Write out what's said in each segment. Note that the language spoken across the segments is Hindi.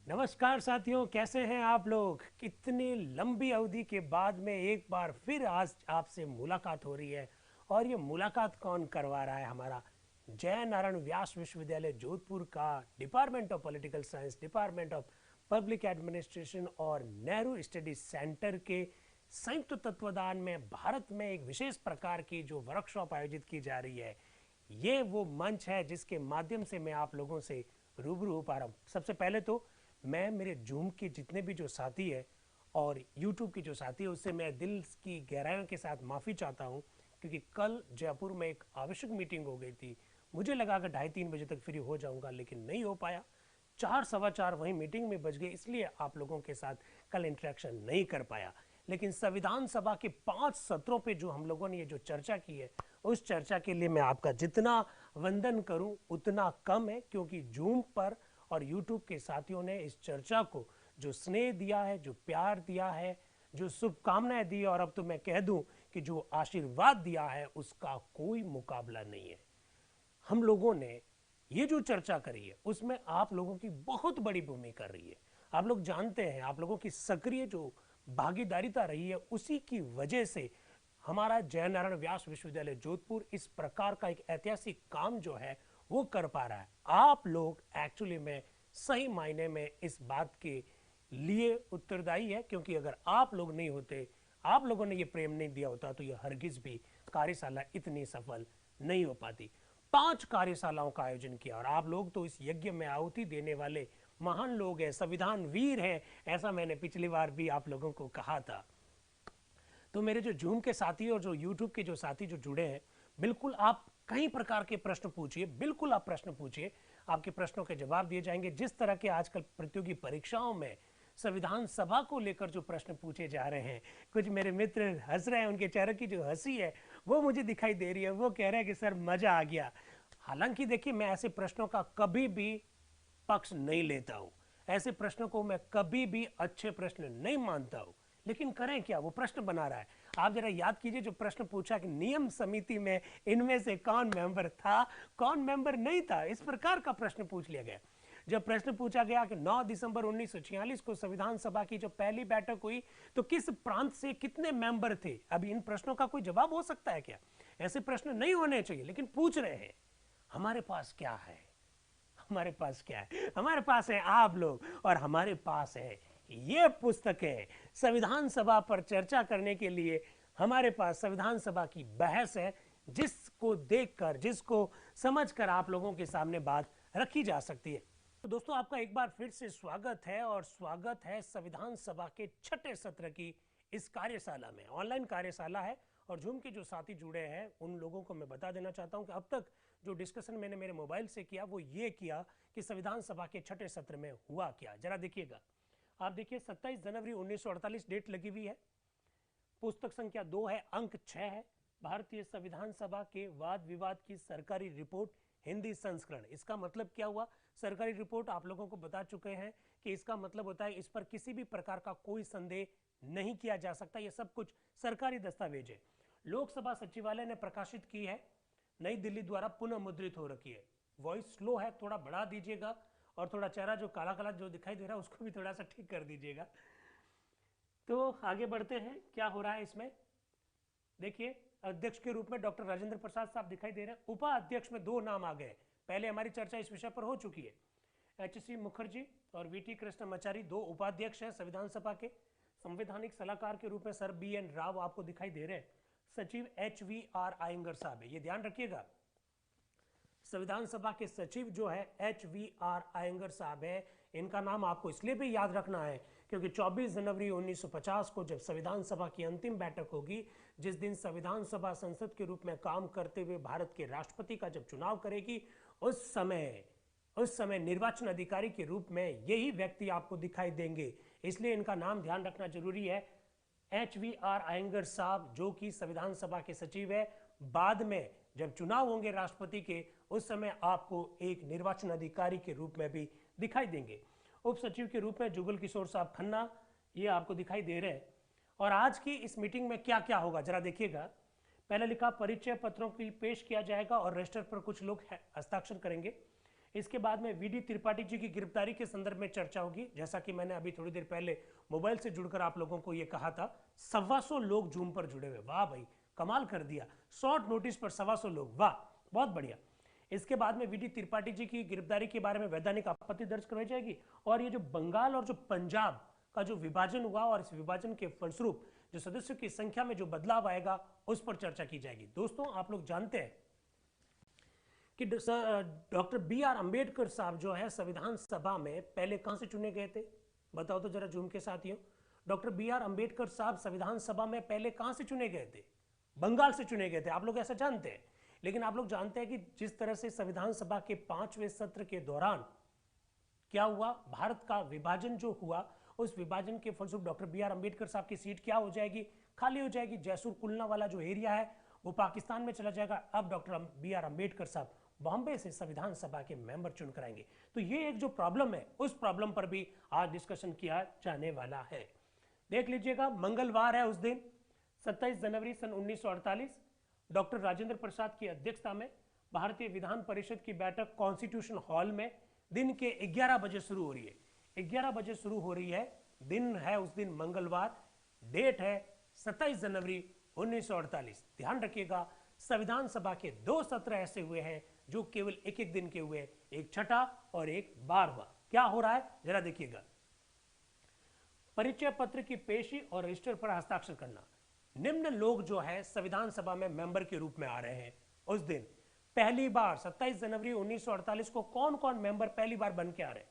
नमस्कार साथियों, कैसे हैं आप लोग। कितनी लंबी अवधि के बाद में एक बार फिर आज आपसे मुलाकात हो रही है। और ये मुलाकात कौन करवा रहा है? हमारा जय नारायण व्यास विश्वविद्यालय जोधपुर का department of political science, department of public administration और नेहरू स्टडी सेंटर के संयुक्त तत्वाधान में भारत में एक विशेष प्रकार की जो वर्कशॉप आयोजित की जा रही है। ये वो मंच है जिसके माध्यम से मैं आप लोगों से रूबरू हो पा रहा हूँ। सबसे पहले तो मैं मेरे जूम के जितने भी जो साथी है और यूट्यूब की जो साथी है उससे मैं दिल की गहराइयों के साथ माफ़ी चाहता हूँ, क्योंकि कल जयपुर में एक आवश्यक मीटिंग हो गई थी। मुझे लगा कि 2:30-3 बजे तक फ्री हो जाऊंगा, लेकिन नहीं हो पाया। 4 सवा 4 वहीं मीटिंग में बज गए, इसलिए आप लोगों के साथ कल इंटरेक्शन नहीं कर पाया। लेकिन संविधान सभा के 5 सत्रों पे जो हम लोगों ने ये जो चर्चा की है, उस चर्चा के लिए मैं आपका जितना वंदन करूं उतना कम है, क्योंकि जूम पर और यूट्यूब के साथियों ने इस चर्चा को जो स्नेह दिया है, जो प्यार दिया है, जो शुभकामनाएं दी, और अब तो मैं कह दूं कि जो आशीर्वाद दिया है, उसका कोई मुकाबला नहीं है। हम लोगों ने ये जो चर्चा करी है उसमें आप लोगों की बहुत बड़ी भूमिका रही है। आप लोग जानते हैं, आप लोगों की सक्रिय जो भागीदारिता रही है, उसी की वजह से हमारा जय नारायण व्यास विश्वविद्यालय जोधपुर इस प्रकार का एक ऐतिहासिक काम जो है वो कर पा रहा है। आप लोग एक्चुअली में सही मायने में इस बात के लिए उत्तरदायी है, क्योंकि अगर आप लोग नहीं होते, आप लोगों ने ये प्रेम नहीं दिया होता, तो ये हरगिज भी कार्यशाला इतनी सफल नहीं हो पाती। 5 कार्यशालाओं का आयोजन किया, और आप लोग तो इस यज्ञ में आहुति देने वाले महान लोग हैं, संविधान वीर हैं, ऐसा मैंने पिछली बार भी आप लोगों को कहा था। तो मेरे जो जूम के साथी और जो यूट्यूब के जो साथी जो जुड़े हैं, बिल्कुल आप कई प्रकार के प्रश्न पूछिए, बिल्कुल आप प्रश्न पूछिए, आपके प्रश्नों के जवाब दिए जाएंगे। जिस तरह के आजकल प्रतियोगी परीक्षाओं में संविधान सभा को लेकर जो प्रश्न पूछे जा रहे हैं, कुछ मेरे मित्र हंस रहे हैं, उनके चेहरे की जो हंसी है वो मुझे दिखाई दे रही है। वो कह रहे हैं कि सर मजा आ गया। हालांकि देखिए, मैं ऐसे प्रश्नों का कभी भी पक्ष नहीं लेता हूं, ऐसे प्रश्नों को मैं कभी भी अच्छे प्रश्न नहीं मानता हूं। लेकिन करें क्या, वो प्रश्न बना रहा है। आप जरा याद कीजिए, जो प्रश्न पूछा कि नियम समिति में इनमें से कौन मेंबर था, कौन मेंबर नहीं था, इस प्रकार का प्रश्न पूछ लिया गया। जब प्रश्न पूछा गया कि 9 दिसंबर 1946 को संविधान सभा की जो पहली बैठक हुई, तो किस प्रांत से कितने मेंबर थे, अभी इन प्रश्नों का कोई जवाब हो सकता है क्या? ऐसे प्रश्न नहीं होने चाहिए, लेकिन पूछ रहे हैं। हमारे पास क्या है? हमारे पास क्या है? हमारे पास है आप लोग, और हमारे पास है ये पुस्तक है। संविधान सभा पर चर्चा करने के लिए हमारे पास संविधान सभा की बहस है, जिसको देखकर, जिसको समझकर आप लोगों के सामने बात रखी जा सकती है। तो दोस्तों, आपका एक बार फिर से स्वागत है, और स्वागत है संविधान सभा के 6ठे सत्र की इस कार्यशाला में। ऑनलाइन कार्यशाला है, और जूम के जो साथी जुड़े हैं उन लोगों को मैं बता देना चाहता हूं कि अब तक जो डिस्कशन मैंने मेरे मोबाइल से किया वो ये किया कि संविधान सभा के 6ठे सत्र में हुआ क्या। जरा देखिएगा, आप देखिए, 27 जनवरी 1948 डेट लगी हुई है। पुस्तक संख्या 2 है, अंक 6 है, भारतीय संविधान सभा के वाद विवाद की सरकारी रिपोर्ट, हिंदी संस्करण। इसका मतलब क्या हुआ? सरकारी रिपोर्ट आप लोगों को बता चुके हैं कि इसका मतलब होता है इस पर किसी भी प्रकार का कोई संदेह नहीं किया जा सकता, ये सब कुछ सरकारी दस्तावेज है। लोकसभा सचिवालय ने प्रकाशित की है, नई दिल्ली द्वारा पुनः मुद्रित हो रखी है। वॉइस स्लो है, थोड़ा बढ़ा दीजिएगा, और थोड़ा चेहरा जो काला काला जो दिखाई दे रहा है उसको भी थोड़ा सा ठीक कर दीजिएगा। तो आगे बढ़ते हैं, क्या हो रहा है इसमें। देखिए, अध्यक्ष के रूप में डॉक्टर राजेंद्र प्रसाद साहब दिखाई दे रहे हैं। उपाध्यक्ष में 2 नाम आ गए, पहले हमारी चर्चा इस विषय पर हो चुकी है। एच.सी. मुखर्जी और वी.टी. कृष्णमाचारी 2 उपाध्यक्ष हैं संविधान सभा के। संवैधानिक सलाहकार के रूप में सर बी.एन. राव आपको दिखाई दे रहे हैं। सचिव H.V.R. आयंगर साहब है, ये ध्यान रखिएगा। संविधान सभा के सचिव जो है H.V.R. आयंगर साहब है। इनका नाम आपको इसलिए भी याद रखना है क्योंकि 24 जनवरी 1950 को जब संविधान सभा की अंतिम बैठक होगी, जिस दिन संविधान सभा संसद के रूप में काम करते हुए भारत के राष्ट्रपति का जब चुनाव करेगी, उस समय निर्वाचन अधिकारी के रूप में यही व्यक्ति आपको दिखाई देंगे। इसलिए इनका नाम ध्यान रखना जरूरी है। H.V.R. आयंगर साहब, जो कि संविधान सभा के सचिव है। बाद में जब चुनाव होंगे राष्ट्रपति के, उस समय आपको एक निर्वाचन अधिकारी के रूप में भी दिखाई देंगे। उप सचिव के रूप में जुगल किशोर साहब खन्ना, ये आपको दिखाई दे रहे हैं। और आज की इस मीटिंग में क्या क्या होगा जरा देखिएगा। पहले लिखा, परिचय पत्रों की पेश किया जाएगा और रजिस्टर पर कुछ लोग हस्ताक्षर करेंगे। इसके बाद में वीडी त्रिपाठी जी की गिरफ्तारी के संदर्भ में चर्चा होगी। जैसा कि मैंने अभी थोड़ी देर पहले मोबाइल से जुड़कर आप लोगों को यह कहा था, 125 लोग जूम पर जुड़े हुए। वाह भाई, कमाल कर दिया, शॉर्ट नोटिस पर 125 लोग, वाह बहुत बढ़िया। इसके बाद में वीडी त्रिपाठी जी की गिरफ्तारी के बारे में वैधानिक आपत्ति दर्ज करवाई जाएगी और ये जो बंगाल और जो पंजाब का जो विभाजन हुआ और इस विभाजन के फलस्वरूप जो सदस्यों की संख्या में जो बदलाव आएगा उस पर चर्चा की जाएगी। दोस्तों, आप लोग जानते हैं कि डॉक्टर BR अंबेडकर साहब जो है संविधान सभा में पहले कहां से चुने गए थे? बताओ तो जरा जूम के साथियों। डॉक्टर BR अंबेडकर साहब संविधान सभा में पहले कहां से चुने गए थे? बंगाल से चुने गए थे। आप लोग ऐसा जानते हैं, लेकिन आप लोग जानते हैं कि जिस तरह से संविधान सभा के 5वें सत्र के दौरान क्या हुआ, भारत का विभाजन जो हुआ, उस विभाजन के फलस्वरूप डॉक्टर BR अंबेडकर साहब की सीट क्या हो जाएगी? खाली हो जाएगी। जैसुर कुलना वाला जो एरिया है वो पाकिस्तान में चला जाएगा। अब डॉक्टर BR अंबेडकर साहब बॉम्बे से संविधान सभा के मेंबर चुन कराएंगे। तो ये एक जो प्रॉब्लम है, उस प्रॉब्लम पर भी आज डिस्कशन किया जाने वाला है। देख लीजिएगा, मंगलवार है उस दिन 27 जनवरी सन 1948 डॉक्टर राजेंद्र प्रसाद की अध्यक्षता में भारतीय विधान परिषद की बैठक कॉन्स्टिट्यूशन हॉल में दिन के 11 बजे शुरू हो रही है। 11 बजे शुरू हो रही है, दिन है उस दिन मंगलवार, डेट है 27 जनवरी 1948। ध्यान रखिएगा, संविधान सभा के 2 सत्र ऐसे हुए हैं जो केवल एक एक दिन के हुए, एक छठा और एक 12वां। क्या हो रहा है जरा देखिएगा। परिचय पत्र की पेशी और रजिस्टर पर हस्ताक्षर करना। निम्न लोग जो है संविधान सभा में मेंबर के रूप में आ रहे हैं। उस दिन पहली बार 27 जनवरी 1948 को कौन कौन मेंबर पहली बार बन के आ रहे हैं?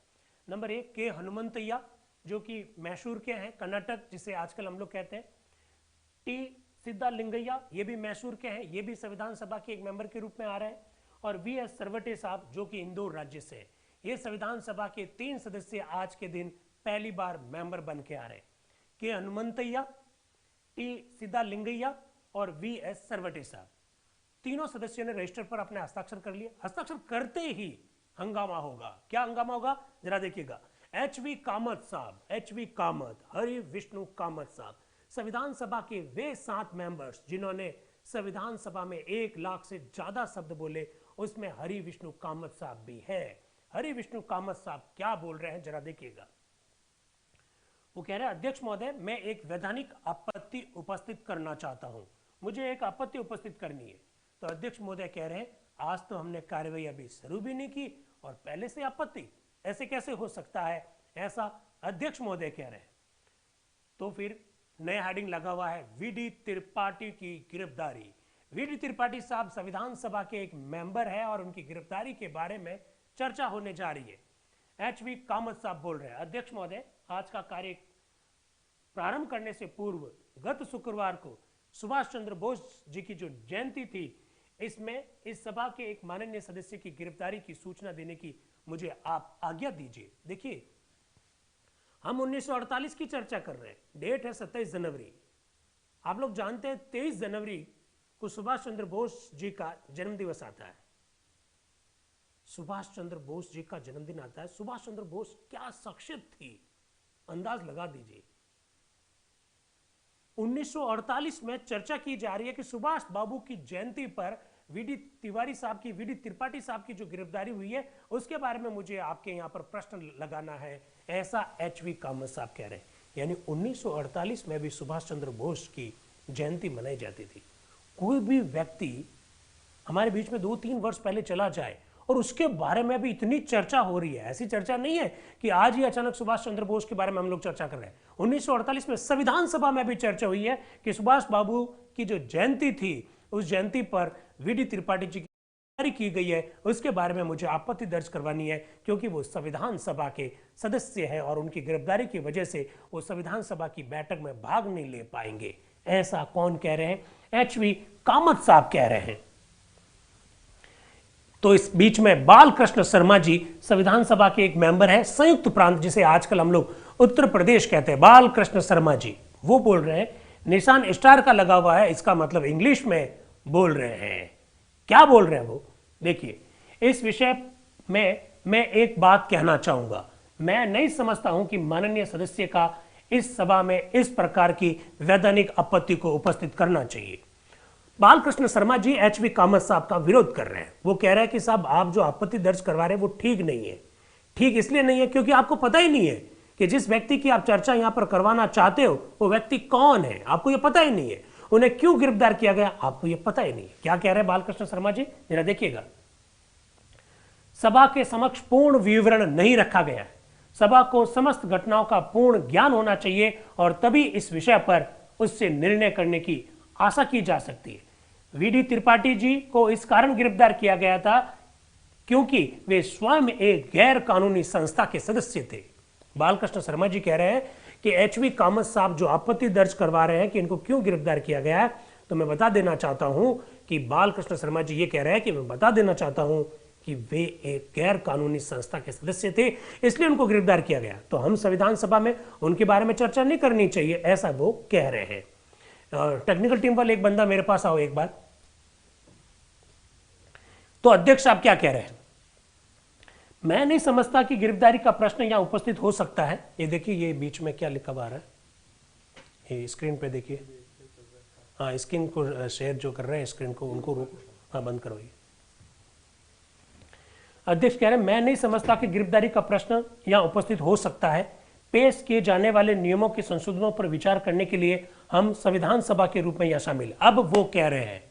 नंबर 1 के हनुमंतैया जो कि मैसूर के हैं, कर्नाटक जिसे आजकल हम लोग कहते हैं। टी सिद्धालिंगैया ये भी मैसूर के हैं, ये भी संविधान सभा के एक मेंबर के रूप में आ रहे हैं। और VS सरवटे साहब जो कि इंदौर राज्य से है। ये संविधान सभा के 3 सदस्य आज के दिन पहली बार मेंबर बन के आ रहे हैं। के हनुमंतैया, टी सिद्धालिंगैया और VS सरवटे साहब, तीनों सदस्यों ने रजिस्टर पर अपने हस्ताक्षर कर लिए। हस्ताक्षर करते ही हंगामा होगा। क्या हंगामा होगा जरा देखिएगा। HV कामत साहब, HV कामत, हरि विष्णु कामत साहब, संविधान सभा के वे 7 मेंबर्स जिन्होंने संविधान सभा में 1 लाख से ज्यादा शब्द बोले, उसमें हरि विष्णु कामत साहब भी है। हरि विष्णु कामत साहब क्या बोल रहे हैं जरा देखिएगा। वो कह रहे हैं, अध्यक्ष महोदय, मैं एक वैधानिक आपत्ति उपस्थित करना चाहता हूं। मुझे एक आपत्ति उपस्थित करनी है। तो अध्यक्ष महोदय कह रहे हैं, आज तो हमने कार्यवाही अभी शुरू भी नहीं की और पहले से आपत्ति, ऐसे कैसे हो सकता है? ऐसा अध्यक्ष महोदय कह रहे हैं। तो फिर नया हेडिंग लगा हुआ है, वीडी त्रिपाठी की गिरफ्तारी। वीडी त्रिपाठी साहब संविधान सभा के एक मेंबर है और उनकी गिरफ्तारी के बारे में चर्चा होने जा रही है। HV कामत साहब बोल रहे हैं, अध्यक्ष महोदय, आज का कार्य प्रारंभ करने से पूर्व गत शुक्रवार को सुभाष चंद्र बोस जी की जो जयंती थी, इसमें इस सभा के एक माननीय सदस्य की गिरफ्तारी की सूचना देने की मुझे आप आज्ञा दीजिए। देखिए, हम 1948 की चर्चा कर रहे हैं, डेट है 27 जनवरी। आप लोग जानते हैं 23 जनवरी को सुभाष चंद्र बोस जी का जन्मदिवस आता है। सुभाष चंद्र बोस जी का जन्मदिन आता है। सुभाष चंद्र बोस क्या शख्सियत थी, अंदाज लगा दीजिए। 1948 में चर्चा की जा रही है कि सुभाष बाबू की जयंती पर वीडी त्रिपाठी साहब की जो गिरफ्तारी हुई है, उसके बारे में मुझे आपके यहां पर प्रश्न लगाना है, ऐसा HV कामत साहब कह रहे हैं। यानी 1948 में भी सुभाष चंद्र बोस की जयंती मनाई जाती थी। कोई भी व्यक्ति हमारे बीच में 2-3 वर्ष पहले चला जाए और उसके बारे में भी इतनी चर्चा हो रही है। ऐसी चर्चा नहीं है कि आज ही अचानक सुभाष चंद्र बोस के बारे में हम लोग चर्चा कर रहे हैं। 1948 में संविधान सभा में भी चर्चा हुई है कि सुभाष बाबू की जो जयंती थी, उस जयंती पर वीडी त्रिपाठी जी की की गई है, उसके बारे में मुझे आपत्ति दर्ज करवानी है, क्योंकि वो संविधान सभा के सदस्य हैं और उनकी गिरफ्तारी की वजह से वो संविधान सभा की बैठक में भाग नहीं ले पाएंगे। ऐसा कौन कह रहे हैं? HV कामत साहब कह रहे हैं। तो इस बीच में बालकृष्ण शर्मा जी संविधान सभा के एक मेंबर हैं, संयुक्त प्रांत जिसे आजकल हम लोग उत्तर प्रदेश कहते हैं, बालकृष्ण शर्मा जी वो बोल रहे हैं, निशान स्टार का लगा हुआ है, इसका मतलब इंग्लिश में बोल रहे हैं। क्या बोल रहे हैं वो? देखिए, इस विषय में मैं एक बात कहना चाहूंगा। मैं नहीं समझता हूं कि माननीय सदस्य का इस सभा में इस प्रकार की वैधानिक आपत्ति को उपस्थित करना चाहिए। बालकृष्ण शर्मा जी एचवी कामत साहब का विरोध कर रहे हैं। वो कह रहे हैं कि साहब आप जो आपत्ति दर्ज करवा रहे हैं वो ठीक नहीं है। ठीक इसलिए नहीं है क्योंकि आपको पता ही नहीं है कि जिस व्यक्ति की आप चर्चा यहां पर करवाना चाहते हो वो व्यक्ति कौन है, आपको ये पता ही नहीं है। उन्हें क्यों गिरफ्तार किया गया आपको ये पता ही नहीं है। क्या कह रहे हैं बालकृष्ण शर्मा जी, जरा देखिएगा। सभा के समक्ष पूर्ण विवरण नहीं रखा गया है। सभा को समस्त घटनाओं का पूर्ण ज्ञान होना चाहिए और तभी इस विषय पर उससे निर्णय करने की आशा की जा सकती है। वीडी त्रिपाठी जी को इस कारण गिरफ्तार किया गया था क्योंकि वे स्वयं एक गैर कानूनी संस्था के सदस्य थे। बालकृष्ण शर्मा जी कह रहे हैं कि एचवी कामत साहब जो आपत्ति दर्ज करवा रहे हैं कि इनको क्यों गिरफ्तार किया गया है, तो मैं बता देना चाहता हूं कि बालकृष्ण शर्मा जी ये कह रहे हैं कि मैं बता देना चाहता हूं कि वे एक गैर कानूनी संस्था के सदस्य थे, इसलिए उनको गिरफ्तार किया गया। तो हम संविधान सभा में उनके बारे में चर्चा नहीं करनी चाहिए, ऐसा वो कह रहे हैं। टेक्निकल टीम वाले एक बंदा मेरे पास आओ एक बार। तो अध्यक्ष आप क्या कह रहे हैं? मैं नहीं समझता कि गिरफ्तारी का प्रश्न यहां उपस्थित हो सकता है। ये देखिए, ये बीच में क्या लिखा हुआ है, ये स्क्रीन पे देखिए। हाँ, स्क्रीन को शेयर जो कर रहे हैं स्क्रीन को, उनको रोक, हाँ बंद करो। ये अध्यक्ष कह रहे हैं मैं नहीं समझता कि गिरफ्तारी का प्रश्न यहां उपस्थित हो सकता है। पेश किए जाने वाले नियमों के संशोधनों पर विचार करने के लिए हम संविधान सभा के रूप में यहां शामिल। अब वो कह रहे हैं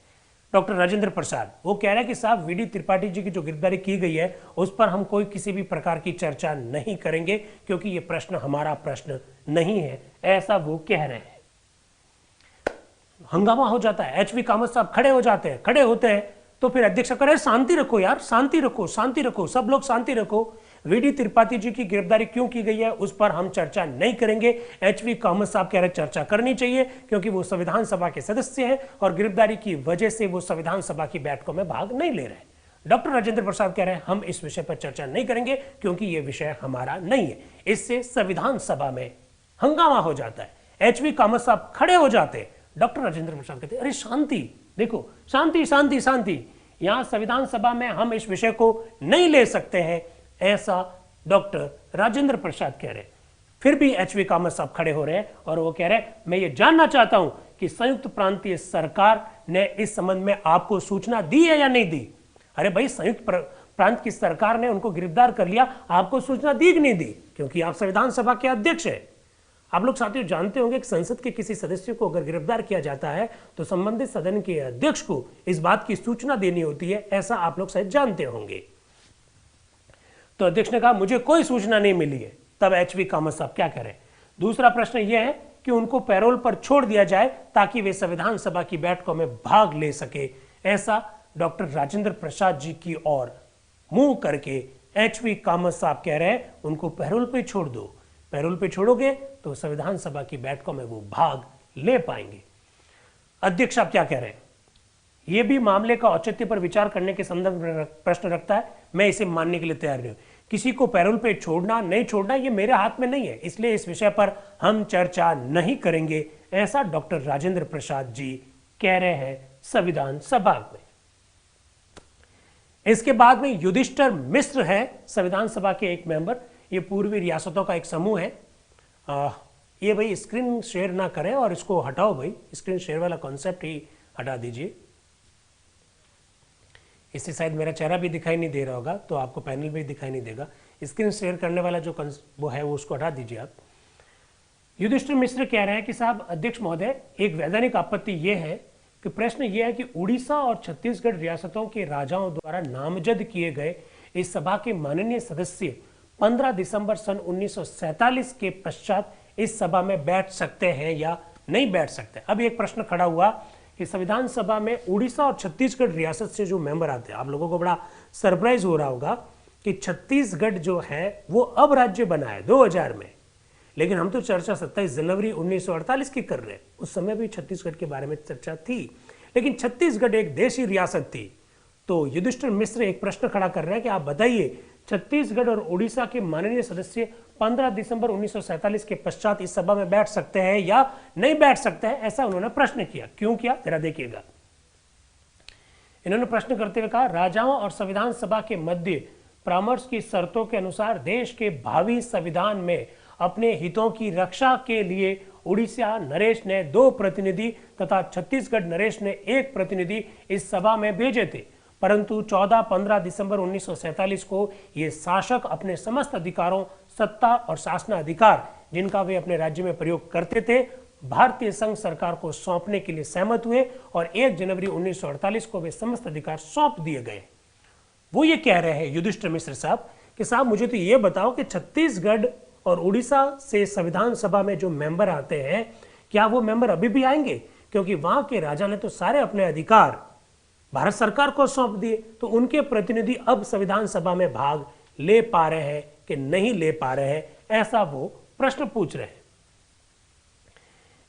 डॉक्टर राजेंद्र प्रसाद, वो कह रहे हैं कि साहब वीडी त्रिपाठी जी की जो गिरफ्तारी की गई है उस पर हम कोई किसी भी प्रकार की चर्चा नहीं करेंगे क्योंकि ये प्रश्न हमारा प्रश्न नहीं है, ऐसा वो कह रहे हैं। हंगामा हो जाता है, एचवी कामत साहब खड़े हो जाते हैं। खड़े होते हैं तो फिर अध्यक्ष कह शांति रखो यार, शांति रखो, शांति रखो, सब लोग शांति रखो। वीडी त्रिपाठी जी की गिरफ्तारी क्यों की गई है उस पर हम चर्चा नहीं करेंगे। एचवी कामत साहब कह रहे चर्चा करनी चाहिए क्योंकि वो संविधान सभा के सदस्य हैं और गिरफ्तारी की वजह से वो संविधान सभा की बैठकों में भाग नहीं ले रहे। डॉक्टर राजेंद्र प्रसाद कह रहे हैं हम इस विषय पर चर्चा नहीं करेंगे क्योंकि ये विषय हमारा नहीं है। इससे संविधान सभा में हंगामा हो जाता है। एचवी कामत साहब खड़े हो जाते हैं। डॉक्टर राजेंद्र प्रसाद कहते अरे शांति, देखो शांति शांति शांति, यहां संविधान सभा में हम इस विषय को नहीं ले सकते हैं, ऐसा डॉक्टर राजेंद्र प्रसाद कह रहे हैं। फिर भी एचवी कामत साहब खड़े हो रहे हैं और वो कह रहे हैं मैं ये जानना चाहता हूं कि संयुक्त प्रांतीय सरकार ने इस संबंध में आपको सूचना दी है या नहीं दी। अरे भाई, संयुक्त प्रांत की सरकार ने उनको गिरफ्तार कर लिया, आपको सूचना दी कि नहीं दी? क्योंकि आप संविधान सभा के अध्यक्ष हैं। आप लोग साथियों जानते होंगे कि संसद के किसी सदस्य को अगर गिरफ्तार किया जाता है तो संबंधित सदन के अध्यक्ष को इस बात की सूचना देनी होती है, ऐसा आप लोग शायद जानते होंगे। तो अध्यक्ष ने कहा मुझे कोई सूचना नहीं मिली है। तब एचवी कामत साहब क्या करें? दूसरा प्रश्न यह है कि उनको पैरोल पर छोड़ दिया जाए ताकि वे संविधान सभा की बैठकों में भाग ले सके, ऐसा डॉक्टर राजेंद्र प्रसाद जी की ओर मुंह करके एचवी कामत साहब कह रहे हैं उनको पैरोल पे छोड़ दो। पैरोल पे छोड़ोगे तो संविधान सभा की बैठकों में वो भाग ले पाएंगे। अध्यक्ष आप क्या कह रहे हैं? यह भी मामले का औचित्य पर विचार करने के संदर्भ में प्रश्न रखता है। मैं इसे मानने के लिए तैयार नहीं हूं। किसी को पैरोल पे छोड़ना नहीं छोड़ना ये मेरे हाथ में नहीं है, इसलिए इस विषय पर हम चर्चा नहीं करेंगे, ऐसा डॉक्टर राजेंद्र प्रसाद जी कह रहे हैं संविधान सभा में। इसके बाद में युधिष्ठिर मिश्र है संविधान सभा के एक मेंबर। ये पूर्वी रियासतों का एक समूह है। ये भाई स्क्रीन शेयर ना करें और इसको हटाओ भाई, स्क्रीन शेयर वाला कॉन्सेप्ट ही हटा दीजिए। इससे शायद मेरा चेहरा भी दिखाई नहीं दे रहा होगा तो आपको पैनल भी दिखाई नहीं देगा। स्क्रीन शेयर करने वाला जो वो है वो उसको हटा दीजिए आप। युधिष्ठिर मिश्र कह रहे हैं कि साहब अध्यक्ष महोदय, एक वैधानिक आपत्ति यह है कि प्रश्न यह है कि उड़ीसा और छत्तीसगढ़ रियासतों के राजाओं द्वारा नामजद किए गए इस सभा के माननीय सदस्य 15 दिसंबर सन 1947 के पश्चात इस सभा में बैठ सकते हैं या नहीं बैठ सकते। अब एक प्रश्न खड़ा हुआ कि संविधान सभा में उड़ीसा और छत्तीसगढ़ रियासत से जो मेंबर आते हैं, आप लोगों को बड़ा सरप्राइज हो रहा होगा कि छत्तीसगढ़ जो है वो अब राज्य बना है 2000 में, लेकिन हम तो चर्चा 27 जनवरी 1948 की कर रहे हैं। उस समय भी छत्तीसगढ़ के बारे में चर्चा थी, लेकिन छत्तीसगढ़ एक देशी रियासत थी। तो युधिष्ठिर मिश्र एक प्रश्न खड़ा कर रहे हैं कि आप बताइए, छत्तीसगढ़ और उड़ीसा के माननीय सदस्य 15 दिसंबर 1947 के पश्चात इस सभा में बैठ सकते हैं या नहीं बैठ सकते हैं, ऐसा उन्होंने प्रश्न किया। क्यों किया जरा देखिएगा। इन्होंने प्रश्न करते हुए कहा, राजाओं और संविधान सभा के मध्य परामर्श की शर्तों के अनुसार देश के भावी संविधान में अपने हितों की रक्षा के लिए उड़ीसा नरेश ने 2 प्रतिनिधि तथा छत्तीसगढ़ नरेश ने 1 प्रतिनिधि इस सभा में भेजे थे, परंतु 14-15 दिसंबर 1947 को ये शासक अपने समस्त अधिकारों, सत्ता और शासनाधिकार जिनका वे अपने राज्य में प्रयोग करते थे, भारतीय संघ सरकार को सौंपने के लिए सहमत हुए और 1 जनवरी 1948 को वे समस्त अधिकार सौंप दिए गए। वो ये कह रहे हैं युधिष्ठिर मिश्र साहब कि साहब मुझे तो ये बताओ कि छत्तीसगढ़ और उड़ीसा से संविधान सभा में जो मेंबर आते हैं, क्या वो मेंबर अभी भी आएंगे? क्योंकि वहां के राजा ने तो सारे अपने अधिकार भारत सरकार को सौंप दिए, तो उनके प्रतिनिधि अब संविधान सभा में भाग ले पा रहे हैं कि नहीं ले पा रहे हैं, ऐसा वो प्रश्न पूछ रहे हैं।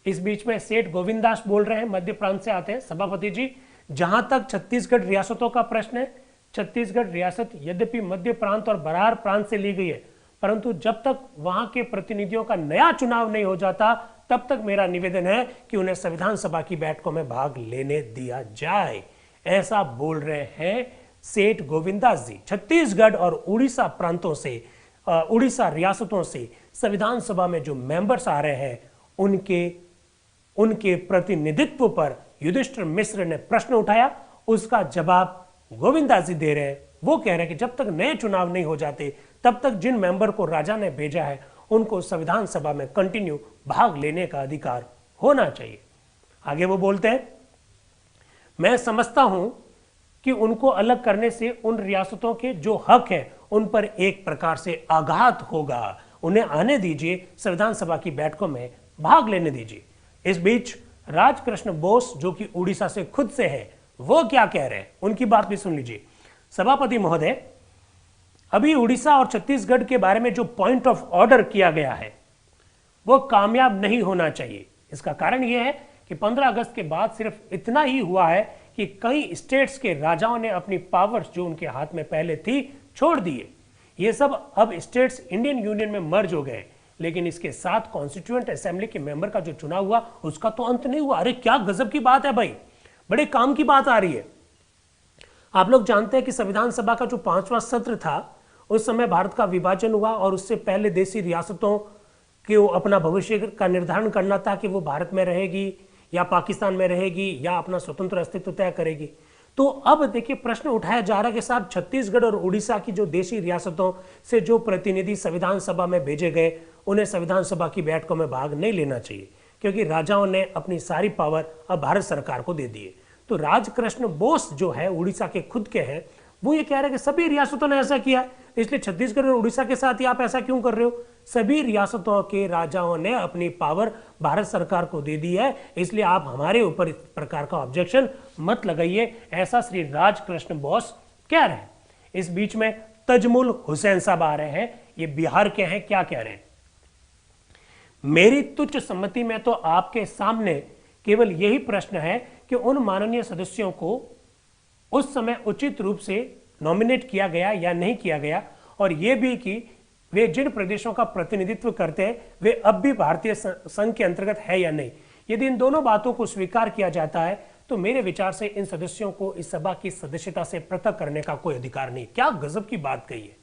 इस बीच में सेठ गोविंदास बोल रहे हैं, मध्य प्रांत से आते हैं। सभापति जी, जहां तक छत्तीसगढ़ रियासतों का प्रश्न है, छत्तीसगढ़ रियासत यद्यपि मध्य प्रांत और बरार प्रांत से ली गई है, परंतु जब तक वहां के प्रतिनिधियों का नया चुनाव नहीं हो जाता, तब तक मेरा निवेदन है कि उन्हें संविधान सभा की बैठकों में भाग लेने दिया जाए। ऐसा बोल रहे हैं सेठ गोविंदास जी। छत्तीसगढ़ और उड़ीसा प्रांतों से, उड़ीसा रियासतों से संविधान सभा में जो मेंबर्स आ रहे हैं, उनके प्रतिनिधित्व पर युधिष्ठिर मिश्र ने प्रश्न उठाया। उसका जवाब गोविंदास जी दे रहे हैं। वो कह रहे हैं कि जब तक नए चुनाव नहीं हो जाते, तब तक जिन मेंबर को राजा ने भेजा है, उनको संविधान सभा में कंटिन्यू भाग लेने का अधिकार होना चाहिए। आगे वो बोलते हैं, मैं समझता हूं कि उनको अलग करने से उन रियासतों के जो हक है उन पर एक प्रकार से आघात होगा। उन्हें आने दीजिए, संविधान सभा की बैठकों में भाग लेने दीजिए। इस बीच राजकृष्ण बोस, जो कि उड़ीसा से खुद से है, वो क्या कह रहे हैं, उनकी बात भी सुन लीजिए। सभापति महोदय, अभी उड़ीसा और छत्तीसगढ़ के बारे में जो पॉइंट ऑफ ऑर्डर किया गया है वो कामयाब नहीं होना चाहिए। इसका कारण यह है कि 15 अगस्त के बाद सिर्फ इतना ही हुआ है कि कई स्टेट्स के राजाओं ने अपनी पावर्स जो उनके हाथ में पहले थी छोड़ दिए। ये सब अब स्टेट्स इंडियन यूनियन में मर्ज हो गए, लेकिन इसके साथ कॉन्स्टिट्यूएंट असेंबली के मेंबर का जो चुनाव हुआ उसका तो अंत नहीं हुआ। अरे क्या गजब की बात है भाई, बड़े काम की बात आ रही है। आप लोग जानते हैं कि संविधान सभा का जो 5वां सत्र था, उस समय भारत का विभाजन हुआ और उससे पहले देशी रियासतों को अपना भविष्य का निर्धारण करना था कि वो भारत में रहेगी या पाकिस्तान में रहेगी या अपना स्वतंत्र अस्तित्व तय करेगी। तो अब देखिए प्रश्न उठाया जा रहा है कि साहब छत्तीसगढ़ और उड़ीसा की जो देशी रियासतों से जो प्रतिनिधि संविधान सभा में भेजे गए, उन्हें संविधान सभा की बैठकों में भाग नहीं लेना चाहिए, क्योंकि राजाओं ने अपनी सारी पावर अब भारत सरकार को दे दी है। तो राजकृष्ण बोस जो है उड़ीसा के खुद के हैं, वो ये कह रहे हैं कि सभी रियासतों ने ऐसा किया है, इसलिए छत्तीसगढ़ और उड़ीसा के साथ ही आप ऐसा क्यों कर रहे हो? सभी रियासतों के राजाओं ने अपनी पावर भारत सरकार को दे दी है, इसलिए आप हमारे ऊपर इस प्रकार का ऑब्जेक्शन मत लगाइए, ऐसा श्री राजकृष्ण बोस कह रहे हैं। इस बीच में तजमुल हुसैन साहब आ रहे हैं, ये बिहार के हैं, क्या कह रहे हैं? मेरी तुच्छ सम्मति में तो आपके सामने केवल यही प्रश्न है कि उन माननीय सदस्यों को उस समय उचित रूप से नॉमिनेट किया गया या नहीं किया गया, और यह भी कि वे जिन प्रदेशों का प्रतिनिधित्व करते हैं वे अब भी भारतीय संघ के अंतर्गत है या नहीं। यदि इन दोनों बातों को स्वीकार किया जाता है तो मेरे विचार से इन सदस्यों को इस सभा की सदस्यता से पृथक करने का कोई अधिकार नहीं। क्या गजब की बात कही है।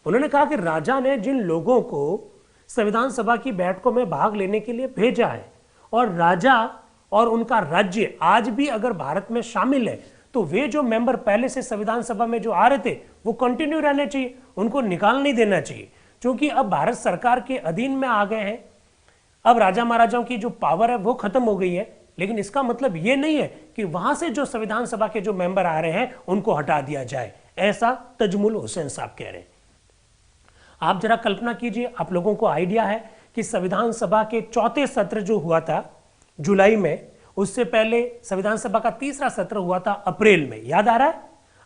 उन्होंने कहा कि राजा ने जिन लोगों को संविधान सभा की बैठकों में भाग लेने के लिए भेजा है, और राजा और उनका राज्य आज भी अगर भारत में शामिल है, तो वे जो मेंबर पहले से संविधान सभा में जो आ रहे थे वो कंटिन्यू रहने चाहिए, उनको निकाल नहीं देना चाहिए, क्योंकि अब भारत सरकार के अधीन में आ गए हैं। अब राजा महाराजाओं की जो पावर है वो खत्म हो गई है, लेकिन इसका मतलब ये नहीं है कि वहां से जो संविधान सभा के जो मेंबर आ रहे हैं उनको हटा दिया जाए, ऐसा तजमुल हुसैन साहब कह रहे हैं। आप जरा कल्पना कीजिए, आप लोगों को आइडिया है कि संविधान सभा के 4थे सत्र जो हुआ था जुलाई में, उससे पहले संविधान सभा का 3रा सत्र हुआ था अप्रैल में, याद आ रहा है?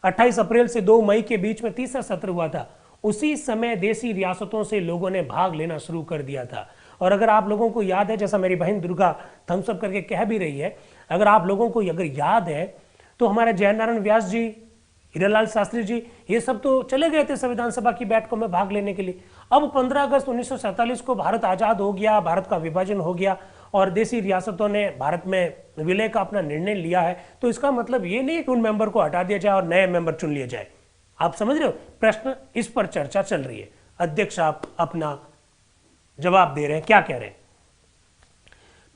28 अप्रैल से 2 मई के बीच में 3रा सत्र हुआ था। उसी समय देशी रियासतों से लोगों ने भाग लेना शुरू कर दिया था। और अगर आप लोगों को याद है, जैसा मेरी बहन दुर्गा थम्स अप करके कह भी रही है, अगर आप लोगों को अगर याद है तो हमारे जयनारायण व्यास जी, हीरालाल शास्त्री जी, ये सब तो चले गए थे संविधान सभा की बैठकों में भाग लेने के लिए। अब 15 अगस्त 1947 को भारत आजाद हो गया, भारत का विभाजन हो गया और देशी रियासतों ने भारत में विलय का अपना निर्णय लिया है, तो इसका मतलब ये नहीं कि उन मेंबर को हटा दिया जाए और नए मेंबर चुन लिए जाए। आप समझ रहे हो? प्रश्न इस पर चर्चा चल रही है। अध्यक्ष आप अपना जवाब दे रहे हैं, क्या कह रहे हैं?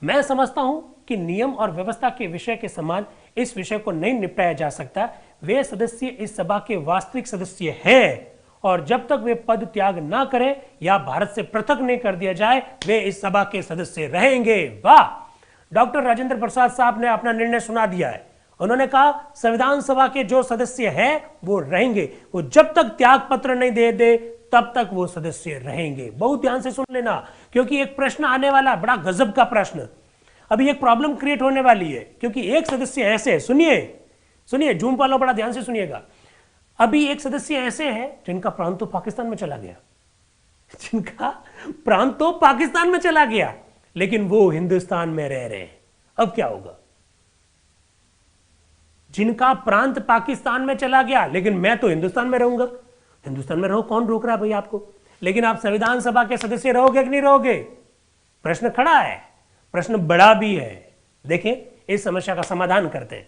मैं समझता हूं कि नियम और व्यवस्था के विषय के समान इस विषय को नहीं निपटाया जा सकता। वे सदस्य इस सभा के वास्तविक सदस्य हैं और जब तक वे पद त्याग ना करें या भारत से पृथक नहीं कर दिया जाए, वे इस सभा के सदस्य रहेंगे। वाह, डॉक्टर राजेंद्र प्रसाद साहब ने अपना निर्णय सुना दिया है। उन्होंने कहा संविधान सभा के जो सदस्य हैं वो रहेंगे, वो जब तक त्याग पत्र नहीं दे दे तब तक वो सदस्य रहेंगे। बहुत ध्यान से सुन लेना, क्योंकि एक प्रश्न आने वाला है, बड़ा गजब का प्रश्न। अभी एक प्रॉब्लम क्रिएट होने वाली है, क्योंकि एक सदस्य ऐसे है, सुनिए जूम वालों, बड़ा ध्यान से सुनिएगा। अभी एक सदस्य ऐसे हैं जिनका प्रांत तो पाकिस्तान में चला गया, लेकिन वो हिंदुस्तान में रह रहे हैं। अब क्या होगा? जिनका प्रांत पाकिस्तान में चला गया, लेकिन मैं तो हिंदुस्तान में रहूंगा। हिंदुस्तान में रहो, कौन रोक रहा है भाई आपको? लेकिन आप संविधान सभा के सदस्य रहोगे कि नहीं रहोगे? प्रश्न खड़ा है, प्रश्न बड़ा भी है। देखें, इस समस्या का समाधान करते हैं।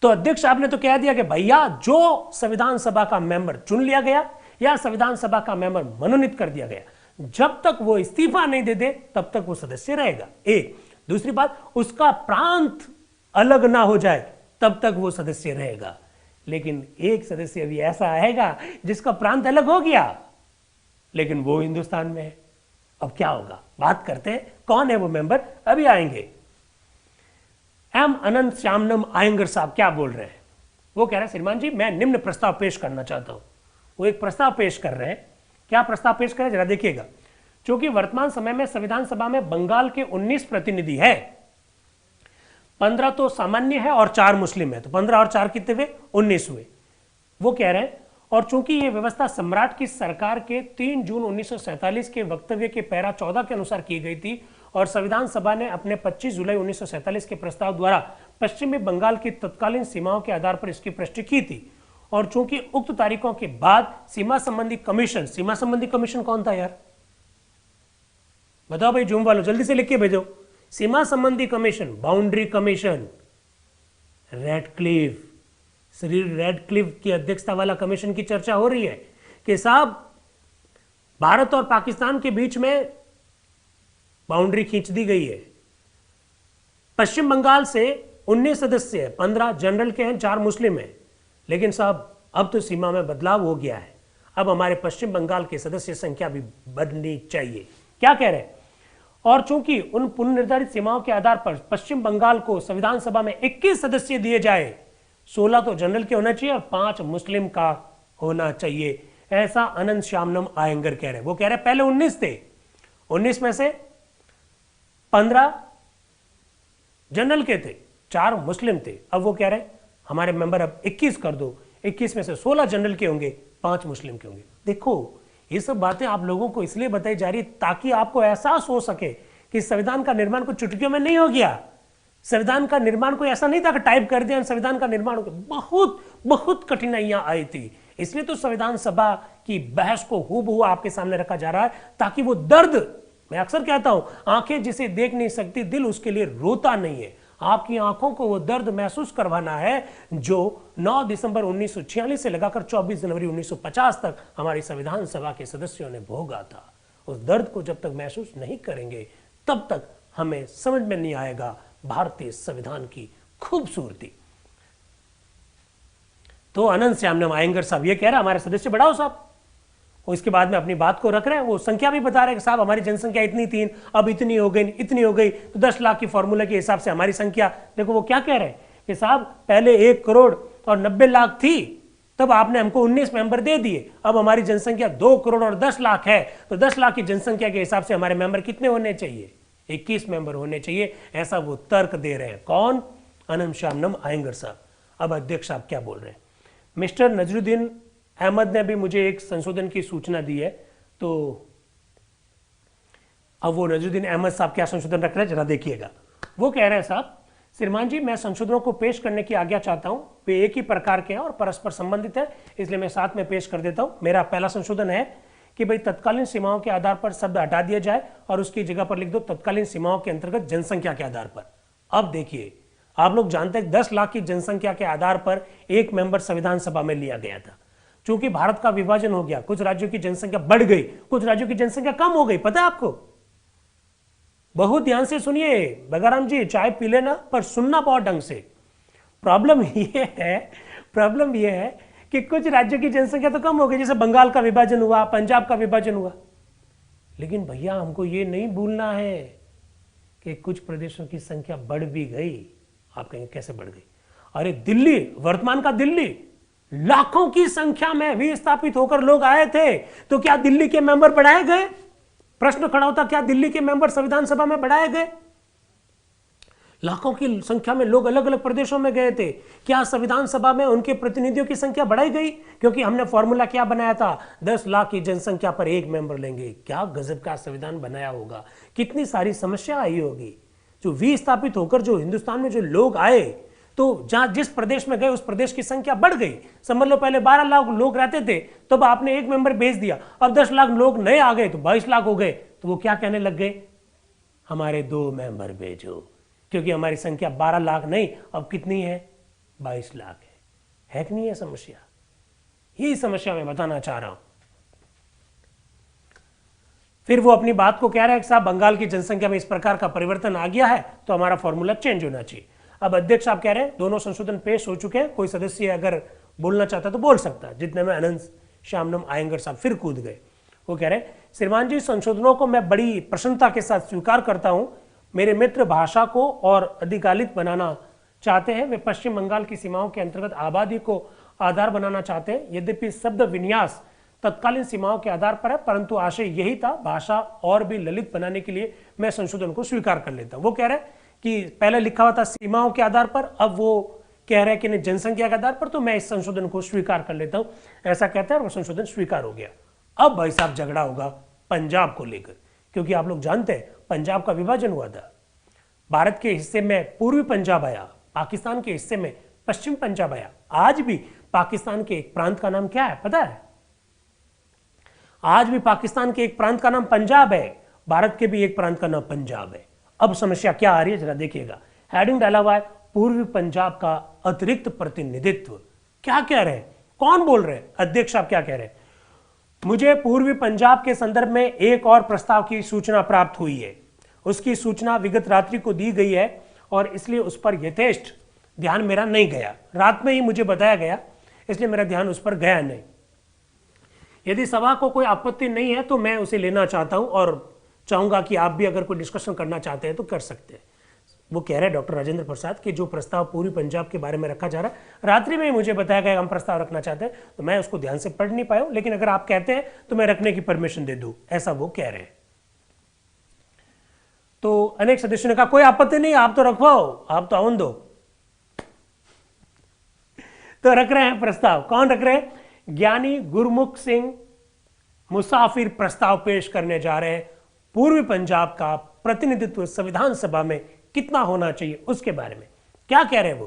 तो अध्यक्ष साहब ने तो कह दिया कि भैया जो संविधान सभा का मेंबर चुन लिया गया या संविधान सभा का मेंबर मनोनीत कर दिया गया, जब तक वो इस्तीफा नहीं दे दे तब तक वो सदस्य रहेगा। एक दूसरी बात, उसका प्रांत अलग ना हो जाए तब तक वो सदस्य रहेगा। लेकिन एक सदस्य भी ऐसा आएगा जिसका प्रांत अलग हो गया, लेकिन वो हिंदुस्तान में है। अब क्या होगा? बात करते हैं, कौन है वो मेंबर, अभी आएंगे। एम अनंत श्यामनम आयंगर साहब क्या बोल रहे हैं? वो कह रहे हैं श्रीमान जी, मैं निम्न प्रस्ताव पेश करना चाहता हूं। वो एक प्रस्ताव पेश कर रहे हैं। क्या प्रस्ताव पेश करें जरा देखिएगा। क्योंकि वर्तमान समय में संविधान सभा में बंगाल के 19 प्रतिनिधि है, 15 तो सामान्य है और 4 मुस्लिम है, तो 15 और 4 कितने हुए? 19 हुए। वो कह रहे हैं, और चूंकि यह व्यवस्था सम्राट की सरकार के 3 जून 1947 के वक्तव्य के पैरा 14 के अनुसार की गई थी और संविधान सभा ने अपने 25 जुलाई 1947 के प्रस्ताव द्वारा पश्चिमी बंगाल की तत्कालीन सीमाओं के आधार पर इसकी पुष्टि की थी, और चूंकि उक्त तारीखों के बाद सीमा संबंधी कमीशन कौन था यार? बताओ भाई, जूम वालों जल्दी से लिख के भेजो। सीमा संबंधी commission, boundary commission, Radcliffe, Shri Radcliffe की अध्यक्षता वाला कमीशन की चर्चा हो रही है कि साहब भारत और पाकिस्तान के बीच में बाउंड्री खींच दी गई है। पश्चिम बंगाल से 19 सदस्य है, 15 जनरल के हैं, 4 मुस्लिम हैं, लेकिन साहब अब तो सीमा में बदलाव हो गया है। अब हमारे पश्चिम बंगाल के सदस्य संख्या भी बढ़नी चाहिए। क्या कह रहे हैं? और चूंकि उन पुनर्निर्धारित सीमाओं के आधार पर पश्चिम बंगाल को संविधान सभा में 21 सदस्य दिए जाए, 16 तो जनरल के होना चाहिए और 5 मुस्लिम का होना चाहिए, ऐसा अनंत श्यामनम आयंगर कह रहे हैं। वो कह रहे हैं पहले 19 थे, 19 में से 15 जनरल के थे, 4 मुस्लिम थे। अब वो कह रहे हैं हमारे मेंबर अब 21 कर दो, 21 में से 16 जनरल के होंगे, 5 मुस्लिम के होंगे। देखो, ये सब बातें आप लोगों को इसलिए बताई जा रही ताकि आपको एहसास हो सके कि संविधान का निर्माण कुछ चुटकियों में नहीं हो गया। संविधान का निर्माण कोई ऐसा नहीं था कि टाइप कर दिया संविधान का निर्माण हो गया। बहुत बहुत कठिनाइयां आई थी, इसलिए तो संविधान सभा की बहस को हूबहू आपके सामने रखा जा रहा है, ताकि वो दर्द, मैं अक्सर कहता हूं, आंखें जिसे देख नहीं सकती दिल उसके लिए रोता नहीं है। आपकी आंखों को वो दर्द महसूस करवाना है जो 9 दिसंबर 1946 से लगाकर 24 जनवरी 1950 तक हमारी संविधान सभा के सदस्यों ने भोगा था। उस दर्द को जब तक महसूस नहीं करेंगे तब तक हमें समझ में नहीं आएगा भारतीय संविधान की खूबसूरती। तो अनंत श्यामनम आयंगर साहब ये कह रहे हैं हमारे सदस्य बढ़ाओ साहब, और इसके बाद में अपनी बात को रख रहे हैं। वो संख्या भी बता रहे हैं कि साहब हमारी जनसंख्या इतनी थी, अब इतनी हो गई, इतनी हो गई, तो 10 लाख की फॉर्मूला के हिसाब से हमारी संख्या, देखो वो क्या कह रहे हैं कि साहब पहले 1 करोड़ और 90 लाख थी, तब आपने हमको 19 मेंबर दे दिए, अब हमारी जनसंख्या 2 करोड़ और 10 लाख है, तो 10 लाख की जनसंख्या के हिसाब से हमारे मेंबर कितने होने चाहिए? 21 मेंबर होने चाहिए, ऐसा वो तर्क दे रहे हैं। कौन? अनंत श्यामनम आयंगर साहब। अब अध्यक्ष साहब क्या बोल रहे हैं? मिस्टर नजरुद्दीन अहमद ने भी मुझे एक संशोधन की सूचना दी है, तो अब वो नजरुद्दीन अहमद साहब क्या संशोधन रख रहे हैं जरा देखिएगा। वो कह रहे हैं साहब, श्रीमान जी मैं संशोधनों को पेश करने की आज्ञा चाहता हूं, वे एक ही प्रकार के हैं और परस्पर संबंधित है, इसलिए मैं साथ में पेश कर देता हूं। मेरा पहला संशोधन है कि भाई तत्कालीन सीमाओं के आधार पर शब्द हटा दिया जाए और उसकी जगह पर लिख दो तत्कालीन सीमाओं के अंतर्गत जनसंख्या के आधार पर। अब देखिए, आप लोग जानते हैं 10 लाख की जनसंख्या के आधार पर एक मेंबर संविधान सभा में लिया गया था, चूंकि भारत का विभाजन हो गया, कुछ राज्यों की जनसंख्या बढ़ गई, कुछ राज्यों की जनसंख्या कम हो गई। पता है आपको? बहुत ध्यान से सुनिए बगाराम जी, चाय पी लेना पर सुनना बहुत ढंग से। प्रॉब्लम ये है कि कुछ राज्यों की जनसंख्या तो कम हो गई, जैसे बंगाल का विभाजन हुआ, पंजाब का विभाजन हुआ, लेकिन भैया हमको ये नहीं भूलना है कि कुछ प्रदेशों की संख्या बढ़ भी गई। आप कहेंगे कैसे बढ़ गई? अरे दिल्ली, वर्तमान का दिल्ली, लाखों की संख्या में विस्थापित होकर लोग आए थे, तो क्या दिल्ली के मेंबर बढ़ाए गए? प्रश्न खड़ा होता, क्या दिल्ली के मेंबर संविधान सभा में बढ़ाए गए? लाखों की संख्या में लोग अलग अलग प्रदेशों में गए थे, क्या संविधान सभा में उनके प्रतिनिधियों की संख्या बढ़ाई गई? क्योंकि हमने फॉर्मूला क्या बनाया था, 10 लाख की जनसंख्या पर एक मेंबर लेंगे। क्या गजब का संविधान बनाया होगा, कितनी सारी समस्या आई होगी। जो विस्थापित होकर जो हिंदुस्तान में जो लोग आए, तो जहां जिस प्रदेश में गए उस प्रदेश की संख्या बढ़ गई। समझ लो पहले 12 लाख लोग रहते थे, तब आपने एक मेंबर भेज दिया, अब 10 लाख लोग नए आ गए तो 22 लाख हो गए। तो वो क्या कहने लग गए, हमारे 2 मेंबर भेजो, क्योंकि हमारी संख्या 12 लाख नहीं, अब कितनी है, 22 लाख है कि नहीं है समस्या? यही समस्या मैं बताना चाह रहा हूं। फिर वो अपनी बात को कह रहा है कि साहब बंगाल की जनसंख्या में इस प्रकार का परिवर्तन आ गया है तो हमारा फॉर्मूला चेंज होना चाहिए। अब अध्यक्ष साहब कह रहे हैं दोनों संशोधन पेश हो चुके हैं, कोई सदस्य अगर बोलना चाहता है तो बोल सकता है, जितने में अनंत श्यामनम आयंगर साहब फिर कूद गए। वो कह रहे हैं श्रीमान जी, संशोधनों को मैं बड़ी प्रसन्नता के साथ स्वीकार करता हूं। मेरे मित्र भाषा को और अधिकालित बनाना चाहते हैं, वे पश्चिम बंगाल की सीमाओं के अंतर्गत आबादी को आधार बनाना चाहते हैं। यद्यपि शब्द विन्यास तत्कालीन सीमाओं के आधार पर है, परंतु आशय यही था, भाषा और भी ललित बनाने के लिए मैं संशोधन को स्वीकार कर लेता हूं। वो कह रहे हैं कि पहले लिखा हुआ था सीमाओं के आधार पर, अब वो कह रहे हैं कि नहीं जनसंख्या के आधार पर, तो मैं इस संशोधन को स्वीकार कर लेता हूं, ऐसा कहता है और वो संशोधन स्वीकार हो गया। अब भाई साहब झगड़ा होगा पंजाब को लेकर, क्योंकि आप लोग जानते हैं पंजाब का विभाजन हुआ था। भारत के हिस्से में पूर्वी पंजाब आया, पाकिस्तान के हिस्से में पश्चिम पंजाब आया। आज भी पाकिस्तान के एक प्रांत का नाम क्या है पता है? आज भी पाकिस्तान के एक प्रांत का नाम पंजाब है, भारत के भी एक प्रांत का नाम पंजाब है। अब समस्या क्या आ रही है जरा देखिएगा, हेडिंग डाला हुआ है पूर्वी पंजाब का अतिरिक्त प्रतिनिधित्व। क्या कह रहे हैं, कौन बोल रहे हैं? अध्यक्ष साहब क्या कह रहे हैं, मुझे पूर्वी पंजाब के संदर्भ में एक और प्रस्ताव की सूचना प्राप्त हुई है। उसकी सूचना विगत रात्रि को दी गई है और इसलिए उस पर यथेष्ट ध्यान मेरा नहीं गया। रात में ही मुझे बताया गया, इसलिए मेरा ध्यान उस पर गया नहीं। यदि सभा को कोई आपत्ति नहीं है तो मैं उसे लेना चाहता हूं और चाहूंगा कि आप भी अगर कोई डिस्कशन करना चाहते हैं तो कर सकते हैं। वो कह रहे हैं डॉक्टर राजेंद्र प्रसाद कि जो प्रस्ताव पूर्वी पंजाब के बारे में रखा जा रहा है, रात्रि में ही मुझे बताया गया हम प्रस्ताव रखना चाहते हैं, तो मैं उसको ध्यान से पढ़ नहीं पाया हूं, लेकिन अगर आप कहते हैं तो मैं रखने की परमिशन दे दूं, ऐसा वो कह रहे हैं। तो अनेक सदस्यों ने कहा कोई आपत्ति नहीं, आप तो रखवाओ, आप तो आवन दो। तो रख रहे हैं प्रस्ताव, कौन रख रहे हैं? ज्ञानी गुरमुख सिंह मुसाफिर प्रस्ताव पेश करने जा रहे हैं, पूर्वी पंजाब का प्रतिनिधित्व संविधान सभा में कितना होना चाहिए उसके बारे में। क्या कह रहे हैं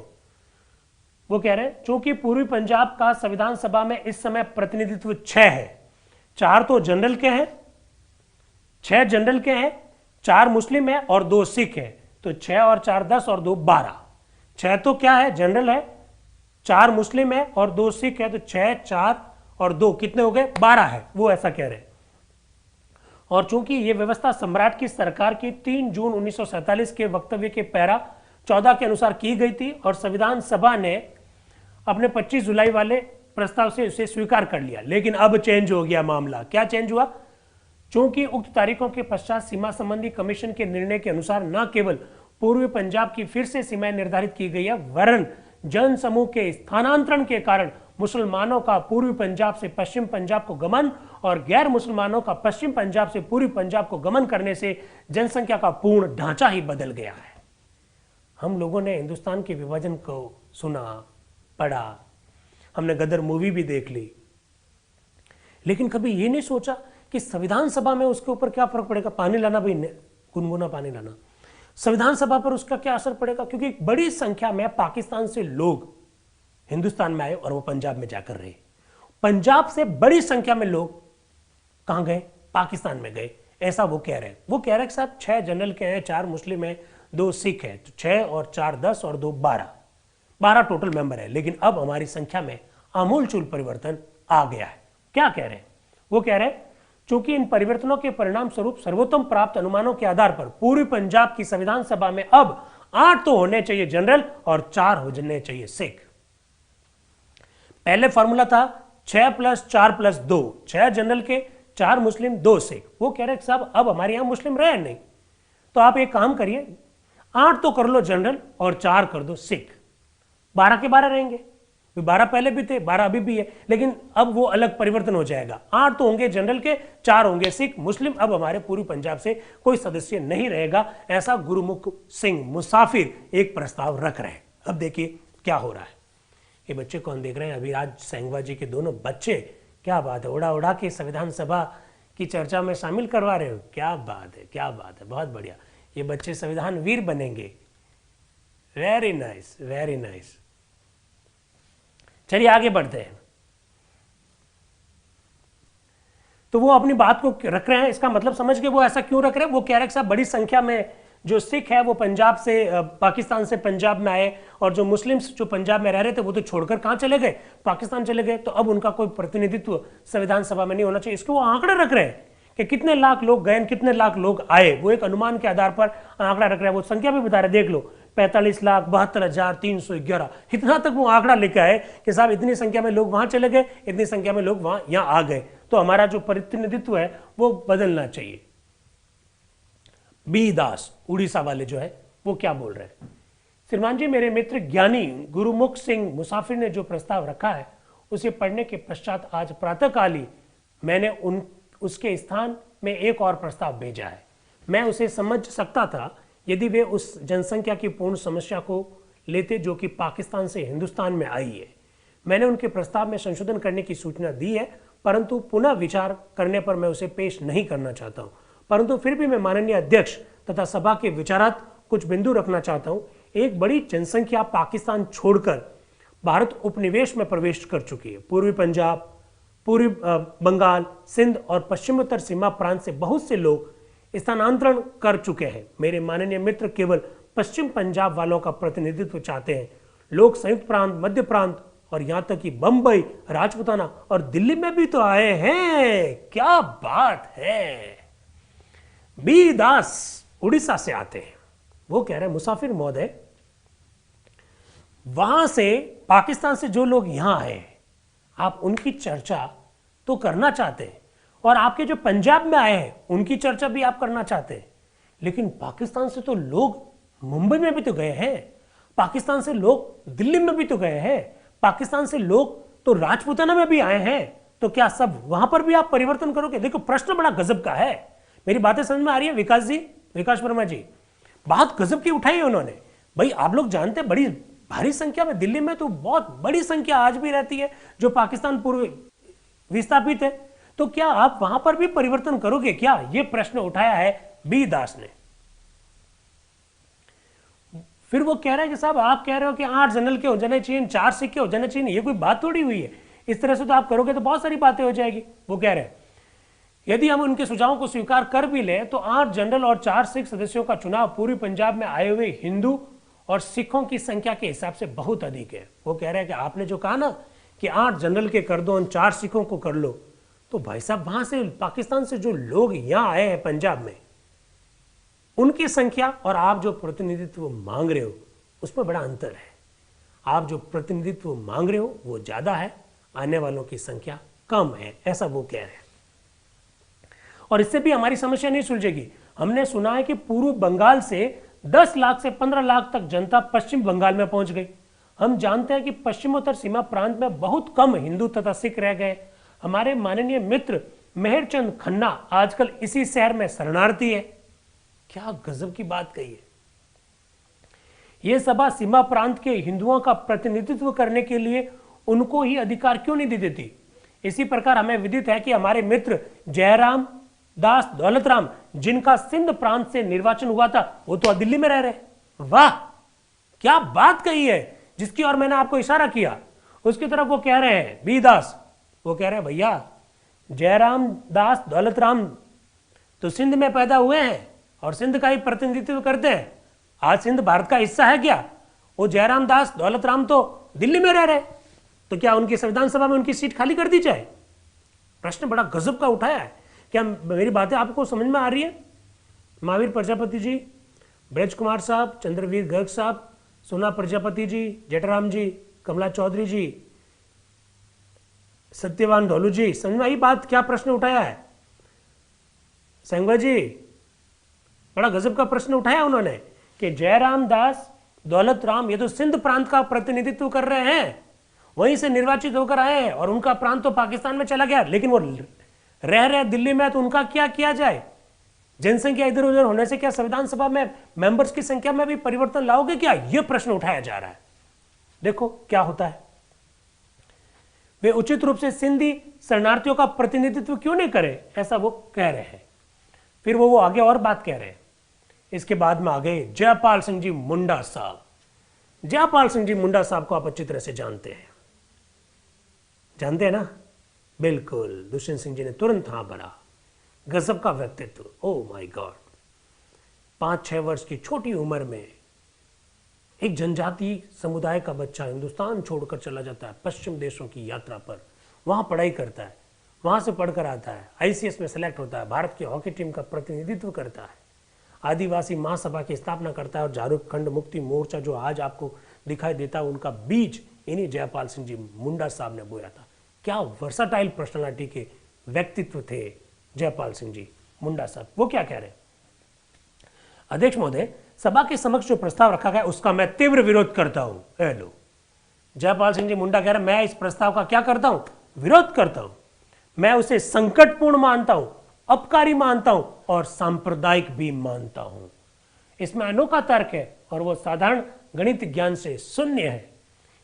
वो कह रहे हैं चूंकि पूर्वी पंजाब का संविधान सभा में इस समय प्रतिनिधित्व 6 है, 4 तो जनरल के हैं, 6 जनरल के हैं, 4 मुस्लिम है और 2 सिख है, तो 6 और 4 10 और 2 12। 6 तो क्या है, जनरल है, 4 मुस्लिम है और 2 सिख है, तो 6 4 और 2 कितने हो गए, 12 है। वो ऐसा कह रहे हैं। और चूंकि यह व्यवस्था सम्राट की सरकार की 3 जून 1947 के वक्तव्य के पैरा 14 के अनुसार की गई थी और संविधान सभा ने अपने 25 जुलाई वाले प्रस्ताव से उसे स्वीकार कर लिया, लेकिन अब चेंज हो गया मामला। क्या चेंज हुआ? चूंकि उक्त तारीखों के पश्चात सीमा संबंधी कमीशन के निर्णय के अनुसार न केवल पूर्वी पंजाब की फिर से सीमाएं निर्धारित की गई है, वरन जन समूह के स्थानांतरण के कारण मुसलमानों का पूर्वी पंजाब से पश्चिम पंजाब को गमन और गैर मुसलमानों का पश्चिम पंजाब से पूर्वी पंजाब को गमन करने से जनसंख्या का पूर्ण ढांचा ही बदल गया है। हम लोगों ने हिंदुस्तान के विभाजन को सुना, पढ़ा, हमने गदर मूवी भी देख ली, लेकिन कभी ये नहीं सोचा कि संविधान सभा में उसके ऊपर क्या फर्क पड़ेगा। पानी लाना भी, गुनगुना पानी लाना, संविधान सभा पर उसका क्या असर पड़ेगा, क्योंकि बड़ी संख्या में पाकिस्तान से लोग हिंदुस्तान में आए और वो पंजाब में जाकर रहे। पंजाब से बड़ी संख्या में लोग कहां गए, पाकिस्तान में गए, ऐसा वो कह रहे हैं। वो कह रहे हैं कि साहब 6 जनरल के हैं, 4 मुस्लिम है, 2 सिख है, तो 6 और 4 10 और 2 12 टोटल मेंबर है, लेकिन अब हमारी संख्या में आमूल चूल परिवर्तन आ गया है। क्या कह रहे हैं? वो कह रहे हैं चूंकि इन परिवर्तनों के परिणाम स्वरूप सर्वोत्तम प्राप्त अनुमानों के आधार पर पूर्वी पंजाब की संविधान सभा में अब 8 तो होने चाहिए जनरल और 4 होने चाहिए सिख। पहले फॉर्मूला था 6 + 4 + 2, 6 जनरल के, 4 मुस्लिम, 2 सिख। वो कह रहे साहब अब हमारे यहां मुस्लिम रहे नहीं, तो आप एक काम करिए 8 तो कर लो जनरल और 4 कर दो सिख, 12 के 12 रहेंगे। 12 पहले भी थे, 12 अभी भी है, लेकिन अब वो अलग परिवर्तन हो जाएगा। 8 तो होंगे जनरल के, 4 होंगे सिख। मुस्लिम अब हमारे पूर्वी पंजाब से कोई सदस्य नहीं रहेगा, ऐसा गुरुमुख सिंह मुसाफिर एक प्रस्ताव रख रहे हैं। अब देखिए क्या हो रहा है। ये बच्चे कौन देख रहे हैं? अभिराज सेंगवा जी के दोनों बच्चे। क्या बात है, उड़ा उड़ा के संविधान सभा की चर्चा में शामिल करवा रहे हो। क्या बात है, क्या बात है, बहुत बढ़िया। ये बच्चे संविधान वीर बनेंगे। Very nice, very nice. चलिए आगे बढ़ते हैं। तो वो अपनी बात को रख रहे हैं, इसका मतलब समझ के वो ऐसा क्यों रख रहे हैं। वो कह रहे हैं साहब बड़ी संख्या में जो सिख है वो पंजाब से, पाकिस्तान से पंजाब में आए, और जो मुस्लिम्स जो पंजाब में रह रहे थे वो तो छोड़कर कहां चले गए? पाकिस्तान चले गए। तो अब उनका कोई प्रतिनिधित्व संविधान सभा में नहीं होना चाहिए। इसके वो आंकड़े रख रहे हैं कि कितने लाख लोग गए, कितने लाख लोग आए। वो एक अनुमान के आधार पर आंकड़ा रख रहे हैं। वो संख्या भी बता रहे, देख लो 45,72,311, इतना तक वो आंकड़ा लेकर आए कि साहब इतनी संख्या में लोग वहां चले गए, इतनी संख्या में लोग वहां यहां आ गए, तो हमारा जो प्रतिनिधित्व है वो बदलना चाहिए। बी दास उड़ीसा वाले जो है वो क्या बोल रहे हैं? श्रीमान जी, मेरे मित्र ज्ञानी गुरुमुख सिंह मुसाफिर ने जो प्रस्ताव रखा है उसे पढ़ने के पश्चात आज प्रातःकाल ही मैंने उसके स्थान में एक और प्रस्ताव भेजा है। मैं उसे समझ सकता था यदि वे उस जनसंख्या की पूर्ण समस्या को लेते जो कि पाकिस्तान से हिंदुस्तान में आई है। मैंने उनके प्रस्ताव में संशोधन करने की सूचना दी है, परंतु पुनः विचार करने पर मैं उसे पेश नहीं करना चाहता हूं। परंतु फिर भी मैं माननीय अध्यक्ष तथा सभा के विचारात कुछ बिंदु रखना चाहता हूं। एक बड़ी जनसंख्या पाकिस्तान छोड़कर भारत उपनिवेश में प्रवेश कर चुकी है। पूर्वी पंजाब, पूर्वी बंगाल, सिंध और पश्चिमोत्तर सीमा प्रांत से बहुत से लोग स्थानांतरण कर चुके हैं। मेरे माननीय मित्र केवल पश्चिम पंजाब वालों का प्रतिनिधित्व चाहते हैं। लोग संयुक्त प्रांत, मध्य प्रांत और यहां तक कि बंबई, राजपुताना और दिल्ली में भी तो आए हैं। क्या बात है। बी दास उड़ीसा से आते हैं। वो कह रहे हैं मुसाफिर महोदय, वहां से पाकिस्तान से जो लोग यहां आए आप उनकी चर्चा तो करना चाहते हैं, और आपके जो पंजाब में आए हैं उनकी चर्चा भी आप करना चाहते हैं, लेकिन पाकिस्तान से तो लोग मुंबई में भी तो गए हैं, पाकिस्तान से लोग दिल्ली में भी तो गए हैं, पाकिस्तान से लोग तो राजपुताना में भी आए हैं। तो क्या सब वहां पर भी आप परिवर्तन करोगे? देखो प्रश्न बड़ा गजब का है। मेरी बातें समझ में आ रही है विकास जी, विकास वर्मा जी? बात गजब की उठाई है उन्होंने। भाई आप लोग जानते हैं बड़ी भारी संख्या में दिल्ली में तो बहुत बड़ी संख्या आज भी रहती है जो पाकिस्तान पूर्व विस्थापित है। तो क्या आप वहां पर भी परिवर्तन करोगे क्या? यह प्रश्न उठाया है बी दास ने। फिर वो कह रहे हैं कि साहब आप कह रहे हो कि 8 जनरल के हो जाने चाहिए, 4 सिख के हो जाने चाहिए, ये कोई बात थोड़ी हुई है। इस तरह से तो आप करोगे तो बहुत सारी बातें हो जाएगी। वो कह रहे हैं यदि हम उनके सुझावों को स्वीकार कर भी लें तो 8 जनरल और 4 सिख सदस्यों का चुनाव पूर्वी पंजाब में आए हुए हिंदू और सिखों की संख्या के हिसाब से बहुत अधिक है। वो कह रहे हैं कि आपने जो कहा ना कि 8 जनरल के कर दो और 4 सिखों को कर लो, तो भाई साहब वहां से पाकिस्तान से जो लोग यहां आए हैं पंजाब में, उनकी संख्या और आप जो प्रतिनिधित्व मांग रहे हो उसमें बड़ा अंतर है। आप जो प्रतिनिधित्व मांग रहे हो वो ज्यादा है, आने वालों की संख्या कम है, ऐसा वो कह रहे हैं। और इससे भी हमारी समस्या नहीं सुलझेगी। हमने सुना है कि पूर्व बंगाल से 10 लाख से 15 लाख तक जनता पश्चिम बंगाल में पहुंच गई। हम जानते हैं कि पश्चिमोत्तर सीमा प्रांत में बहुत कम हिंदू तथा सिख रह गए। हमारे माननीय मित्र मेहरचंद खन्ना आजकल इसी शहर में शरणार्थी है। क्या गजब की बात कही है। यह सभा सीमा प्रांत के हिंदुओं का प्रतिनिधित्व करने के लिए उनको ही अधिकार क्यों नहीं दे देती? इसी प्रकार हमें विदित है कि हमारे मित्र जयराम दास दौलतराम, जिनका सिंध प्रांत से निर्वाचन हुआ था, वो तो दिल्ली में रह रहे। वाह क्या बात कही है, जिसकी और मैंने आपको इशारा किया उसकी तरफ वो कह रहे हैं बी दास। वो कह रहे हैं भैया जयराम दास दौलतराम तो सिंध में पैदा हुए हैं और सिंध का ही प्रतिनिधित्व करते हैं। आज सिंध भारत का हिस्सा है क्या? वो जयराम दास दौलतराम तो दिल्ली में रह रहे, तो क्या उनकी संविधान सभा में उनकी सीट खाली कर दी जाए? प्रश्न बड़ा गजब का उठाया है। क्या मेरी बातें आपको समझ में आ रही है? महावीर प्रजापति जी, ब्रज कुमार साहब, चंद्रवीर गर्ग साहब, सोना प्रजापति जी, जेठाराम जी, कमला चौधरी जी, सत्यवान ढोलू जी, समझ में आई बात? क्या प्रश्न उठाया है संगवा जी? बड़ा गजब का प्रश्न उठाया उन्होंने कि जयराम दास, दौलत राम ये तो सिंध प्रांत का प्रतिनिधित्व कर रहे हैं, वहीं से निर्वाचित होकर आए हैं और उनका प्रांत तो पाकिस्तान में चला गया, लेकिन वो रह रहे दिल्ली में, तो उनका क्या किया जाए? जनसंख्या इधर उधर होने से क्या संविधान सभा में मेंबर्स की संख्या में भी परिवर्तन लाओगे क्या? यह प्रश्न उठाया जा रहा है। देखो क्या होता है। वे उचित रूप से सिंधी शरणार्थियों का प्रतिनिधित्व क्यों नहीं करे, ऐसा वो कह रहे हैं। फिर वो आगे और बात कह रहे हैं। इसके बाद में आ गए जयपाल सिंह जी मुंडा साहब। जयपाल सिंह जी मुंडा साहब को आप अच्छी तरह से जानते हैं ना? बिल्कुल, दुष्यंत सिंह जी ने तुरंत हाँ भरा। गजब का व्यक्तित्व, ओ माय गॉड। 5-6 वर्ष की छोटी उम्र में एक जनजातीय समुदाय का बच्चा हिंदुस्तान छोड़कर चला जाता है पश्चिम देशों की यात्रा पर, वहां पढ़ाई करता है, वहां से पढ़कर आता है, आईसीएस में सेलेक्ट होता है, भारत की हॉकी टीम का प्रतिनिधित्व करता है, आदिवासी महासभा की स्थापना करता है और झारखंड मुक्ति मोर्चा जो आज आपको दिखाई देता है, उनका बीज इन्हीं जयपाल सिंह जी मुंडा साहब ने बोया था। क्या वर्साटाइल पर्सनालिटी के व्यक्तित्व थे जयपाल सिंह जी मुंडा साहब। वो क्या कह रहे हैं? अध्यक्ष महोदय, सभा के समक्ष जो प्रस्ताव रखा गया उसका मैं तीव्र विरोध करता हूं। हेलो, जयपाल सिंह जी मुंडा कह रहे हैं मैं इस प्रस्ताव का क्या करता हूं? विरोध करता हूं। मैं उसे संकटपूर्ण मानता हूं, अपकारी मानता हूं और सांप्रदायिक भी मानता हूं। इसमें अनोखा तर्क है और वो साधारण गणित ज्ञान से शून्य है।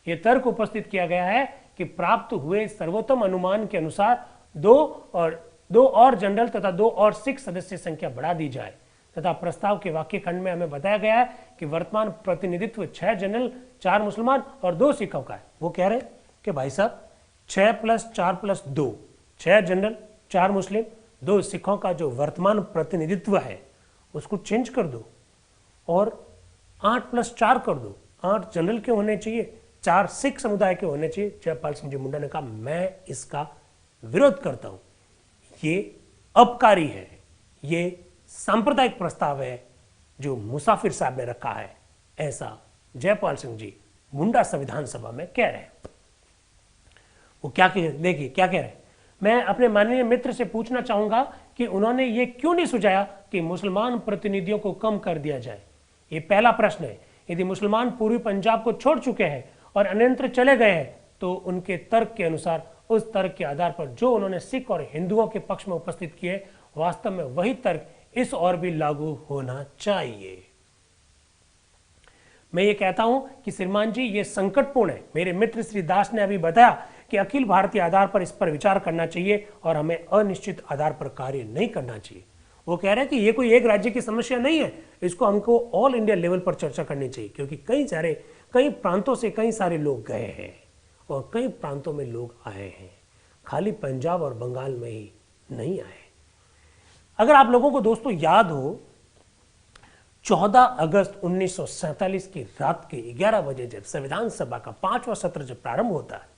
यह तर्क उपस्थित किया गया है कि प्राप्त हुए सर्वोत्तम अनुमान के अनुसार 2 और जनरल तथा 2 और सिख सदस्य संख्या बढ़ा दी जाए तथा प्रस्ताव के वाक्य खंड में हमें बताया गया है कि वर्तमान प्रतिनिधित्व 6 जनरल, 4 मुसलमान और 2 सिखों का है। वो कह रहे हैं कि भाई साहब 6 + 4 + 2, 6 जनरल, 4 मुस्लिम, 2 सिखों का जो वर्तमान प्रतिनिधित्व है उसको चेंज कर दो और 8 + 4 कर दो। 8 जनरल के होने चाहिए, 4 सिख समुदाय के होने चाहिए। जयपाल सिंह जी मुंडा ने कहा मैं इसका विरोध करता हूं, ये अपकारी है, ये सांप्रदायिक प्रस्ताव है जो मुसाफिर साहब ने रखा है, ऐसा जयपाल सिंह जी मुंडा संविधान सभा में कह रहे हैं। वो देखिए क्या कह रहे हैं। मैं अपने माननीय मित्र से पूछना चाहूंगा कि उन्होंने ये क्यों नहीं सुझाया कि मुसलमान प्रतिनिधियों को कम कर दिया जाए। ये पहला प्रश्न है। यदि मुसलमान पूर्वी पंजाब को छोड़ चुके हैं और अन्यत्र चले गए हैं तो उनके तर्क के अनुसार, उस तर्क के आधार पर जो उन्होंने सिख और हिंदुओं के पक्ष में उपस्थित किए, वास्तव में वही तर्क इस और भी लागू होना चाहिए। मैं ये कहता हूं कि श्रीमान जी ये संकटपूर्ण है। मेरे मित्र श्री दास ने अभी बताया कि अखिल भारतीय आधार पर इस पर विचार करना चाहिए और हमें अनिश्चित आधार पर कार्य नहीं करना चाहिए। वो कह रहे हैं कि ये कोई एक राज्य की समस्या नहीं है, इसको हमको ऑल इंडिया लेवल पर चर्चा करनी चाहिए, क्योंकि कई प्रांतों से कई सारे लोग गए हैं और कई प्रांतों में लोग आए हैं, खाली पंजाब और बंगाल में ही नहीं आए। अगर आप लोगों को दोस्तों याद हो, 14 अगस्त 1947 की रात के 11 बजे जब संविधान सभा का 5वां सत्र जब प्रारंभ होता है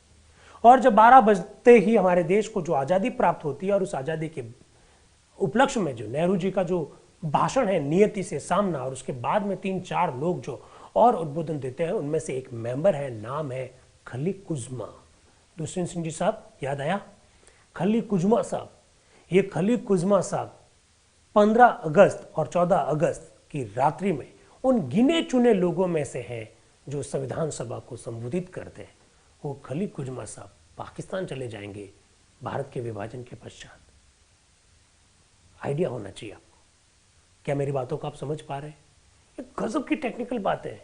और जब 12 बजते ही हमारे देश को जो आज़ादी प्राप्त होती है और उस आज़ादी के उपलक्ष्य में जो नेहरू जी का जो भाषण है नियति से सामना, और उसके बाद में 3-4 लोग जो और उद्बोधन देते हैं, उनमें से एक मेंबर है, नाम है खली कुज्मा। दुष्यंत सिंह जी साहब याद आया? खली कुज्मा साहब। ये खली कुज्मा साहब 15 अगस्त और 14 अगस्त की रात्रि में उन गिने चुने लोगों में से हैं जो संविधान सभा को संबोधित करते हैं। वो खली कुज्मा साहब पाकिस्तान चले जाएंगे भारत के विभाजन के पश्चात। आइडिया होना चाहिए आपको। क्या मेरी बातों को आप समझ पा रहे हैं? ये गजब की टेक्निकल बातें हैं।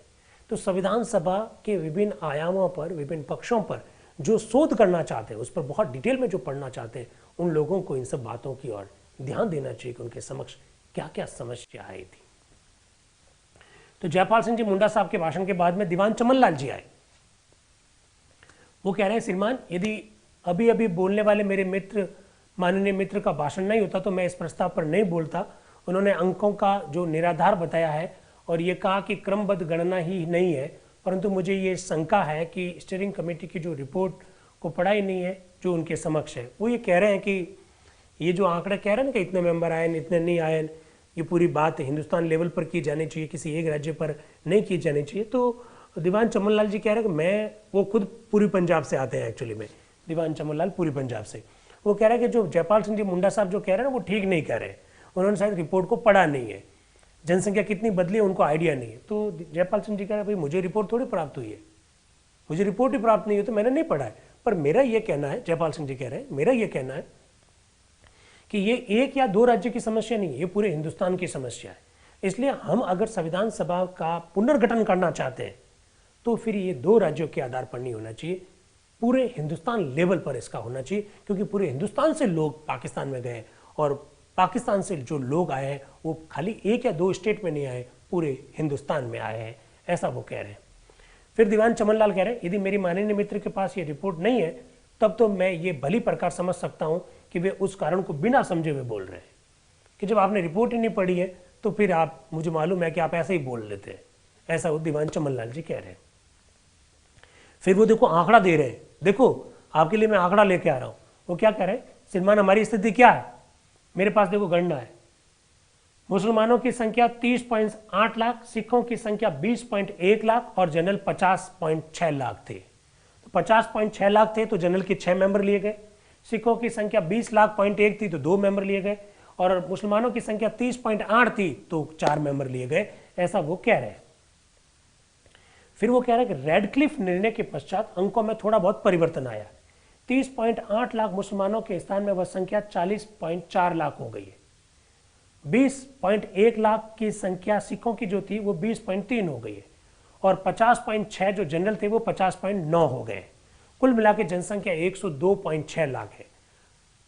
तो संविधान सभा के विभिन्न आयामों पर, विभिन्न पक्षों पर जो शोध करना चाहते हैं, उस पर बहुत डिटेल में जो पढ़ना चाहते हैं, उन लोगों को इन सब बातों की ओर ध्यान देना चाहिए कि उनके समक्ष क्या क्या समस्या आई थी। तो जयपाल सिंह जी मुंडा साहब के भाषण के बाद में दीवान चमन लाल जी आए। वो कह रहे हैं श्रीमान, यदि अभी अभी बोलने वाले मेरे मित्र, माननीय मित्र का भाषण नहीं होता तो मैं इस प्रस्ताव पर नहीं बोलता। उन्होंने अंकों का जो निराधार बताया है और ये कहा कि क्रमबद्ध गणना ही नहीं है, परंतु मुझे ये शंका है कि स्टीयरिंग कमेटी की जो रिपोर्ट को पढ़ा ही नहीं है जो उनके समक्ष है। वो ये कह रहे हैं कि ये जो आंकड़े कह रहे हैं कि इतने मेंबर आए इतने नहीं आए, ये पूरी बात हिंदुस्तान लेवल पर की जानी चाहिए, किसी एक राज्य पर नहीं की जानी चाहिए। तो दीवान चमन लाल जी कह रहे हैं कि मैं, वो खुद पूरी पंजाब से आते हैं एक्चुअली में, दीवान चमन लाल पूरी पंजाब से, वो कह रहे हैं कि जो जयपाल सिंह जी मुंडा साहब जो कह रहे हैं वो ठीक नहीं कह रहे, उन्होंने शायद रिपोर्ट को पढ़ा नहीं है, जनसंख्या कितनी बदली है उनको आइडिया नहीं है। तो जयपाल सिंह जी कह रहे हैं भाई मुझे रिपोर्ट थोड़ी प्राप्त हुई है, मुझे रिपोर्ट ही प्राप्त नहीं हुई तो मैंने नहीं पढ़ा है। पर मेरा ये कहना है, जयपाल सिंह जी कह रहे हैं, मेरा ये कहना है कि ये एक या दो राज्य की समस्या नहीं है, ये पूरे हिंदुस्तान की समस्या है। इसलिए हम अगर संविधान सभा का पुनर्गठन करना चाहते हैं तो फिर ये दो राज्यों के आधार पर नहीं होना चाहिए, पूरे हिंदुस्तान लेवल पर इसका होना चाहिए, क्योंकि पूरे हिंदुस्तान से लोग पाकिस्तान में गए और पाकिस्तान से जो लोग आए हैं वो खाली एक या दो स्टेट में नहीं आए, पूरे हिंदुस्तान में आए हैं, ऐसा वो कह रहे हैं। फिर दीवान चमन लाल कह रहे हैं यदि मेरी माननीय मित्र के पास ये रिपोर्ट नहीं है तब तो मैं ये भली प्रकार समझ सकता हूं कि वे उस कारण को बिना समझे हुए बोल रहे हैं, कि जब आपने रिपोर्ट ही नहीं पढ़ी है तो फिर आप, मुझे मालूम है कि आप ऐसे ही बोल लेते हैं, ऐसा वो दीवान चमन लाल जी कह रहे हैं। फिर वो देखो आंकड़ा दे रहे हैं, देखो आपके लिए मैं आंकड़ा लेके आ रहा हूं। वो क्या कह रहे हैं, श्रीमान हमारी स्थिति क्या है, मेरे पास देखो गणना है, मुसलमानों की संख्या 30.8 लाख, सिखों की संख्या 20.1 लाख और जनरल 50.6 लाख थे। तो 50.6 लाख थे तो जनरल के 6 मेंबर लिए गए, सिखों की संख्या 20 लाख पॉइंट 1 थी तो 2 मेंबर लिए गए और मुसलमानों की संख्या 30.8 थी तो 4 मेंबर लिए गए, ऐसा वो कह रहे हैं। फिर वो कह रहे हैं कि रेडक्लिफ निर्णय के पश्चात अंकों में थोड़ा बहुत परिवर्तन आया, 30.8 लाख मुसलमानों के स्थान में वह संख्या 40.4 लाख हो गई है, 20.1 लाख की संख्या सिखों की जो थी वो 20.3 हो गई है और 50.6 जो जनरल थे वो 50.9 हो गए। कुल मिला के जनसंख्या 102.6 लाख है।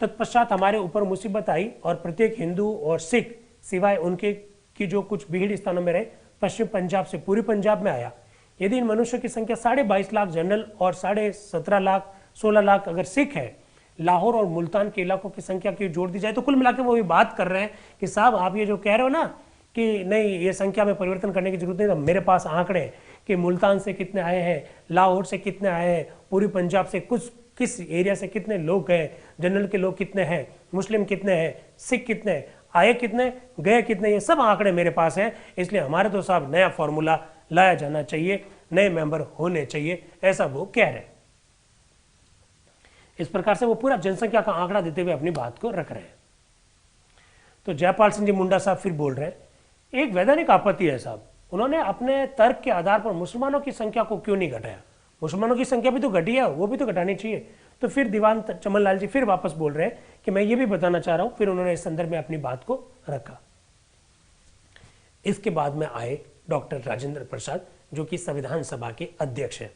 तत्पश्चात हमारे ऊपर मुसीबत आई और प्रत्येक हिंदू और सिख सिवाय उनके की जो कुछ भीड़ स्थानों में रहे पश्चिम पंजाब से पूरी पंजाब में आया। यदि इन मनुष्यों की संख्या 22.5 लाख जनरल और 17.5 लाख 16 लाख अगर सिख है, लाहौर और मुल्तान के इलाकों की संख्या की जोड़ दी जाए तो कुल मिलाकर वो भी बात कर रहे हैं कि साहब आप ये जो कह रहे हो ना कि नहीं ये संख्या में परिवर्तन करने की जरूरत नहीं, तो मेरे पास आंकड़े हैं कि मुल्तान से कितने आए हैं, लाहौर से कितने आए हैं, पूरी पंजाब से कुछ किस एरिया से कितने लोग गए, जनरल के लोग कितने हैं, मुस्लिम कितने हैं, सिख कितने हैं, आए कितने, गए कितने, ये सब आंकड़े मेरे पास हैं। इसलिए हमारे तो साहब नया फॉर्मूला लाया जाना चाहिए, नए मेंबर होने चाहिए, ऐसा वो कह रहे हैं। इस प्रकार से वो पूरा जनसंख्या का आंकड़ा देते हुए अपनी बात को रख रहे हैं। तो जयपाल सिंह जी मुंडा साहब फिर बोल रहे हैं, एक वैधानिक आपत्ति है साहब, उन्होंने अपने तर्क के आधार पर मुसलमानों की संख्या को क्यों नहीं घटाया, मुसलमानों की संख्या भी तो घटी है, वो भी तो घटानी चाहिए। तो फिर दीवान चमन लाल जी फिर वापस बोल रहे हैं कि मैं ये भी बताना चाह रहा हूं, फिर उन्होंने इस संदर्भ में अपनी बात को रखा। इसके बाद में आए डॉक्टर राजेंद्र प्रसाद जो कि संविधान सभा के अध्यक्ष हैं।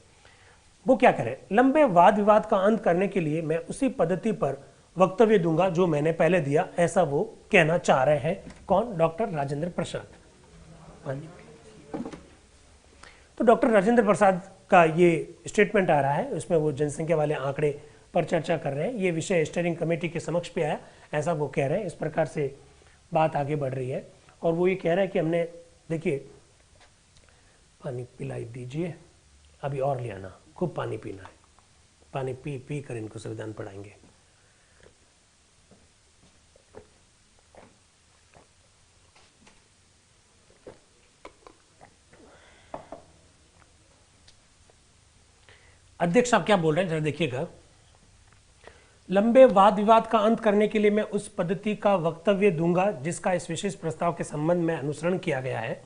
वो क्या करें, लंबे वाद विवाद का अंत करने के लिए मैं उसी पद्धति पर वक्तव्य दूंगा जो मैंने पहले दिया, ऐसा वो कहना चाह रहे हैं। कौन? डॉक्टर राजेंद्र प्रसाद। तो डॉक्टर राजेंद्र प्रसाद का ये स्टेटमेंट आ रहा है, उसमें वो जनसंख्या वाले आंकड़े पर चर्चा कर रहे हैं। ये विषय स्टीयरिंग कमेटी के समक्ष पे आया, ऐसा वो कह रहे हैं। इस प्रकार से बात आगे बढ़ रही है और वो ये कह रहे हैं कि हमने, देखिए पानी पिलाई दीजिए, अभी और ले आना, खूब पानी पीना है, पानी पी पी कर इनको संविधान पढ़ाएंगे। अध्यक्ष साहब क्या बोल रहे हैं जरा देखिएगा। लंबे वाद विवाद का अंत करने के लिए मैं उस पद्धति का वक्तव्य दूंगा जिसका इस विशेष प्रस्ताव के संबंध में अनुसरण किया गया है।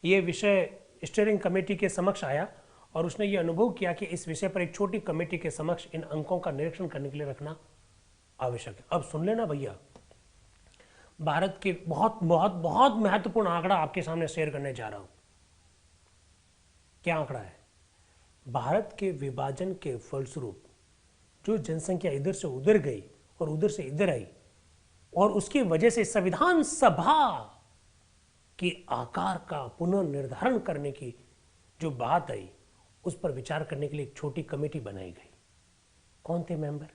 ये विषय स्टीयरिंग कमेटी के समक्ष आया और उसने ये अनुभव किया कि इस विषय पर एक छोटी कमेटी के समक्ष इन अंकों का निरीक्षण करने के लिए रखना आवश्यक है। अब सुन लेना भैया, भारत के बहुत बहुत बहुत महत्वपूर्ण आंकड़ा आपके सामने शेयर करने जा रहा हूं। क्या आंकड़ा है? भारत के विभाजन के फलस्वरूप जो जनसंख्या इधर से उधर गई और उधर से इधर आई और उसकी वजह से संविधान सभा के आकार का पुनर्निर्धारण करने की जो बात आई, उस पर विचार करने के लिए एक छोटी कमेटी बनाई गई। कौन थे मेंबर?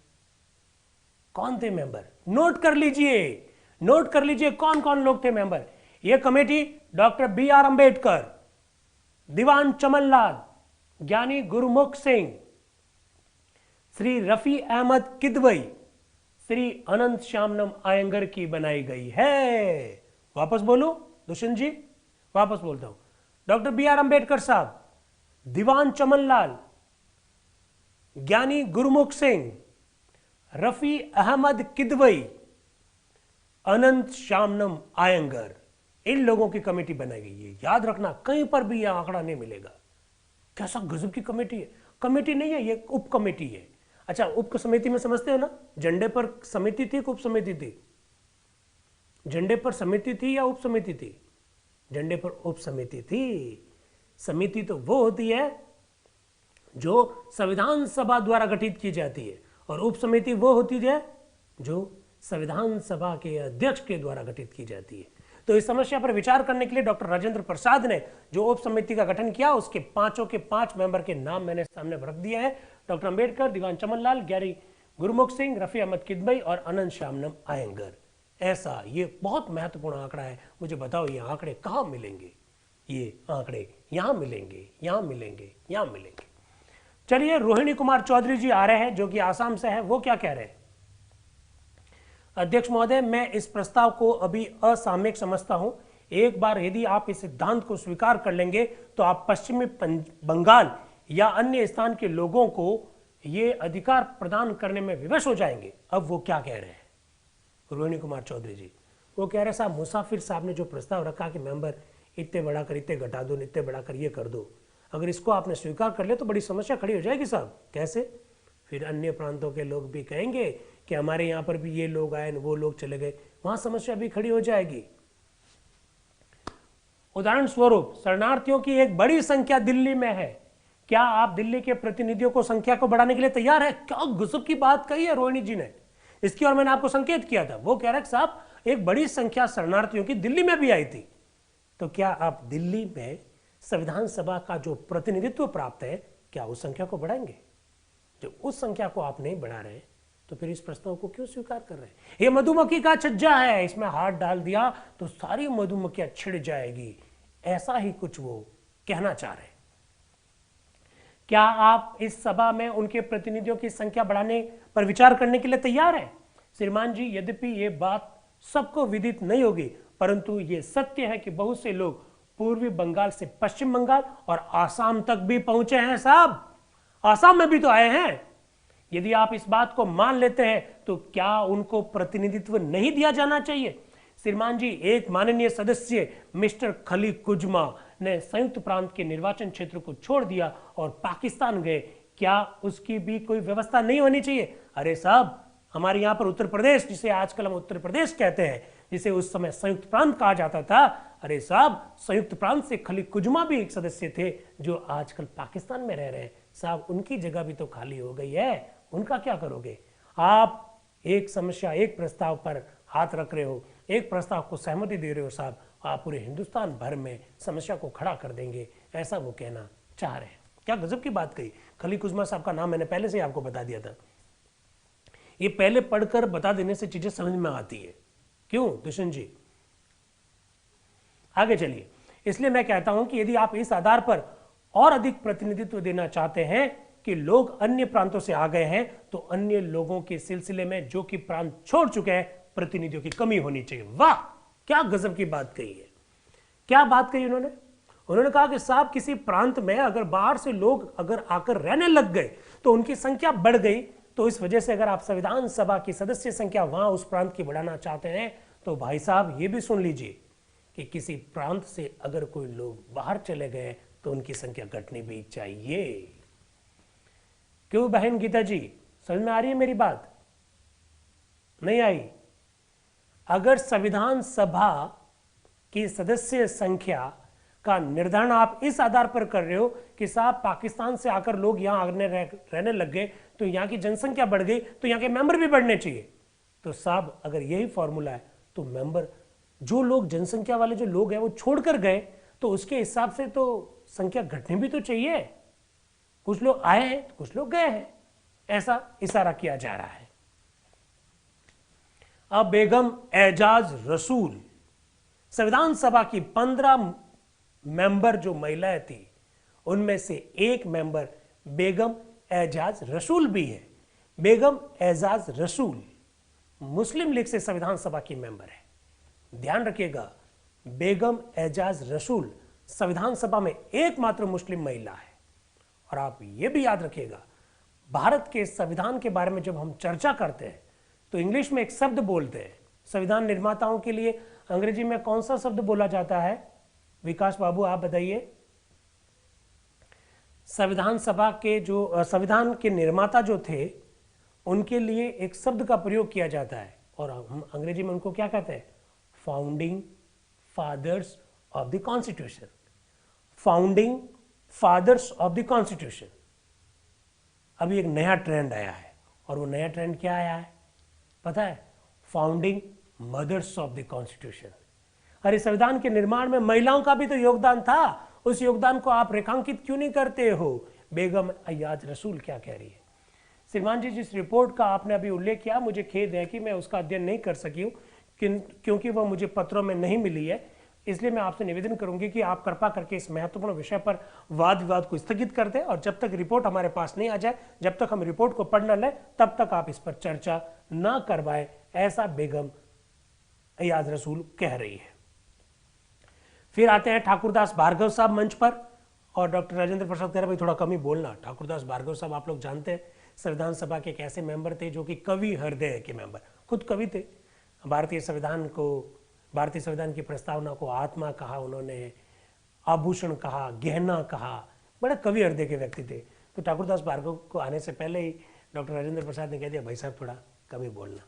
कौन थे मेंबर? नोट कर लीजिए, नोट कर लीजिए कौन कौन लोग थे मेंबर। यह कमेटी डॉक्टर BR अंबेडकर, दीवान चमन लाल, ज्ञानी गुरुमुख सिंह, श्री रफी अहमद किदवई श्री अनंत श्यामनम आयंगर की बनाई गई है। वापस बोलो दुष्यंत जी, वापस बोलता हूं। डॉक्टर बी आर अंबेडकर साहब, दीवान चमनलाल, ज्ञानी गुरमुख सिंह, रफी अहमद किदवई, अनंत श्यामनम आयंगर, इन लोगों की कमेटी बनाई गई है। याद रखना, कहीं पर भी यह आंकड़ा नहीं मिलेगा। कैसा गजब की कमेटी है। कमेटी नहीं है, ये उप कमेटी है। अच्छा, उप समिति में समझते हो ना, झंडे पर समिति थी, उप समिति थी? झंडे पर समिति थी या उप समिति थी? झंडे पर उप समिति थी। समिति तो वो होती है जो संविधान सभा द्वारा गठित की जाती है, और उप समिति वो होती है जो संविधान सभा के अध्यक्ष के द्वारा गठित की जाती है। तो इस समस्या पर विचार करने के लिए डॉक्टर राजेंद्र प्रसाद ने जो उप समिति का गठन किया, उसके पांचों के 5 मेंबर के नाम मैंने सामने रख दिए हैं। डॉक्टर अंबेडकर, दीवान चमनलाल, ज्ञानी गुरमुख सिंह, रफी अहमद किदवई और अनंत श्यामनम आयंगर। ऐसा ये बहुत महत्वपूर्ण आंकड़ा है। मुझे बताओ ये आंकड़े कहाँ मिलेंगे? ये आंकड़े यहाँ मिलेंगे, यहाँ मिलेंगे, यहाँ मिलेंगे। चलिए, रोहिणी कुमार चौधरी जी आ रहे हैं जो कि आसाम से है। वो क्या कह रहे हैं? अध्यक्ष महोदय, मैं इस प्रस्ताव को अभी असामयिक समझता हूं। एक बार यदि आप इस सिद्धांत को स्वीकार कर लेंगे तो आप पश्चिमी बंगाल या अन्य स्थान के लोगों को ये अधिकार प्रदान करने में विवश हो जाएंगे। अब वो क्या कह रहे हैं रोहिणी कुमार चौधरी जी? वो कह रहे साहब, मुसाफिर साहब ने जो प्रस्ताव रखा कि मेंबर इतने बढ़ाकर इतने घटा दो, इतने बढ़ाकर ये कर दो, अगर इसको आपने स्वीकार कर लिया तो बड़ी समस्या खड़ी हो जाएगी साहब। कैसे? फिर अन्य प्रांतों के लोग भी कहेंगे कि हमारे यहाँ पर भी ये लोग आए, वो लोग चले गए, वहां समस्या भी खड़ी हो जाएगी। उदाहरण स्वरूप, शरणार्थियों की एक बड़ी संख्या दिल्ली में है। क्या आप दिल्ली के प्रतिनिधियों को संख्या को बढ़ाने के लिए तैयार है? क्या गजब की बात कही है रोहिणी जी ने। इसकी और मैंने आपको संकेत किया था। वो कह रहे साहब, एक बड़ी संख्या शरणार्थियों की दिल्ली में भी आई थी, तो क्या आप दिल्ली में संविधान सभा का जो प्रतिनिधित्व प्राप्त है, क्या उस संख्या को बढ़ाएंगे? जब उस संख्या को आप नहीं बढ़ा रहे तो फिर इस प्रस्ताव को क्यों स्वीकार कर रहे हैं? ये मधुमक्खी का छज्जा है, इसमें हाथ डाल दिया तो सारी मधुमक्खियां छिड़ जाएगी। ऐसा ही कुछ वो कहना चाह रहे हैं। क्या आप इस सभा में उनके प्रतिनिधियों की संख्या बढ़ाने पर विचार करने के लिए तैयार हैं? श्रीमान जी, यद्यपि ये बात सबको विदित नहीं होगी, परंतु ये सत्य है कि बहुत से लोग पूर्वी बंगाल से पश्चिम बंगाल और आसाम तक भी पहुंचे हैं साहब। आसाम में भी तो आए हैं। यदि आप इस बात को मान लेते हैं तो क्या उनको प्रतिनिधित्व नहीं दिया जाना चाहिए? श्रीमान जी, एक माननीय सदस्य मिस्टर खली कुजमा ने संयुक्त प्रांत के निर्वाचन क्षेत्र को छोड़ दिया और पाकिस्तान गए। क्या उसकी भी कोई व्यवस्था नहीं होनी चाहिए? अरे साहब, हमारे यहाँ पर उत्तर प्रदेश, जिसे आजकल हम उत्तर प्रदेश कहते हैं, जिसे उस समय संयुक्त प्रांत कहा जाता था, अरे साहब, संयुक्त प्रांत से खली कुजमा भी एक सदस्य थे जो आजकल पाकिस्तान में रह रहे हैं। साहब, उनकी जगह भी तो खाली हो गई है, उनका क्या करोगे? आप एक समस्या, एक प्रस्ताव पर हाथ रख रहे हो, एक प्रस्ताव को सहमति दे रहे हो साहब, आप पूरे हिंदुस्तान भर में समस्या को खड़ा कर देंगे, ऐसा वो कहना चाह रहे हैं। क्या गजब की बात कही। खली कुजमा साहब का नाम मैंने पहले से आपको बता दिया था। ये पहले पढ़कर बता देने से चीजें समझ में आती है। क्यों दुष्यंत जी? आगे चलिए। इसलिए मैं कहता हूं कि यदि आप इस आधार पर और अधिक प्रतिनिधित्व देना चाहते हैं कि लोग अन्य प्रांतों से आ गए हैं, तो अन्य लोगों के सिलसिले में जो कि प्रांत छोड़ चुके हैं, प्रतिनिधियों की कमी होनी चाहिए। वाह, क्या गजब की बात कही है। क्या बात कही उन्होंने? उन्होंने कहा कि साहब, किसी प्रांत में अगर बाहर से लोग अगर आकर रहने लग गए तो उनकी संख्या बढ़ गई, तो इस वजह से अगर आप संविधान सभा की सदस्य संख्या वहां उस प्रांत की बढ़ाना चाहते हैं, तो भाई साहब ये भी सुन लीजिए कि किसी प्रांत से अगर कोई लोग बाहर चले गए तो उनकी संख्या घटनी भी चाहिए। क्यों बहन गीता जी, समझ में आ रही है मेरी बात? नहीं आई? अगर संविधान सभा की सदस्य संख्या का निर्धारण आप इस आधार पर कर रहे हो कि साहब पाकिस्तान से आकर लोग यहां रहने लग गए तो यहां की जनसंख्या बढ़ गई, तो यहां के मेंबर भी बढ़ने चाहिए, तो साहब अगर यही फॉर्मूला है तो मेंबर, जो लोग जनसंख्या वाले जो लोग हैं वो छोड़कर गए, तो उसके हिसाब से तो संख्या घटनी भी तो चाहिए। कुछ लोग आए हैं, कुछ लोग गए हैं, ऐसा इशारा किया जा रहा है। अब बेगम एजाज रसूल, संविधान सभा की 15 मेंबर जो महिलाएं थी, उनमें से एक मेंबर बेगम एजाज रसूल भी है। बेगम एजाज रसूल मुस्लिम लीग से संविधान सभा की मेंबर है। ध्यान रखिएगा, बेगम एजाज रसूल संविधान सभा में एकमात्र मुस्लिम महिला है। और आप यह भी याद रखिएगा, भारत के संविधान के बारे में जब हम चर्चा करते हैं तो इंग्लिश में एक शब्द बोलते हैं। संविधान निर्माताओं के लिए अंग्रेजी में कौन सा शब्द बोला जाता है? विकास बाबू आप बताइए। संविधान सभा के जो संविधान के निर्माता जो थे उनके लिए एक शब्द का प्रयोग किया जाता है और हम अंग्रेजी में उनको क्या कहते हैं? Founding fathers of the constitution. Founding fathers of the constitution. अभी एक नया ट्रेंड आया है और वो नया ट्रेंड क्या आया है पता है? Founding mothers of the constitution. अरे संविधान के निर्माण में महिलाओं का भी तो योगदान था, उस योगदान को आप रेखांकित क्यों नहीं करते हो? बेगम एजाज रसूल क्या कह रही है? श्रीमान जी, जिस रिपोर्ट का आपने अभी उल्लेख किया, मुझे खेद है कि मैं उसका अध्ययन नहीं कर सकी हूँ क्योंकि वह मुझे पत्रों में नहीं मिली है। इसलिए मैं आपसे निवेदन करूंगी कि आप कृपा करके इस महत्वपूर्ण विषय पर वाद विवाद को स्थगित कर दें और जब तक रिपोर्ट हमारे पास नहीं आ जाए, जब तक हम रिपोर्ट को पढ़ न लें, तब तक आप इस पर चर्चा ना करवाएं, ऐसा बेगम एजाज रसूल कह रही है। फिर आते हैं ठाकुरदास भार्गव साहब मंच पर और डॉक्टर राजेंद्र प्रसाद कह रहे भाई थोड़ा कम ही बोलना। ठाकुरदास भार्गव साहब आप लोग जानते हैं संविधान सभा के एक ऐसे मेंबर थे जो कि कवि हृदय के मेंबर, खुद कवि थे। भारतीय संविधान की प्रस्तावना को आत्मा कहा उन्होंने, आभूषण कहा, गहना कहा, बड़े कवि हृदय के व्यक्ति थे। तो ठाकुरदास भार्गव को आने से पहले ही डॉक्टर राजेंद्र प्रसाद ने कह दिया भाई साहब थोड़ा कम ही बोलना।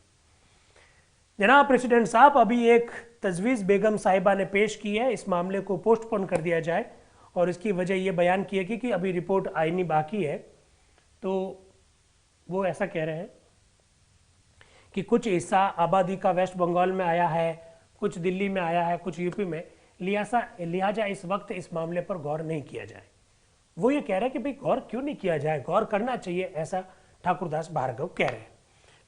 जनाब प्रेसिडेंट साहब, अभी एक तजवीज़ बेगम साहिबा ने पेश की है, इस मामले को पोस्टपोन कर दिया जाए और इसकी वजह यह बयान की है कि अभी रिपोर्ट आनी बाकी है। तो वो ऐसा कह रहे हैं कि कुछ हिस्सा आबादी का वेस्ट बंगाल में आया है, कुछ दिल्ली में आया है, कुछ यूपी में, लिहाजा इस वक्त इस मामले पर गौर नहीं किया जाए। वो ये कह रहे हैं कि भाई गौर क्यों नहीं किया जाए, गौर करना चाहिए, ऐसा ठाकुरदास भार्गव कह रहे हैं।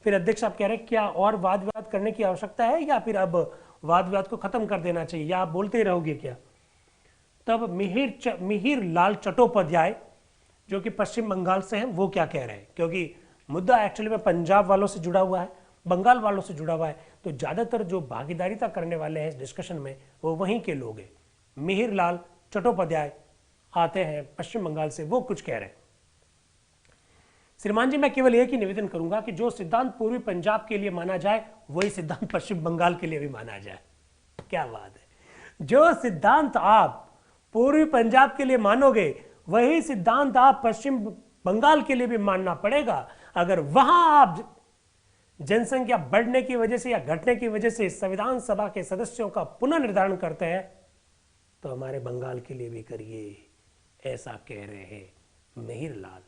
फिर अध्यक्ष साहब कह रहे हैं क्या और वाद विवाद करने की आवश्यकता है या फिर अब वाद विवाद को खत्म कर देना चाहिए या आप बोलते ही रहोगे क्या? तब मिहिर लाल चट्टोपाध्याय जो कि पश्चिम बंगाल से हैं वो क्या कह रहे हैं, क्योंकि मुद्दा एक्चुअली में पंजाब वालों से जुड़ा हुआ है, बंगाल वालों से जुड़ा हुआ है, तो ज़्यादातर जो भागीदारिता करने वाले हैं इस डिस्कशन में वो वहीं के लोग हैं। मिहिर लाल चट्टोपाध्याय आते हैं पश्चिम बंगाल से, वो कुछ कह रहे हैं। श्रीमान जी, मैं केवल एक ही निवेदन करूंगा कि जो सिद्धांत पूर्वी पंजाब के लिए माना जाए वही सिद्धांत पश्चिम बंगाल के लिए भी माना जाए। क्या बात है, जो सिद्धांत आप पूर्वी पंजाब के लिए मानोगे वही सिद्धांत आप पश्चिम बंगाल के लिए भी मानना पड़ेगा। अगर वहां आप जनसंख्या बढ़ने की वजह से या घटने की वजह से संविधान सभा के सदस्यों का पुनर्निर्धारण करते हैं तो हमारे बंगाल के लिए भी करिए, ऐसा कह रहे हैं मिहिर लाल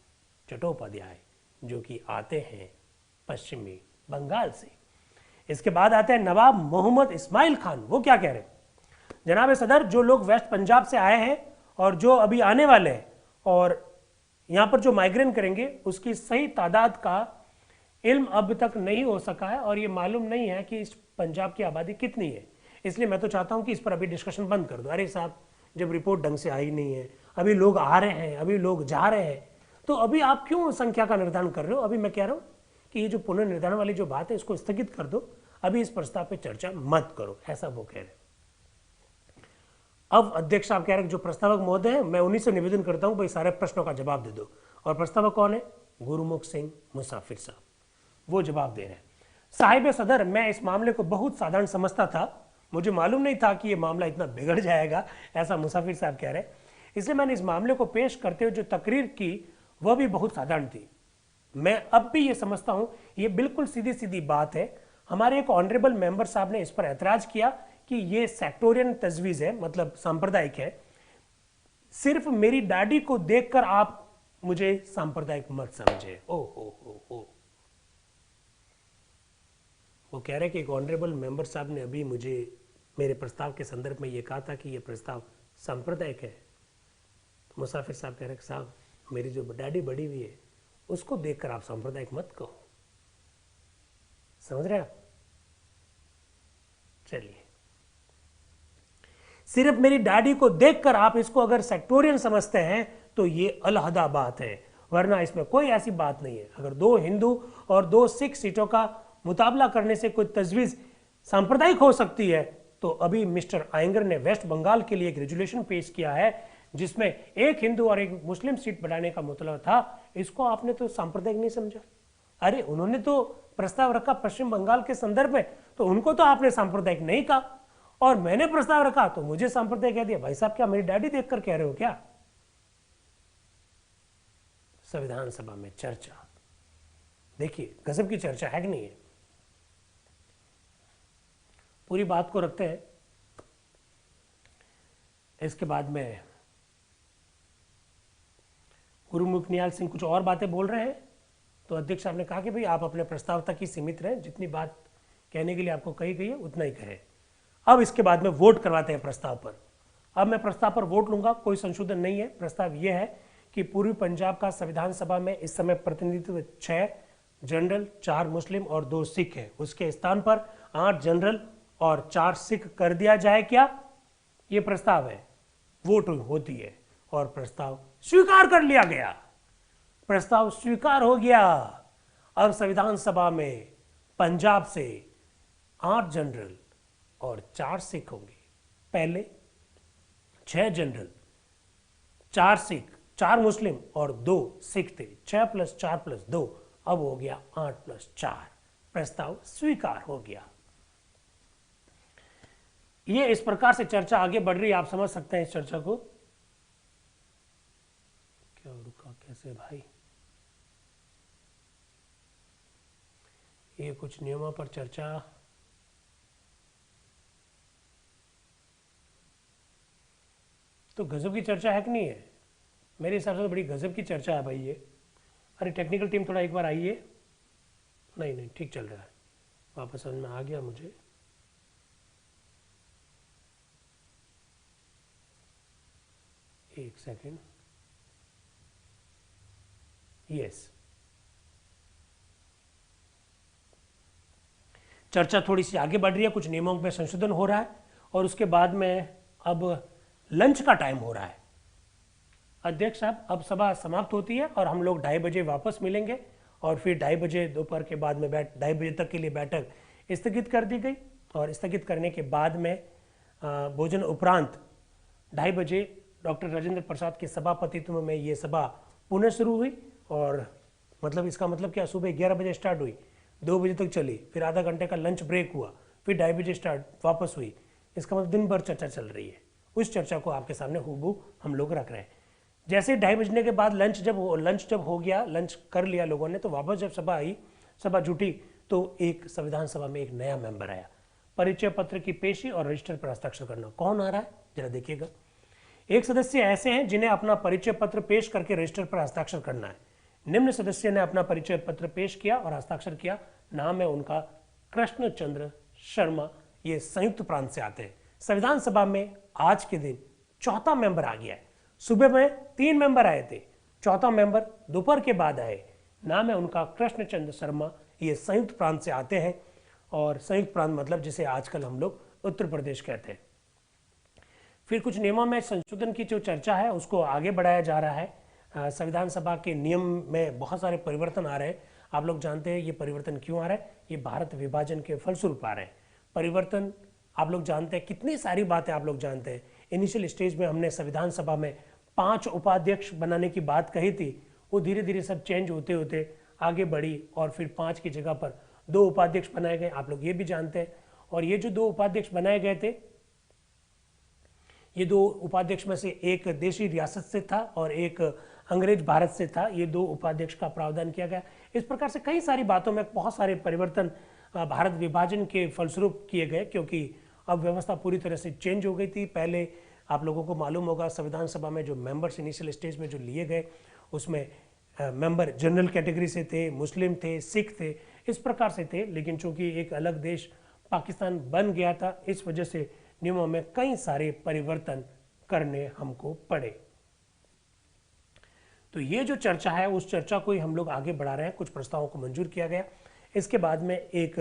चट्टोपाध्याय जो कि आते हैं पश्चिमी बंगाल से। इसके बाद आते हैं नवाब मोहम्मद इस्माइल खान, वो क्या कह रहे हैं? जनाब सदर, जो लोग वेस्ट पंजाब से आए हैं और जो अभी आने वाले हैं और यहाँ पर जो माइग्रेन करेंगे उसकी सही तादाद का इल्म अब तक नहीं हो सका है और ये मालूम नहीं है कि इस पंजाब की आबादी कितनी है। इसलिए मैं तो चाहता हूँ कि इस पर अभी डिस्कशन बंद कर दो। अरे साहब, जब रिपोर्ट ढंग से आई नहीं है, अभी लोग आ रहे हैं, अभी लोग जा रहे हैं, तो अभी आप क्यों संख्या का निर्धारण कर रहे हो? अभी मैं कह रहा हूँ कि ये जो पुनर्निर्धारण वाली जो बात है इसको स्थगित कर दो, अभी इस प्रस्ताव पर चर्चा मत करो, ऐसा वो कह रहे हैं। अब अध्यक्ष साहब कह रहे हैं जो प्रस्तावक महोदय हैं, मैं उन्हीं से निवेदन करता हूं भाई सारे प्रश्नों का जवाब दे दो। और प्रस्तावक कौन है? गुरुमुख सिंह मुसाफिर साहब, वो जवाब दे रहे हैं। साहिब सदर, मैं इस मामले को बहुत साधारण समझता था, मुझे मालूम नहीं था कि ये मामला इतना बिगड़ जाएगा, ऐसा मुसाफिर साहब कह रहे हैं। इसलिए मैंने इस मामले को पेश करते हुए जो तकरीर की वह भी बहुत साधारण थी। मैं अब भी ये समझता हूं ये बिल्कुल सीधी सीधी बात है। हमारे एक ऑनरेबल मेंबर साहब ने इस पर ऐतराज किया कि ये सेक्टोरियन तजवीज है, मतलब सांप्रदायिक है। सिर्फ मेरी डैडी को देखकर आप मुझे सांप्रदायिक मत समझे। ओ वो कह रहे कि एक ऑनरेबल मेंबर साहब ने अभी मुझे मेरे प्रस्ताव के संदर्भ में ये कहा था कि ये प्रस्ताव सांप्रदायिक है। तो मुसाफिर साहब कह रहे कि साहब, मेरी जो डैडी बड़ी हुई है उसको देखकर आप सांप्रदायिक मत कहो। समझ रहे आप? चलिए, सिर्फ मेरी डैडी को देखकर आप इसको अगर सेक्टोरियन समझते हैं तो ये अलहदा बात है, वरना इसमें कोई ऐसी बात नहीं है। अगर 2 हिंदू और 2 सिख सीटों का मुकाबला करने से कोई तजवीज़ सांप्रदायिक हो सकती है, तो अभी मिस्टर आयंगर ने वेस्ट बंगाल के लिए एक रेजुलेशन पेश किया है जिसमें एक हिंदू और एक मुस्लिम सीट बढ़ाने का मतलब था। इसको आपने तो सांप्रदायिक नहीं समझा। अरे उन्होंने तो प्रस्ताव रखा पश्चिम बंगाल के संदर्भ में, तो उनको तो आपने सांप्रदायिक नहीं कहा, और मैंने प्रस्ताव रखा तो मुझे सांप्रदायिक कह दिया। भाई साहब, क्या मेरी डैडी देखकर कह रहे हो क्या? संविधान सभा में चर्चा, देखिए गजब की चर्चा है कि नहीं है। पूरी बात को रखते हैं। इसके बाद में गुरुमुख निहाल सिंह कुछ और बातें बोल रहे हैं, तो अध्यक्ष साहब ने कहा कि भाई आप अपने प्रस्ताव तक ही सीमित रहें, जितनी बात कहने के लिए आपको कही गई है उतना ही कहें। अब इसके बाद में वोट करवाते हैं प्रस्ताव पर। अब मैं प्रस्ताव पर वोट लूंगा, कोई संशोधन नहीं है। प्रस्ताव यह है कि पूर्वी पंजाब का संविधान सभा में इस समय प्रतिनिधित्व 6 जनरल, 4 मुस्लिम और 2 सिख है। उसके स्थान पर 8 जनरल और 4 सिख कर दिया जाए। क्या ये प्रस्ताव है? वोट होती है और प्रस्ताव स्वीकार कर लिया गया। प्रस्ताव स्वीकार हो गया। अब संविधान सभा में पंजाब से 8 जनरल और 4 सिख होंगे। पहले 6 जनरल, 4 सिख, 4 मुस्लिम और 2 सिख थे। 6 + 4 + 2, अब हो गया 8 + 4। प्रस्ताव स्वीकार हो गया। ये इस प्रकार से चर्चा आगे बढ़ रही है, आप समझ सकते हैं इस चर्चा को। क्या रुका कैसे भाई? ये कुछ नियमों पर चर्चा, तो गजब की चर्चा है कि नहीं है? मेरे हिसाब से तो बड़ी गजब की चर्चा है भाई ये। अरे टेक्निकल टीम थोड़ा एक बार आइए। नहीं ठीक चल रहा है, वापस समझ में आ गया मुझे। एक सेकेंड। यस, चर्चा थोड़ी सी आगे बढ़ रही है, कुछ नियमों में संशोधन हो रहा है और उसके बाद में अब लंच का टाइम हो रहा है। अध्यक्ष साहब, अब सभा समाप्त होती है और हम लोग 2:30 बजे वापस मिलेंगे और फिर 2:30 बजे दोपहर के बाद में 2:30 बजे तक के लिए बैठक स्थगित कर दी गई और स्थगित करने के बाद में भोजन उपरांत 2:30 बजे डॉक्टर राजेंद्र प्रसाद के सभापतित्व में ये सभा पुनः शुरू हुई। और मतलब इसका मतलब क्या, सुबह 11 बजे स्टार्ट हुई, 2 बजे तक चली, फिर आधा घंटे का लंच ब्रेक हुआ, फिर 2:30 बजे स्टार्ट वापस हुई। इसका मतलब दिन भर चर्चा चल रही है। उस चर्चा को आपके सामने हूबहू हम लोग रख रहे हैं। जैसे 2:30 बजने के बाद लंच जब हो गया, लंच कर लिया लोगों ने, तो वापस जब सभा आई, सभा जुटी, तो एक संविधान सभा में एक नया मेंबर आया। परिचय पत्र की पेशी और रजिस्टर पर हस्ताक्षर करना। कौन आ रहा है जरा देखिएगा। एक सदस्य ऐसे हैं जिन्हें अपना परिचय पत्र पेश करके रजिस्टर पर हस्ताक्षर करना है। निम्न सदस्य ने अपना परिचय पत्र पेश किया और हस्ताक्षर किया। नाम है उनका कृष्ण चंद्र शर्मा। ये संयुक्त प्रांत से आते हैं। संविधान सभा में आज के दिन चौथा मेंबर आ गया है। सुबह में 3 मेंबर आए थे, चौथा मेंबर दोपहर के बाद आए। नाम है उनका कृष्ण चंद्र शर्मा। ये संयुक्त प्रांत से आते हैं और संयुक्त प्रांत मतलब जिसे आजकल हम लोग उत्तर प्रदेश कहते हैं। फिर कुछ नियमों में संशोधन की जो चर्चा है उसको आगे बढ़ाया जा रहा है। संविधान सभा के नियम में बहुत सारे परिवर्तन आ रहे हैं। आप लोग जानते हैं ये परिवर्तन क्यों आ रहा है? ये भारत विभाजन के फलस्वरूप आ रहे हैं परिवर्तन। आप लोग जानते हैं, कितनी सारी बातें आप लोग जानते हैं। इनिशियल स्टेज में हमने संविधान सभा में 5 उपाध्यक्ष बनाने की बात कही थी, वो धीरे धीरे सब चेंज होते होते आगे बढ़ी और फिर 5 की जगह पर 2 उपाध्यक्ष बनाए गए। आप लोग ये भी जानते हैं। और ये जो 2 उपाध्यक्ष बनाए गए थे, ये 2 उपाध्यक्ष में से एक देशी रियासत से था और एक अंग्रेज भारत से था। ये 2 उपाध्यक्ष का प्रावधान किया गया। इस प्रकार से कई सारी बातों में बहुत सारे परिवर्तन भारत विभाजन के फलस्वरूप किए गए, क्योंकि अब व्यवस्था पूरी तरह से चेंज हो गई थी। पहले आप लोगों को मालूम होगा, संविधान सभा में जो मेंबर्स इनिशियल स्टेज में जो लिए गए, उसमें मेंबर जनरल कैटेगरी से थे, मुस्लिम थे, सिख थे, इस प्रकार से थे। लेकिन चूंकि एक अलग देश पाकिस्तान बन गया था, इस वजह से नियमों में कई सारे परिवर्तन करने हमको पड़े। तो ये जो चर्चा है, उस चर्चा को ही हम लोग आगे बढ़ा रहे हैं। कुछ प्रस्तावों को मंजूर किया गया। इसके बाद में एक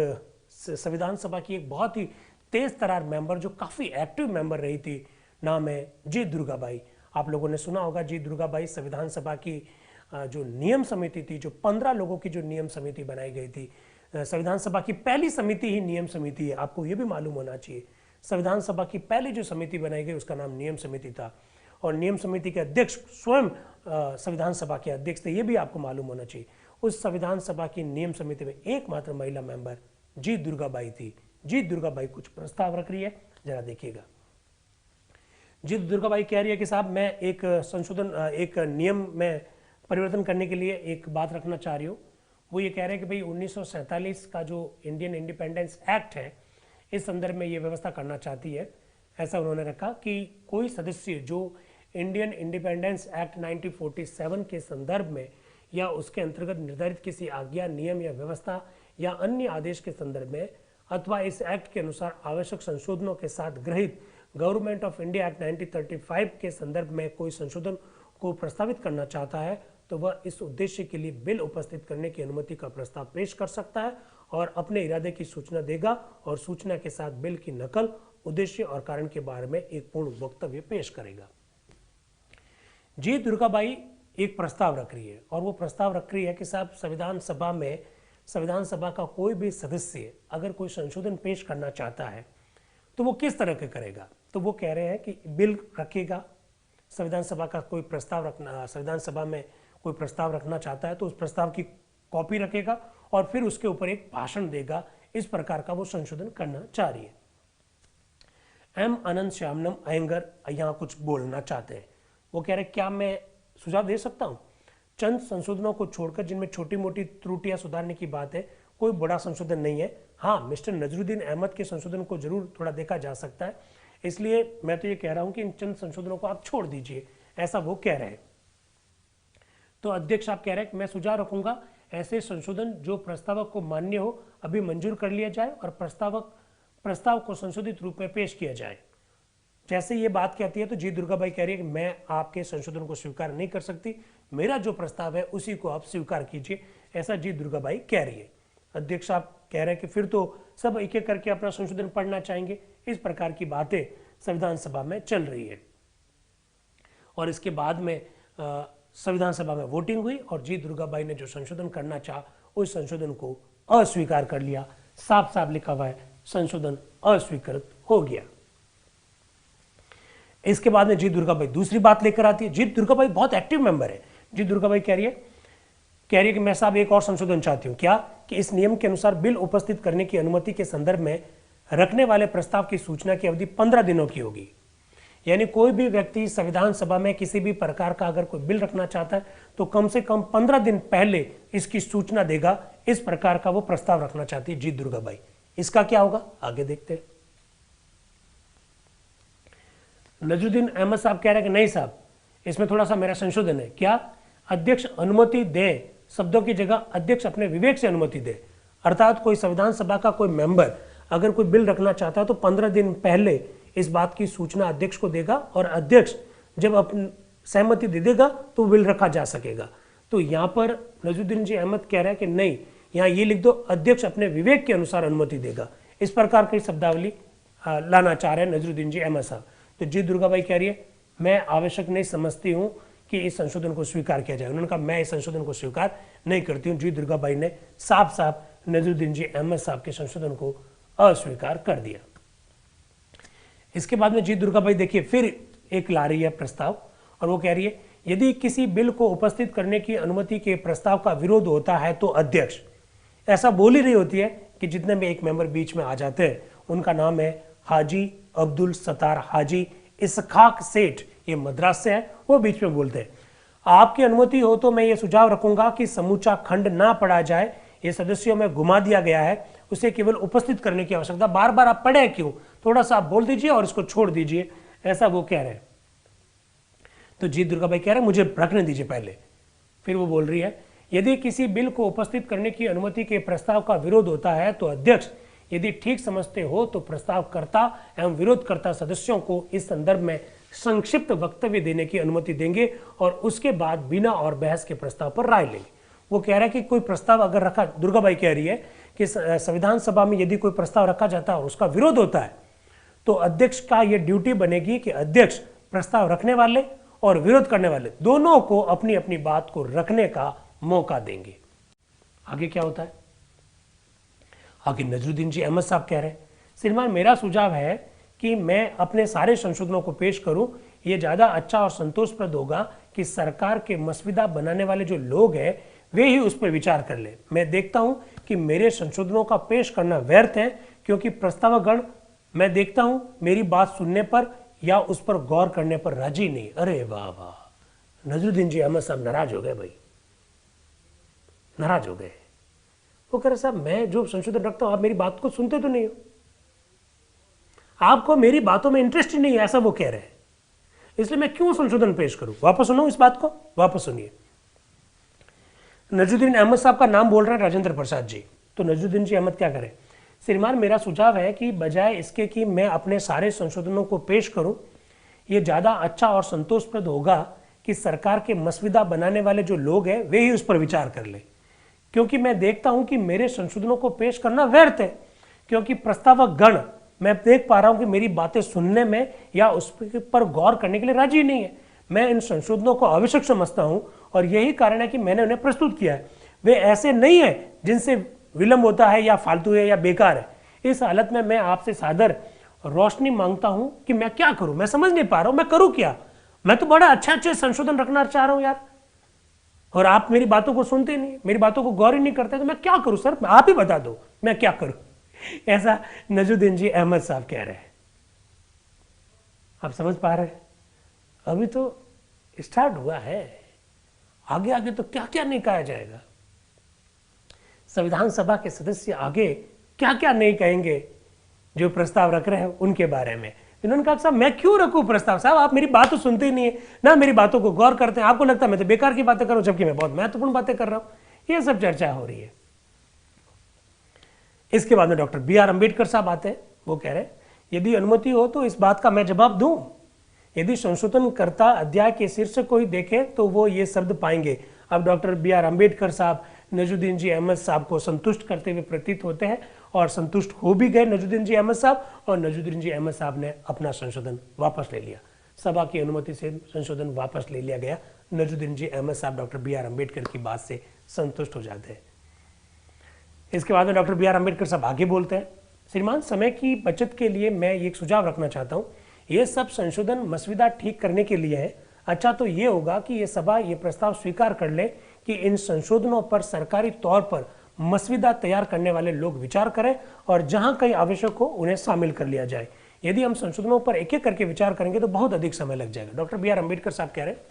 संविधान सभा की एक बहुत ही तेज तरार मेंबर, जो काफ़ी एक्टिव मेंबर रही थी, नाम है जी दुर्गाबाई। आप लोगों ने सुना होगा जी दुर्गाबाई संविधान सभा की जो नियम समिति थी, जो 15 लोगों की जो नियम समिति बनाई गई थी, संविधान सभा की पहली समिति ही नियम समिति है, आपको यह भी मालूम होना चाहिए। संविधान सभा की पहली जो समिति बनाई गई उसका नाम नियम समिति था, और नियम समिति के अध्यक्ष स्वयं संविधान सभा के अध्यक्ष थे, ये भी आपको मालूम होना चाहिए। उस संविधान सभा की नियम समिति में एकमात्र महिला मेंबर जी दुर्गाबाई थी। जी दुर्गाबाई कुछ प्रस्ताव रख रही है, जरा देखिएगा। जी दुर्गाबाई कह रही है कि साहब मैं एक संशोधन, एक नियम में परिवर्तन करने के लिए एक बात रखना चाह रही हूँ। वो ये कह रहे हैं कि भाई 1947 का जो इंडियन इंडिपेंडेंस एक्ट है, इस संदर्भ में ये व्यवस्था करना चाहती है। ऐसा उन्होंने रखा कि कोई सदस्य जो इंडियन इंडिपेंडेंस एक्ट 1947 के संदर्भ में या उसके अंतर्गत निर्धारित किसी आज्ञा, नियम या व्यवस्था या अन्य आदेश के संदर्भ में अथवा इस एक्ट के अनुसार आवश्यक संशोधनों के साथ गृहीत गवर्नमेंट ऑफ इंडिया एक्ट 1935 के संदर्भ में कोई संशोधन को प्रस्तावित करना चाहता है, तो वह इस उद्देश्य के लिए बिल उपस्थित करने की अनुमति का प्रस्ताव पेश कर सकता है और अपने इरादे की सूचना देगा और सूचना के साथ बिल की नकल, उद्देश्य और कारण के बारे में एक पूर्ण वक्तव्य पेश करेगा। जी दुर्गाबाई एक प्रस्ताव रख रही है, और वो प्रस्ताव रख रही है कि साहब संविधान सभा का कोई भी सदस्य अगर कोई संशोधन पेश करना चाहता है तो वो किस तरह के करेगा। तो वो कह रहे हैं कि बिल रखेगा, संविधान सभा का कोई प्रस्ताव रखना, संविधान सभा में कोई प्रस्ताव रखना चाहता है तो उस प्रस्ताव की कॉपी रखेगा और फिर उसके ऊपर एक भाषण देगा। इस प्रकार का वो संशोधन करना चाह रही है। एम अनंत श्यामनम अयंगर यहाँ कुछ बोलना चाहते हैं। वो कह रहे क्या मैं सुझाव दे सकता हूँ? चंद संशोधनों को छोड़कर जिनमें छोटी मोटी त्रुटियां सुधारने की बात है, कोई बड़ा संशोधन नहीं है। हाँ, मिस्टर नजरुद्दीन अहमद के संशोधन को जरूर थोड़ा देखा जा सकता है, इसलिए मैं तो ये कह रहा हूं कि इन चंद संशोधनों को आप छोड़ दीजिए, ऐसा वो कह रहे हैं। तो अध्यक्ष आप कह रहे हैं कि मैं सुझाव रखूंगा ऐसे संशोधन जो प्रस्तावक को मान्य हो अभी मंजूर कर लिया जाए और प्रस्ताव को संशोधित रूप में पेश किया जाए। जैसे ये बात कहती है तो जी दुर्गाबाई कह रही है कि मैं आपके संशोधन को स्वीकार नहीं कर सकती, मेरा जो प्रस्ताव है उसी को आप स्वीकार कीजिए, ऐसा जी दुर्गाबाई कह रही है। अध्यक्ष आप कह रहे हैं कि फिर तो सब एक एक करके अपना संशोधन पढ़ना चाहेंगे। इस प्रकार की बातें संविधान सभा में चल रही है और इसके बाद में संविधान सभा में वोटिंग हुई और जी दुर्गाबाई ने जो संशोधन करना चाहा उस संशोधन को अस्वीकार कर लिया। साफ साफ लिखा हुआ है, संशोधन अस्वीकृत हो गया। इसके बाद में जी दुर्गाबाई दूसरी बात लेकर आती है। जी दुर्गाबाई बहुत एक्टिव मेंबर है। जी दुर्गाबाई कह रही है कि मैं साहब एक और संशोधन चाहती हूं। क्या कि इस नियम के अनुसार बिल उपस्थित करने की अनुमति के संदर्भ में रखने वाले प्रस्ताव की सूचना की अवधि 15 दिनों की होगी। यानी कोई भी व्यक्ति संविधान सभा में किसी भी प्रकार का अगर कोई बिल रखना चाहता है तो कम से कम 15 दिन पहले इसकी सूचना देगा। इस प्रकार का वो प्रस्ताव रखना चाहती है जी दुर्गाबाई। इसका क्या होगा आगे देखते हैं। नजरुद्दीन अहमद साहब कह रहे हैं कि नहीं साहब, इसमें थोड़ा सा मेरा संशोधन है। क्या? अध्यक्ष अनुमति दे शब्दों की जगह अध्यक्ष अपने विवेक से अनुमति दे। अर्थात कोई संविधान सभा का कोई मेंबर अगर कोई बिल रखना चाहता है तो 15 दिन पहले इस बात की सूचना अध्यक्ष को देगा और अध्यक्ष जब अपनी सहमति दे देगा तो बिल रखा जा सकेगा। तो यहाँ पर नजरुद्दीन जी अहमद कह रहे हैं कि नहीं, यहाँ ये लिख दो अध्यक्ष अपने विवेक के अनुसार अनुमति देगा। इस प्रकार की शब्दावली लाना चाह रहे हैं नजरुद्दीन जी अहमद साहब। तो जी दुर्गाबाई कह रही है मैं आवश्यक नहीं समझती हूं कि इस संशोधन को स्वीकार किया जाए। उन्होंने कहा मैं इस संशोधन को स्वीकार नहीं करती हूं। जी दुर्गाबाई ने साफ साफ नजरुद्दीन जी अहमद साहब के संशोधन को अस्वीकार कर दिया। इसके बाद में जी दुर्गाबाई देखिए फिर एक ला रही है प्रस्ताव और वो कह रही है यदि किसी बिल को उपस्थित करने की अनुमति के प्रस्ताव का विरोध होता है तो अध्यक्ष, ऐसा बोल ही रही होती है कि जितने भी एक मेंबर बीच में आ जाते हैं उनका नाम है हाजी अब्दुल सत्तार हाजी इसखाक सेठ, ये मद्रास से है, वो बीच में बोलते हैं आपकी अनुमति हो तो मैं ये सुझाव रखूंगा कि समूचा खंड ना पढ़ा जाए, ये सदस्यों में घुमा दिया गया है, उसे केवल उपस्थित करने की आवश्यकता, बार बार आप पढ़े क्यों, थोड़ा सा आप बोल दीजिए और इसको छोड़ दीजिए, ऐसा वो कह रहे हैं। तो जी दुर्गाबाई कह रहे हैं मुझे रखने दीजिए पहले। फिर वो बोल रही है यदि किसी बिल को उपस्थित करने की अनुमति के प्रस्ताव का विरोध होता है तो अध्यक्ष यदि ठीक समझते हो तो प्रस्तावकर्ता एवं विरोधकर्ता सदस्यों को इस संदर्भ में संक्षिप्त वक्तव्य देने की अनुमति देंगे और उसके बाद बिना और बहस के प्रस्ताव पर राय लेंगे। वो कह रहा है कि कोई प्रस्ताव अगर रखा, दुर्गाबाई कह रही है कि संविधान सभा में यदि कोई प्रस्ताव रखा जाता है और उसका विरोध होता है तो अध्यक्ष का यह ड्यूटी बनेगी कि अध्यक्ष प्रस्ताव रखने वाले और विरोध करने वाले दोनों को अपनी अपनी बात को रखने का मौका देंगे। आगे क्या होता है? आगे नजरुद्दीन जी अहमद साहब कह रहे हैं, श्रीमान मेरा सुझाव है कि मैं अपने सारे संशोधनों को पेश करूं, यह ज्यादा अच्छा और संतोषप्रद होगा कि सरकार के मसविदा बनाने वाले जो लोग हैं वे ही उस पर विचार कर ले। मैं देखता हूं कि मेरे संशोधनों का पेश करना व्यर्थ है, क्योंकि प्रस्तावकगण मैं देखता हूं मेरी बात सुनने पर या उस पर गौर करने पर राजी नहीं। अरे वाह वाह, नजरुद्दीन जी अहमद साहब नाराज हो गए भाई, नाराज हो गए। वो कह रहे साहब मैं जो संशोधन रखता हूं आप मेरी बात को सुनते तो नहीं हो, आपको मेरी बातों में इंटरेस्ट ही नहीं है, ऐसा वो कह रहे हैं, इसलिए मैं क्यों संशोधन पेश करूं। वापस सुनो इस बात को, वापस सुनिए। नजरुद्दीन अहमद साहब का नाम बोल रहे हैं राजेंद्र प्रसाद जी। तो नजरुद्दीन जी अहमद क्या करें, श्रीमान मेरा सुझाव है कि बजाय इसके कि मैं अपने सारे संशोधनों को पेश करूं, यह ज्यादा अच्छा और संतोषप्रद होगा कि सरकार के मसविदा बनाने वाले जो लोग हैं वे ही उस पर विचार कर ले, क्योंकि मैं देखता हूं कि मेरे संशोधनों को पेश करना व्यर्थ है, क्योंकि प्रस्तावक गण मैं देख पा रहा हूं कि मेरी बातें सुनने में या उस पर गौर करने के लिए राजी नहीं है। मैं इन संशोधनों को आवश्यक समझता हूं और यही कारण है कि मैंने उन्हें प्रस्तुत किया है। वे ऐसे नहीं है जिनसे विलंब होता है या फालतू है या बेकार है। इस हालत में मैं आपसे सादर रोशनी मांगता हूं कि मैं क्या करूं, मैं समझ नहीं पा रहा हूं मैं करूं क्या। मैं तो बड़ा अच्छे संशोधन रखना चाह रहा हूं यार, और आप मेरी बातों को सुनते नहीं, मेरी बातों को गौर ही नहीं करते, तो मैं क्या करूं सर, आप ही बता दो मैं क्या करूं। ऐसा नजरुद्दीन जी अहमद साहब कह रहे हैं। आप समझ पा रहे हैं, अभी तो स्टार्ट हुआ है, आगे आगे तो क्या क्या नहीं कहा जाएगा। संविधान सभा के सदस्य आगे क्या क्या नहीं कहेंगे जो प्रस्ताव रख रहे हैं उनके बारे में। इन्होंने कहा साहब मैं क्यों रखूं प्रस्ताव, साहब आप मेरी बात तो सुनते ही नहीं है ना, मेरी बातों को गौर करते हैं, आपको लगता है मैं तो बेकार की बातें कर रहा हूं, जबकि मैं बहुत महत्वपूर्ण बातें कर रहा हूं। ये सब चर्चा हो रही है। इसके बाद में डॉक्टर बी.आर. अम्बेडकर साहब आते हैं। वो कह रहे हैं यदि अनुमति हो तो इस बात का मैं जवाब दूं, यदि संशोधनकर्ता अध्याय के शीर्षक को ही देखें तो वो ये शब्द पाएंगे। अब डॉक्टर बी.आर. अम्बेडकर साहब नजरुद्दीन जी अहमद साहब को संतुष्ट करते हुए प्रतीत होते हैं, और संतुष्ट हो भी गए नजरुद्दीन जी अहमद साहब, और नजरुद्दीन जी अहमद साहब ने अपना संशोधन वापस ले लिया। सभा की अनुमति से संशोधन वापस ले लिया गया। नजरुद्दीन जी अहमद साहब डॉक्टर बी.आर. अम्बेडकर की बात से संतुष्ट हो जाते हैं। इसके बाद में डॉक्टर बी.आर. अम्बेडकर साहब आगे बोलते हैं, श्रीमान समय की बचत के लिए मैं एक सुझाव रखना चाहता हूँ। ये सब संशोधन मसविदा ठीक करने के लिए है। अच्छा तो ये होगा कि ये सभा ये प्रस्ताव स्वीकार कर ले कि इन संशोधनों पर सरकारी तौर पर मसविदा तैयार करने वाले लोग विचार करें, और जहां कहीं आवश्यक हो उन्हें शामिल कर लिया जाए। यदि हम संशोधनों पर एक एक करके विचार करेंगे तो बहुत अधिक समय लग जाएगा। Doctor B R. अम्बेडकर साहब कह रहे हैं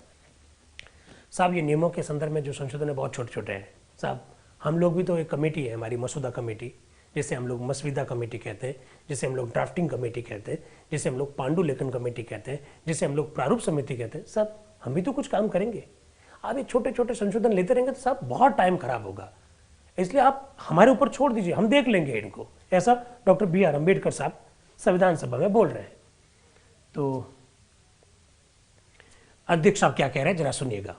साहब ये नियमों के संदर्भ में जो संशोधन है बहुत छोटे छोटे हैं साहब, हम लोग भी तो एक कमेटी है हमारी मसूदा कमेटी, जिसे हम लोग मसविदा कमेटी कहते हैं, जिसे हम लोग ड्राफ्टिंग कमेटी कहते हैं, जिसे हम लोग पांडुलेखन कमेटी कहते हैं, जिसे हम लोग प्रारूप समिति कहते हैं। सब हम भी तो कुछ काम करेंगे। आप ये छोटे छोटे संशोधन लेते रहेंगे तो सब बहुत टाइम खराब होगा, इसलिए आप हमारे ऊपर छोड़ दीजिए, हम देख लेंगे इनको। ऐसा डॉक्टर बी.आर. अम्बेडकर साहब संविधान सभा में बोल रहे हैं। तो अध्यक्ष साहब क्या कह रहे हैं जरा सुनिएगा।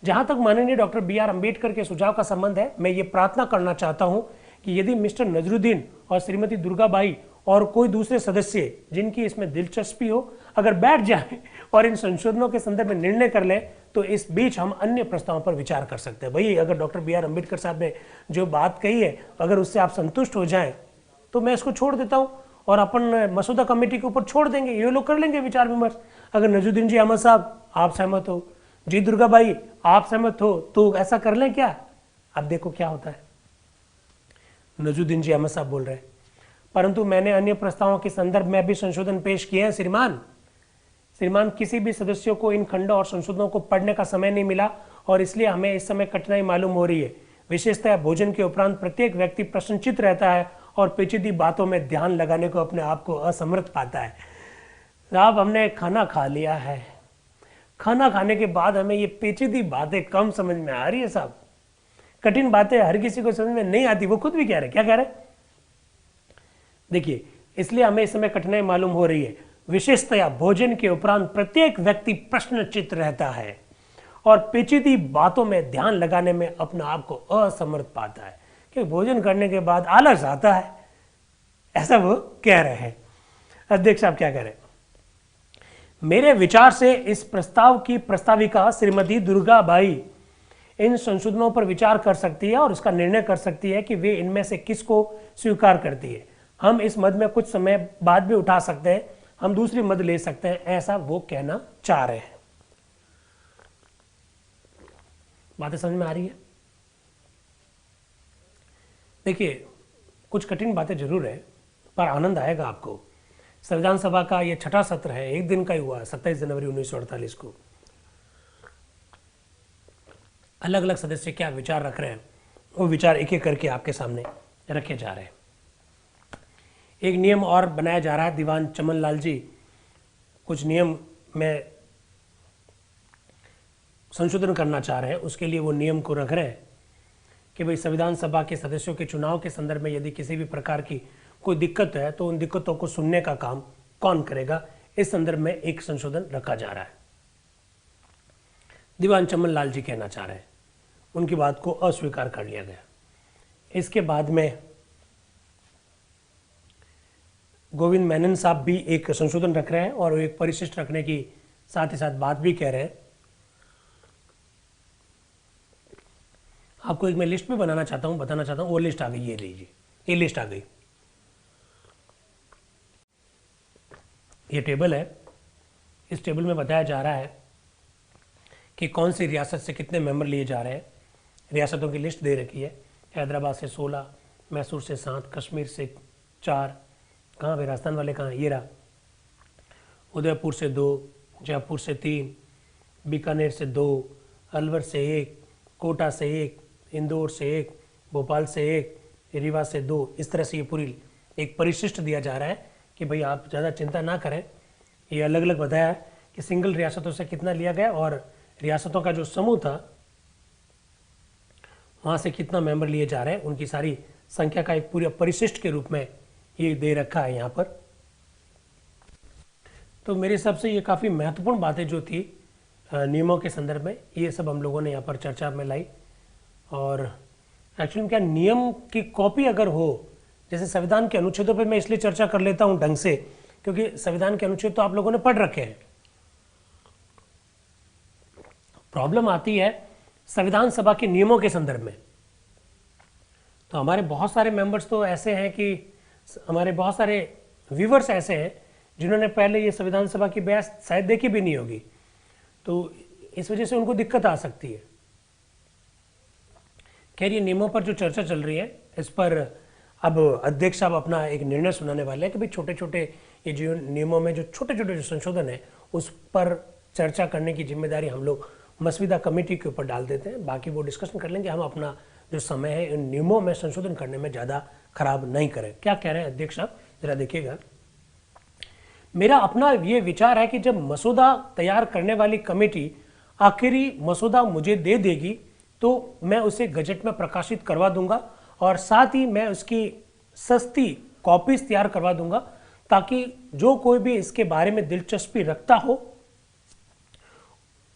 जहां तक माननीय डॉक्टर बी.आर. अम्बेडकर के सुझाव का संबंध है, मैं ये प्रार्थना करना चाहता हूं कि यदि मिस्टर नजरुद्दीन और श्रीमती दुर्गाबाई और कोई दूसरे सदस्य जिनकी इसमें दिलचस्पी हो अगर बैठ जाए और इन संशोधनों के संदर्भ में निर्णय कर ले, तो इस बीच हम अन्य प्रस्तावों पर विचार कर सकते हैं। भाई अगर डॉक्टर बी.आर. अम्बेडकर साहब ने जो बात कही है अगर उससे आप संतुष्ट हो जाएं तो मैं इसको छोड़ देता हूं और अपन मसूदा कमेटी के ऊपर छोड़ देंगे, ये लोग कर लेंगे विचार विमर्श। अगर नजरुद्दीन जी अहमद साहब आप सहमत हो, जी दुर्गाबाई आप सहमत हो, तो ऐसा कर लें क्या। अब देखो क्या होता है। नजरुद्दीन जी अहमद साहब बोल रहे हैं परंतु मैंने अन्य प्रस्तावों के संदर्भ में भी संशोधन पेश किए हैं श्रीमान। किसी भी सदस्यों को इन खंडों और संशोधनों को पढ़ने का समय नहीं मिला और इसलिए हमें इस समय कठिनाई मालूम हो रही है। विशेषतः भोजन के उपरांत प्रत्येक व्यक्ति प्रश्नचित रहता है और पेचीदी बातों में ध्यान लगाने को अपने आप को असमर्थ पाता है। साहब हमने खाना खा लिया है, खाना खाने के बाद हमें ये पेचीदी बातें कम समझ में आ रही है साहब, कठिन बातें हर किसी को समझ में नहीं आती। वो खुद भी कह रहे, क्या कह रहे, देखिए इसलिए हमें इस समय कठिनाई मालूम हो रही है। विशेषतया भोजन के उपरांत प्रत्येक व्यक्ति प्रश्नचित रहता है और पेचीदी बातों में ध्यान लगाने में अपने आप को असमर्थ पाता है, कि भोजन करने के बाद आलस आता है, ऐसा वो कह रहे हैं। अध्यक्ष साहब क्या कह रहे हैं, मेरे विचार से इस प्रस्ताव की प्रस्ताविका श्रीमती दुर्गाबाई इन संशोधनों पर विचार कर सकती है और उसका निर्णय कर सकती है कि वे इनमें से किसको स्वीकार करती है। हम इस मद में कुछ समय बाद भी उठा सकते हैं, हम दूसरी मद ले सकते हैं, ऐसा वो कहना चाह रहे हैं। बातें समझ में आ रही है? देखिए, कुछ कठिन बातें जरूर है पर आनंद आएगा आपको। संविधान सभा का ये छठा सत्र है, एक दिन का ही हुआ, 27 जनवरी 1948 को। अलग अलग सदस्य क्या विचार रख रहे हैं, वो विचार एक एक करके आपके सामने रखे जा रहे हैं। एक नियम और बनाया जा रहा है, दीवान चमन लाल जी कुछ नियम में संशोधन करना चाह रहे हैं। उसके लिए वो नियम को रख रहे हैं कि भाई संविधान सभा के सदस्यों के चुनाव के संदर्भ में यदि किसी भी प्रकार की कोई दिक्कत है तो उन दिक्कतों को सुनने का काम कौन करेगा, इस संदर्भ में एक संशोधन रखा जा रहा है। दीवान चमन लाल जी कहना चाह रहे हैं, उनकी बात को अस्वीकार कर लिया गया। इसके बाद में गोविंद मेनन साहब भी एक संशोधन रख रहे हैं और एक परिशिष्ट रखने की साथ ही साथ बात भी कह रहे हैं। आपको एक मैं लिस्ट भी बनाना चाहता हूं, बताना चाहता हूं। वो लिस्ट आ गई, ये लीजिए, ये लिस्ट आ गई। ये टेबल है, इस टेबल में बताया जा रहा है कि कौन सी रियासत से कितने मेंबर लिए जा रहे हैं। रियासतों की लिस्ट दे रखी है। हैदराबाद से 16, मैसूर से 7, कश्मीर से 4, कहाँ भाई राजस्थान वाले कहाँ, ये रहा। उदयपुर से 2, जयपुर से 3, बीकानेर से 2, अलवर से 1, कोटा से 1, इंदौर से 1, भोपाल से 1, रीवा से 2। इस तरह से ये पूरी एक परिशिष्ट दिया जा रहा है कि भाई आप ज़्यादा चिंता ना करें। ये अलग अलग बताया है कि सिंगल रियासतों से कितना लिया गया और रियासतों का जो समूह था वहाँ से कितना मेंबर लिए जा रहे हैं, उनकी सारी संख्या का एक पूरे परिशिष्ट के रूप में ये दे रखा है यहाँ पर। तो मेरे हिसाब से ये काफ़ी महत्वपूर्ण बातें जो थी नियमों के संदर्भ में, ये सब हम लोगों ने यहाँ पर चर्चा में लाई। और एक्चुअली क्या नियम की कॉपी अगर हो, जैसे संविधान के अनुच्छेदों पे मैं इसलिए चर्चा कर लेता हूँ ढंग से क्योंकि संविधान के अनुच्छेद तो आप लोगों ने पढ़ रखे हैं। प्रॉब्लम आती है संविधान सभा के नियमों के संदर्भ में। तो हमारे बहुत सारे मेंबर्स तो ऐसे हैं कि हमारे बहुत सारे व्यूवर्स ऐसे हैं जिन्होंने पहले ये संविधान सभा की बहस शायद देखी भी नहीं होगी, तो इस वजह से उनको दिक्कत आ सकती है। खैर, ये नियमों पर जो चर्चा चल रही है इस पर अब अध्यक्ष साहब अपना एक निर्णय सुनाने वाले हैं कि भाई छोटे छोटे ये जो नियमों में जो छोटे छोटे जो संशोधन है उस पर चर्चा करने की जिम्मेदारी हम लोग मसविदा कमेटी के ऊपर डाल देते हैं। बाकी वो डिस्कशन कर लेंगे। हम अपना जो समय है इन नियमों में संशोधन करने में ज़्यादा खराब नहीं करें। क्या कह रहे हैं अध्यक्ष साहब, जरा देखिएगा। मेरा अपना ये विचार है कि जब मसौदा तैयार करने वाली कमेटी आखिरी मसौदा मुझे दे देगी तो मैं उसे गजट में प्रकाशित करवा दूंगा और साथ ही मैं उसकी सस्ती कॉपीज तैयार करवा दूंगा ताकि जो कोई भी इसके बारे में दिलचस्पी रखता हो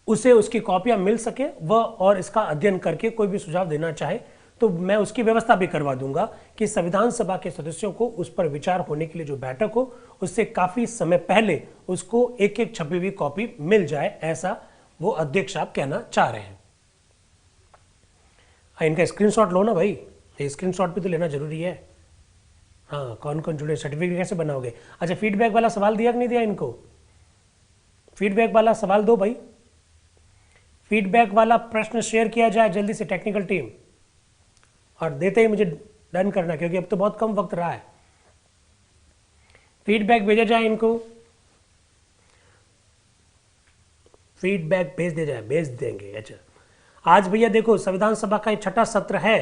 उसे उसकी कॉपियां मिल सके वह और इसका अध्ययन करके कोई भी सुझाव देना चाहे तो मैं उसकी व्यवस्था भी करवा दूंगा कि संविधान सभा के सदस्यों को उस पर विचार होने के लिए जो बैठक हो उससे काफी समय पहले उसको एक एक छपी हुई कॉपी मिल जाए, ऐसा वो अध्यक्ष साहब कहना चाह रहे हैं। इनका स्क्रीनशॉट लो ना भाई, ये स्क्रीनशॉट भी तो लेना जरूरी है। हाँ, कौन कौन जुड़े, सर्टिफिकेट कैसे बनाओगे? अच्छा, फीडबैक वाला सवाल दिया कि नहीं दिया इनको? फीडबैक वाला सवाल दो भाई, फीडबैक वाला प्रश्न शेयर किया जाए जल्दी से टेक्निकल टीम, और देते ही मुझे डन करना क्योंकि अब तो बहुत कम वक्त रहा है। फीडबैक भेजा जाए इनको, फीडबैक भेज दिया जाए, भेज देंगे। अच्छा, आज भैया देखो संविधान सभा का छठा सत्र है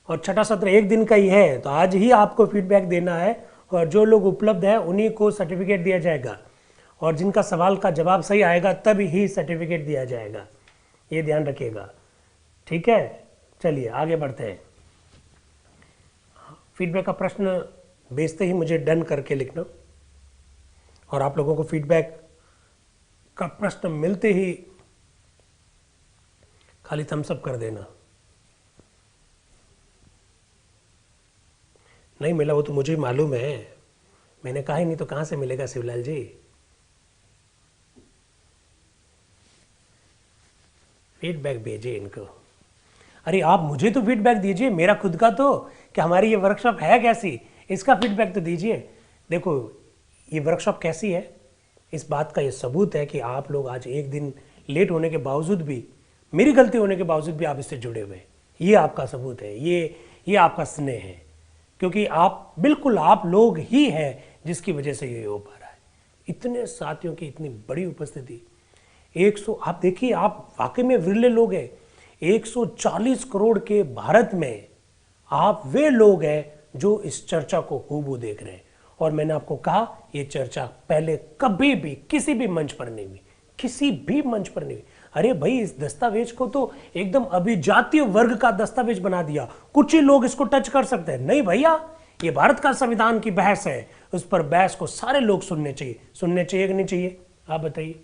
और छठा सत्र एक दिन का ही है, तो आज ही आपको फीडबैक देना है और जो लोग उपलब्ध है उन्हीं को सर्टिफिकेट दिया जाएगा और जिनका सवाल का जवाब सही आएगा तब ही सर्टिफिकेट दिया जाएगा, ये ध्यान रखिएगा। ठीक है, चलिए आगे बढ़ते हैं। फीडबैक का प्रश्न भेजते ही मुझे डन करके लिखना और आप लोगों को फीडबैक का प्रश्न मिलते ही खाली थम्स अप कर देना। नहीं मिला वो तो मुझे मालूम है, मैंने कहा ही नहीं तो कहां से मिलेगा शिवलाल जी। फीडबैक भेजिए इनको। अरे आप मुझे तो फीडबैक दीजिए, मेरा खुद का तो, कि हमारी ये वर्कशॉप है कैसी, इसका फीडबैक तो दीजिए। देखो ये वर्कशॉप कैसी है, इस बात का ये सबूत है कि आप लोग आज एक दिन लेट होने के बावजूद भी, मेरी गलती होने के बावजूद भी आप इससे जुड़े हुए हैं। ये आपका सबूत है, ये आपका स्नेह है, क्योंकि आप बिल्कुल आप लोग ही हैं जिसकी वजह से ये हो पा रहा है। इतने साथियों की इतनी बड़ी उपस्थिति, 100, आप देखिए, आप वाकई में विरले लोग हैं। 140 करोड़ के भारत में आप वे लोग हैं जो इस चर्चा को खूब देख रहे हैं। और मैंने आपको कहा ये चर्चा पहले कभी भी किसी भी मंच पर नहीं हुई, किसी भी मंच पर नहीं हुई। अरे भाई, इस दस्तावेज को तो एकदम अभिजातीय वर्ग का दस्तावेज बना दिया, कुछ ही लोग इसको टच कर सकते हैं। नहीं भैया, ये भारत का संविधान की बहस है, उस पर बहस को सारे लोग सुनने चाहिए कि नहीं चाहिए, आप बताइए।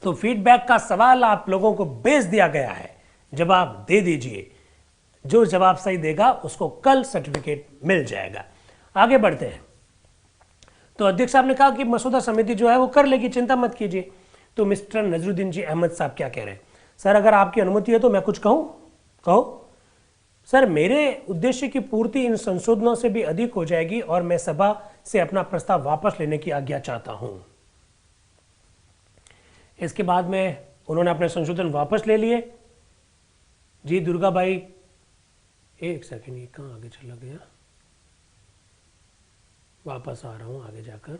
तो फीडबैक का सवाल आप लोगों को भेज दिया गया है, जवाब दे दीजिए। जो जवाब सही देगा उसको कल सर्टिफिकेट मिल जाएगा। आगे बढ़ते हैं। तो अध्यक्ष साहब ने कहा कि मसौदा समिति जो है वो कर लेगी, चिंता मत कीजिए। तो मिस्टर नजरुद्दीन जी अहमद साहब क्या कह रहे हैं? सर अगर आपकी अनुमति है तो मैं कुछ कहूं? कहो सर। मेरे उद्देश्य की पूर्ति इन संशोधनों से भी अधिक हो जाएगी और मैं सभा से अपना प्रस्ताव वापस लेने की आज्ञा चाहता हूं। इसके बाद में उन्होंने अपने संशोधन वापस ले लिए। जी दुर्गाबाई, एक सेकंड, ये कहां आगे चला गया? वापस आ रहा हूं आगे जाकर।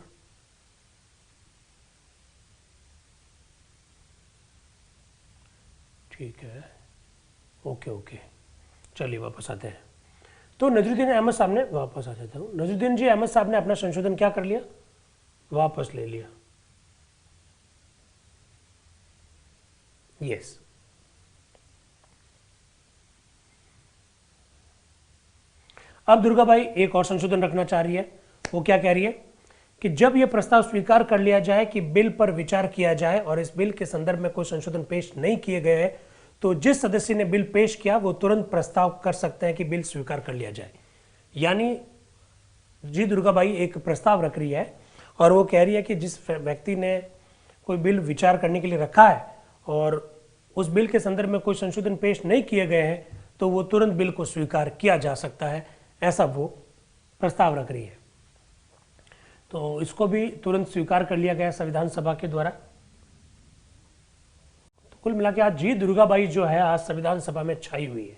ठीक है, ओके, चलिए वापस आते हैं। तो नजरुद्दीन अहमद साहब ने, वापस आ जाता हूं, नजरुद्दीन जी अहमद साहब ने अपना संशोधन क्या कर लिया? वापस ले लिया। यस, अब दुर्गाबाई एक और संशोधन रखना चाह रही है। वो क्या कह रही है कि जब यह प्रस्ताव स्वीकार कर लिया जाए कि बिल पर विचार किया जाए और इस बिल के संदर्भ में कोई संशोधन पेश नहीं किए गए हैं, तो जिस सदस्य ने बिल पेश किया वो तुरंत प्रस्ताव कर सकते हैं कि बिल स्वीकार कर लिया जाए। यानी जी दुर्गाबाई एक प्रस्ताव रख रही है और वो कह रही है कि जिस व्यक्ति ने कोई बिल विचार करने के लिए रखा है और उस बिल के संदर्भ में कोई संशोधन पेश नहीं किए गए हैं, तो वो तुरंत बिल को स्वीकार किया जा सकता है, ऐसा वो प्रस्ताव रख रही है। तो इसको भी तुरंत स्वीकार कर लिया गया संविधान सभा के द्वारा। तो कुल मिला के आज जी दुर्गाबाई जो है आज संविधान सभा में छाई हुई है।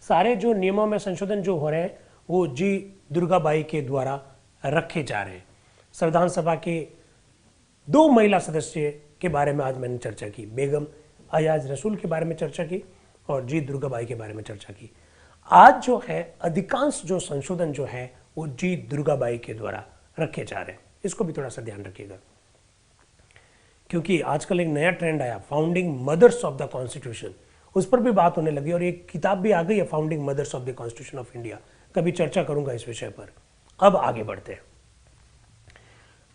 सारे जो नियमों में संशोधन जो हो रहे हैं वो जी दुर्गाबाई के द्वारा रखे जा रहे हैं। संविधान सभा के 2 महिला सदस्य के बारे में आज मैंने चर्चा की, बेगम अयाज रसूल के बारे में चर्चा की और जी दुर्गाबाई के बारे में चर्चा की। आज जो है अधिकांश जो संशोधन जो है वो जी दुर्गाबाई के द्वारा रखे जा रहे हैं। इसको भी थोड़ा सा ध्यान रखिएगा, क्योंकि आजकल एक नया ट्रेंड आया, founding mothers of the constitution, उस पर भी बात होने लगी और एक किताब भी आ गई है, founding mothers of the constitution of India. कभी चर्चा करूंगा इस विषय पर। अब आगे बढ़ते हैं।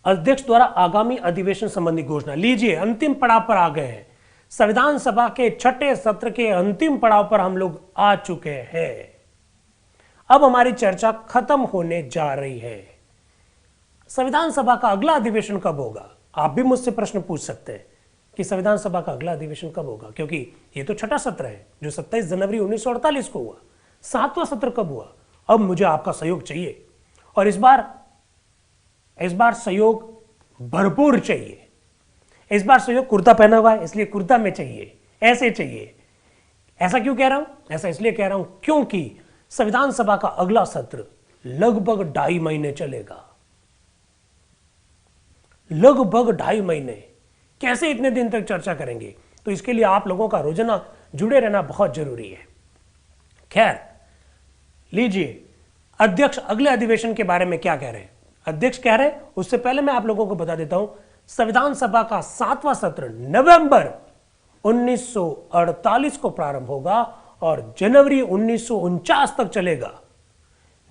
अध्यक्ष द्वारा आगामी अधिवेशन संबंधी घोषणा। लीजिए, अंतिम पड़ाव पर आ गए हैं। संविधान सभा के 6ठे सत्र के अंतिम पड़ाव पर हम लोग आ चुके हैं। अब हमारी चर्चा खत्म होने जा रही है। संविधान सभा का अगला अधिवेशन कब होगा? आप भी मुझसे प्रश्न पूछ सकते हैं कि संविधान सभा का अगला अधिवेशन कब होगा, क्योंकि ये तो 6ठा सत्र है जो 27 जनवरी 1948 को हुआ। 7वां सत्र कब हुआ? अब मुझे आपका सहयोग चाहिए और इस बार सहयोग भरपूर चाहिए। इस बार सहयोग, कुर्ता पहना हुआ है इसलिए कुर्ता में चाहिए, ऐसे चाहिए। ऐसा क्यों कह रहा हूं? ऐसा इसलिए कह रहा हूं क्योंकि संविधान सभा का अगला सत्र लगभग 2.5 महीने चलेगा। लगभग 2.5 महीने। कैसे इतने दिन तक चर्चा करेंगे? तो इसके लिए आप लोगों का रोजाना जुड़े रहना बहुत जरूरी है। खैर, लीजिए, अध्यक्ष अगले अधिवेशन के बारे में क्या कह रहे हैं? अध्यक्ष कह रहे हैं, उससे पहले मैं आप लोगों को बता देता हूं, संविधान सभा का 7वां सत्र नवंबर 1948 को प्रारंभ होगा और जनवरी 1949 तक चलेगा।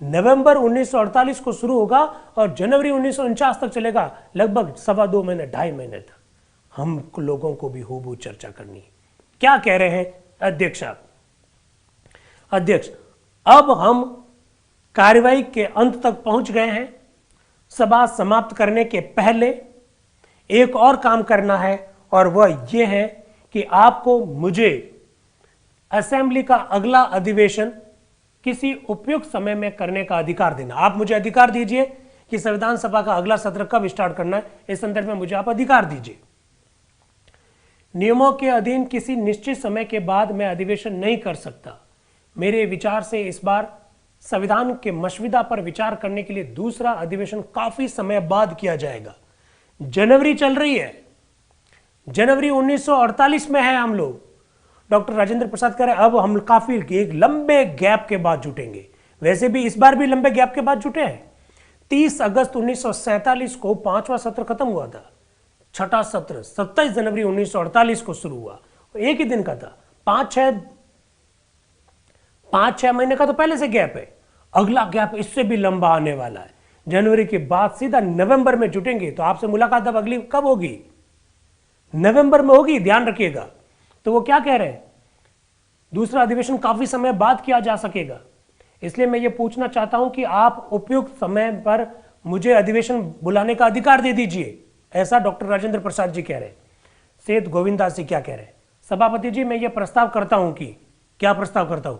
नवंबर 1948 को शुरू होगा और जनवरी 1949 तक चलेगा, लगभग 2.25 महीने, 2.5 महीने तक हम लोगों को भी खूब चर्चा करनी है। क्या कह रहे हैं अध्यक्ष साहब? अध्यक्ष, अब हम कार्यवाही के अंत तक पहुंच गए हैं। सभा समाप्त करने के पहले एक और काम करना है और वह यह है कि आपको मुझे असेंबली का अगला अधिवेशन किसी उपयुक्त समय में करने का अधिकार देना। आप मुझे अधिकार दीजिए कि संविधान सभा का अगला सत्र कब स्टार्ट करना है, इस संदर्भ में मुझे आप अधिकार दीजिए। नियमों के अधीन किसी निश्चित समय के बाद मैं अधिवेशन नहीं कर सकता। मेरे विचार से इस बार संविधान के मसौदा पर विचार करने के लिए दूसरा अधिवेशन काफी समय बाद किया जाएगा। जनवरी चल रही है, जनवरी 1948 में है हम लोग। डॉक्टर राजेंद्र प्रसाद कह रहे हैं अब हम काफी एक लंबे गैप के बाद जुटेंगे। वैसे भी इस बार भी लंबे गैप के बाद जुटे हैं। 30 अगस्त 1947 को 5वां सत्र खत्म हुआ था। छठा सत्र 27 जनवरी 1948 को शुरू हुआ, एक ही दिन का था। 5-6 महीने का तो पहले से गैप है। अगला गैप इससे भी लंबा आने वाला है। जनवरी के बाद सीधा नवंबर में जुटेंगे। तो आपसे मुलाकात अब अगली कब होगी? नवंबर में होगी, ध्यान रखिएगा। तो वो क्या कह रहे हैं, दूसरा अधिवेशन काफी समय बाद किया जा सकेगा। इसलिए मैं ये पूछना चाहता हूं कि आप उपयुक्त समय पर मुझे अधिवेशन बुलाने का अधिकार दे दीजिए, ऐसा डॉक्टर राजेंद्र प्रसाद जी कह रहे हैं। सेठ गोविंद दास जी क्या कह रहे हैं? सभापति जी, मैं ये प्रस्ताव करता हूं कि, क्या प्रस्ताव करता हूं,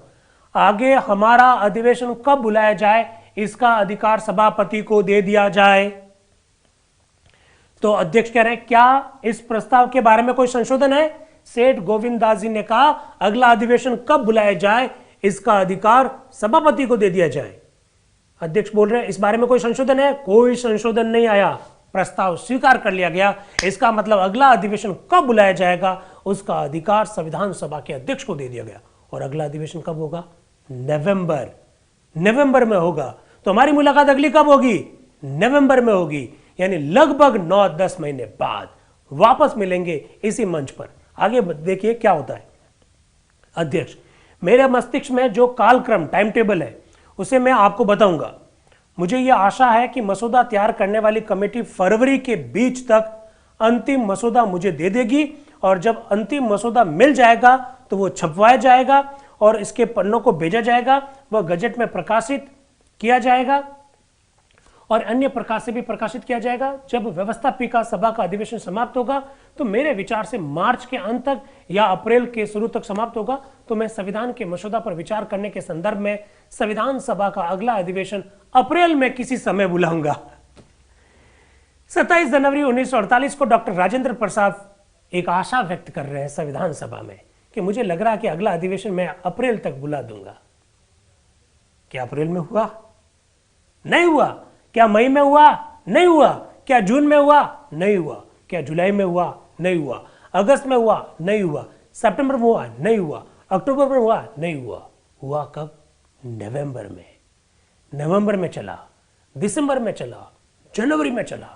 आगे हमारा अधिवेशन कब बुलाया जाए इसका अधिकार सभापति को दे दिया जाए। तो अध्यक्ष कह रहे हैं क्या इस प्रस्ताव के बारे में कोई संशोधन है? सेठ गोविंद दास जी ने कहा अगला अधिवेशन कब बुलाया जाए इसका अधिकार सभापति को दे दिया जाए। अध्यक्ष बोल रहे हैं इस बारे में कोई संशोधन है? कोई संशोधन नहीं आया, प्रस्ताव स्वीकार कर लिया गया। इसका मतलब अगला अधिवेशन कब बुलाया जाएगा उसका अधिकार संविधान सभा के अध्यक्ष को दे दिया गया। और अगला अधिवेशन कब होगा? नवंबर में होगा। तो हमारी मुलाकात अगली कब होगी? नवंबर में होगी, यानी लगभग 9-10 महीने बाद वापस मिलेंगे इसी मंच पर। आगे देखिए क्या होता है। अध्यक्ष, मेरे मस्तिष्क में जो कालक्रम टाइम टेबल है उसे मैं आपको बताऊंगा। मुझे यह आशा है कि मसौदा तैयार करने वाली कमेटी फरवरी के बीच तक अंतिम मसौदा मुझे दे देगी और जब अंतिम मसौदा मिल जाएगा तो वो छपवाया जाएगा और इसके पन्नों को भेजा जाएगा, वह गजट में प्रकाशित किया जाएगा और अन्य प्रकार से भी प्रकाशित किया जाएगा। जब व्यवस्थापिका सभा का अधिवेशन समाप्त होगा तो मेरे विचार से मार्च के अंत तक या अप्रैल के शुरू तक समाप्त होगा, तो मैं संविधान के मसौदा पर विचार करने के संदर्भ में संविधान सभा का अगला अधिवेशन अप्रैल में किसी समय बुलाऊंगा। 27 जनवरी 1948 को डॉक्टर राजेंद्र प्रसाद एक आशा व्यक्त कर रहे हैं संविधान सभा में कि मुझे लग रहा है कि अगला अधिवेशन मैं अप्रैल तक बुला दूंगा। क्या अप्रैल में हुआ? नहीं हुआ। क्या मई में हुआ? नहीं हुआ। क्या जून में हुआ? नहीं हुआ। क्या जुलाई में हुआ? नहीं हुआ। अगस्त में हुआ? नहीं हुआ। सितंबर में हुआ? नहीं हुआ। अक्टूबर में हुआ? नहीं हुआ। हुआ कब? नवंबर में। नवंबर में चला, दिसंबर में चला, जनवरी में चला।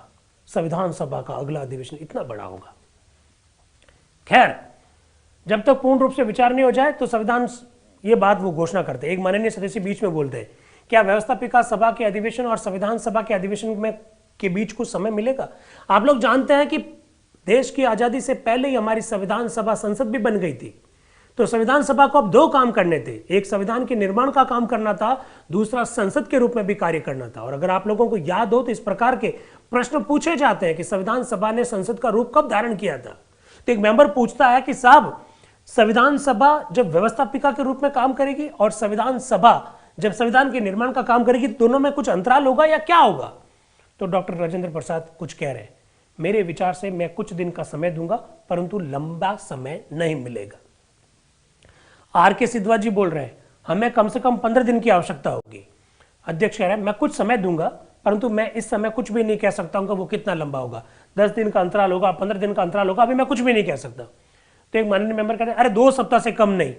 संविधान सभा का अगला अधिवेशन इतना बड़ा होगा। खैर, जब तक पूर्ण रूप से विचार नहीं हो जाए तो संविधान ये बात वो घोषणा करते हैं। एक माननीय सदस्य बीच में बोलते हैं, क्या व्यवस्थापिका सभा के अधिवेशन और संविधान सभा के अधिवेशन में के बीच कुछ समय मिलेगा? आप लोग जानते हैं कि देश की आजादी से पहले ही हमारी संविधान सभा संसद भी बन गई थी। तो संविधान सभा को अब 2 काम करने थे, एक संविधान के निर्माण का काम करना था, दूसरा संसद के रूप में भी कार्य करना था। और अगर आप लोगों को याद हो तो इस प्रकार के प्रश्न पूछे जाते हैं कि संविधान सभा ने संसद का रूप कब धारण किया था। तो एक मेंबर पूछता है कि साहब, संविधान सभा जब व्यवस्थापिका के रूप में काम करेगी और संविधान सभा जब संविधान के निर्माण का काम करेगी, दोनों में कुछ अंतराल होगा या क्या होगा? तो डॉक्टर राजेंद्र प्रसाद कुछ कह रहे हैं, मेरे विचार से मैं कुछ दिन का समय दूंगा परंतु लंबा समय नहीं मिलेगा। आर के सिद्धवा जी बोल रहे हैं, हमें कम से कम 15 दिन की आवश्यकता होगी। अध्यक्ष कह रहे हैं मैं कुछ समय दूंगा परंतु मैं इस समय कुछ भी नहीं कह सकता हूं कि वो कितना लंबा होगा। 10 दिन का अंतराल होगा, 15 दिन का अंतराल होगा, अभी मैं कुछ भी नहीं कह सकता। तो एक माननीय मेंबर कहते हैं अरे 2 सप्ताह से कम नहीं।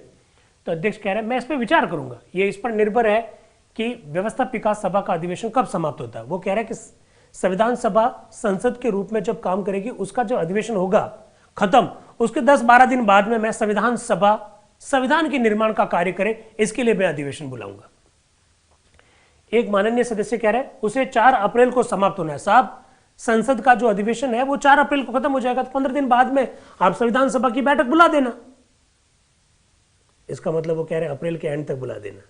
तो अध्यक्ष कह रहे हैं मैं इस पर विचार करूंगा, ये इस पर निर्भर है कि व्यवस्थापिका सभा का अधिवेशन कब समाप्त होता है। वो कह रहे हैं कि संविधान सभा संसद के रूप में जब काम करेगी, उसका जो अधिवेशन होगा खत्म, उसके 10-12 दिन बाद में मैं संविधान सभा संविधान के निर्माण का कार्य करे, इसके लिए मैं अधिवेशन बुलाऊंगा। एक माननीय सदस्य कह रहे हैं उसे 4 अप्रैल को समाप्त होना है। साहब, संसद का जो अधिवेशन है वो 4 अप्रैल को खत्म हो जाएगा, तो 15 दिन बाद में आप संविधान सभा की बैठक बुला देना। इसका मतलब वो कह रहे हैं अप्रैल के एंड तक बुला देना।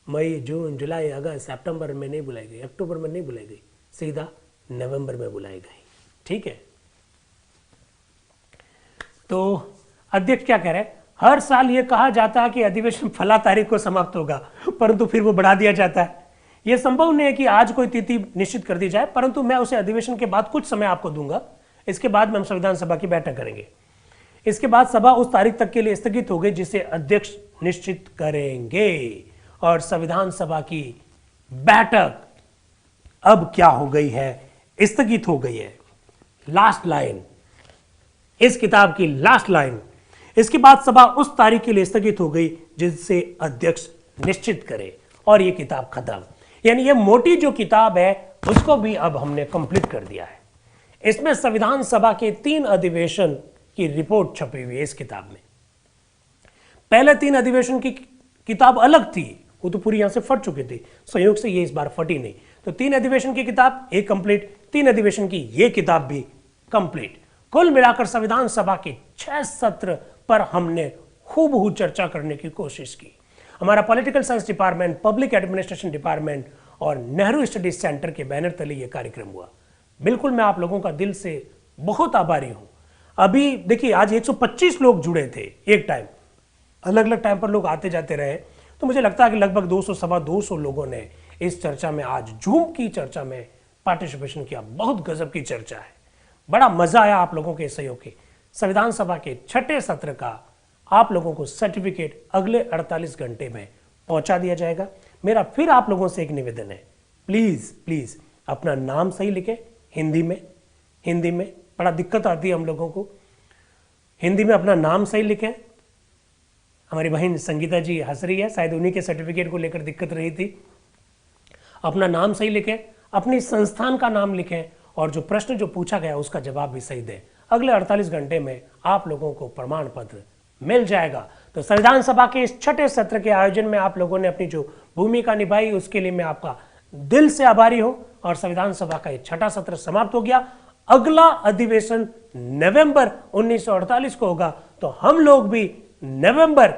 मई, जून, जुलाई, अगस्त, सितंबर में नहीं बुलाई गई, अक्टूबर में नहीं बुलाई गई, सीधा नवंबर में बुलाई गई। ठीक है, तो अध्यक्ष क्या कह रहे हैं, हर साल यह कहा जाता है कि अधिवेशन फला तारीख को समाप्त होगा, परंतु फिर वो बढ़ा दिया जाता है। यह संभव नहीं है कि आज कोई तिथि निश्चित कर दी जाए, परंतु मैं उसे अधिवेशन के बाद कुछ समय आपको दूंगा। इसके बाद में हम संविधान सभा की बैठक करेंगे। इसके बाद सभा उस तारीख तक के लिए स्थगित हो गई जिसे अध्यक्ष निश्चित करेंगे। और संविधान सभा की बैठक अब क्या हो गई है, स्थगित हो गई है। लास्ट लाइन, इस किताब की लास्ट लाइन, इसके बाद सभा उस तारीख के लिए स्थगित हो गई जिससे अध्यक्ष निश्चित करे, और यह किताब खत्म। यानी यह मोटी जो किताब है उसको भी अब हमने कंप्लीट कर दिया है। इसमें संविधान सभा के 3 अधिवेशन की रिपोर्ट छपी हुई है इस किताब में। पहले 3 अधिवेशन की किताब अलग थी, वो तो पूरी यहां से फट चुकी थी, संयोग से ये इस बार फटी नहीं। तो 3 अधिवेशन की किताब एक कंप्लीट, 3 अधिवेशन की ये किताब भी कंप्लीट। कुल मिलाकर संविधान सभा के 6 सत्र पर हमने खूब चर्चा करने की कोशिश की। हमारा political science department, public administration department और नेहरू स्टडीज सेंटर के बैनर तले यह कार्यक्रम हुआ। बिल्कुल मैं आप लोगों का दिल से बहुत आभारी हूं। अभी देखिए आज 125 लोग जुड़े थे एक टाइम, अलग अलग टाइम पर लोग आते जाते रहे, तो मुझे लगता है कि लगभग 200 सवा 200 लोगों ने इस चर्चा में, आज जूम की चर्चा में पार्टिसिपेशन किया। बहुत गजब की चर्चा है, बड़ा मजा आया आप लोगों के सहयोग के। संविधान सभा के 6ठे सत्र का आप लोगों को सर्टिफिकेट अगले 48 घंटे में पहुंचा दिया जाएगा। मेरा फिर आप लोगों से एक निवेदन है, प्लीज प्लीज अपना नाम सही लिखें। हिंदी में बड़ा दिक्कत आती है हम लोगों को, हिंदी में अपना नाम सही लिखें। हमारी बहन संगीता जी हंस रही है, शायद उन्हीं के सर्टिफिकेट को लेकर दिक्कत रही थी। अपना नाम सही लिखें, अपनी संस्थान का नाम लिखें, और जो प्रश्न जो पूछा गया उसका जवाब भी सही दें। अगले 48 घंटे में आप लोगों को प्रमाण पत्र मिल जाएगा। तो संविधान सभा के इस 6ठे सत्र के आयोजन में आप लोगों ने अपनी जो भूमिका निभाई उसके लिए मैं आपका दिल से आभारी हूं। और संविधान सभा का ये 6ठा सत्र समाप्त हो गया। अगला अधिवेशन नवंबर 1948 को होगा, तो हम लोग भी नवंबर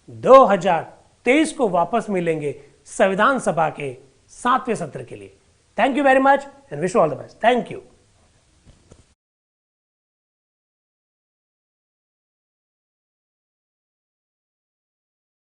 2023 को वापस मिलेंगे संविधान सभा के 7वें सत्र के लिए। Thank you very much and wish you all the best. Thank you.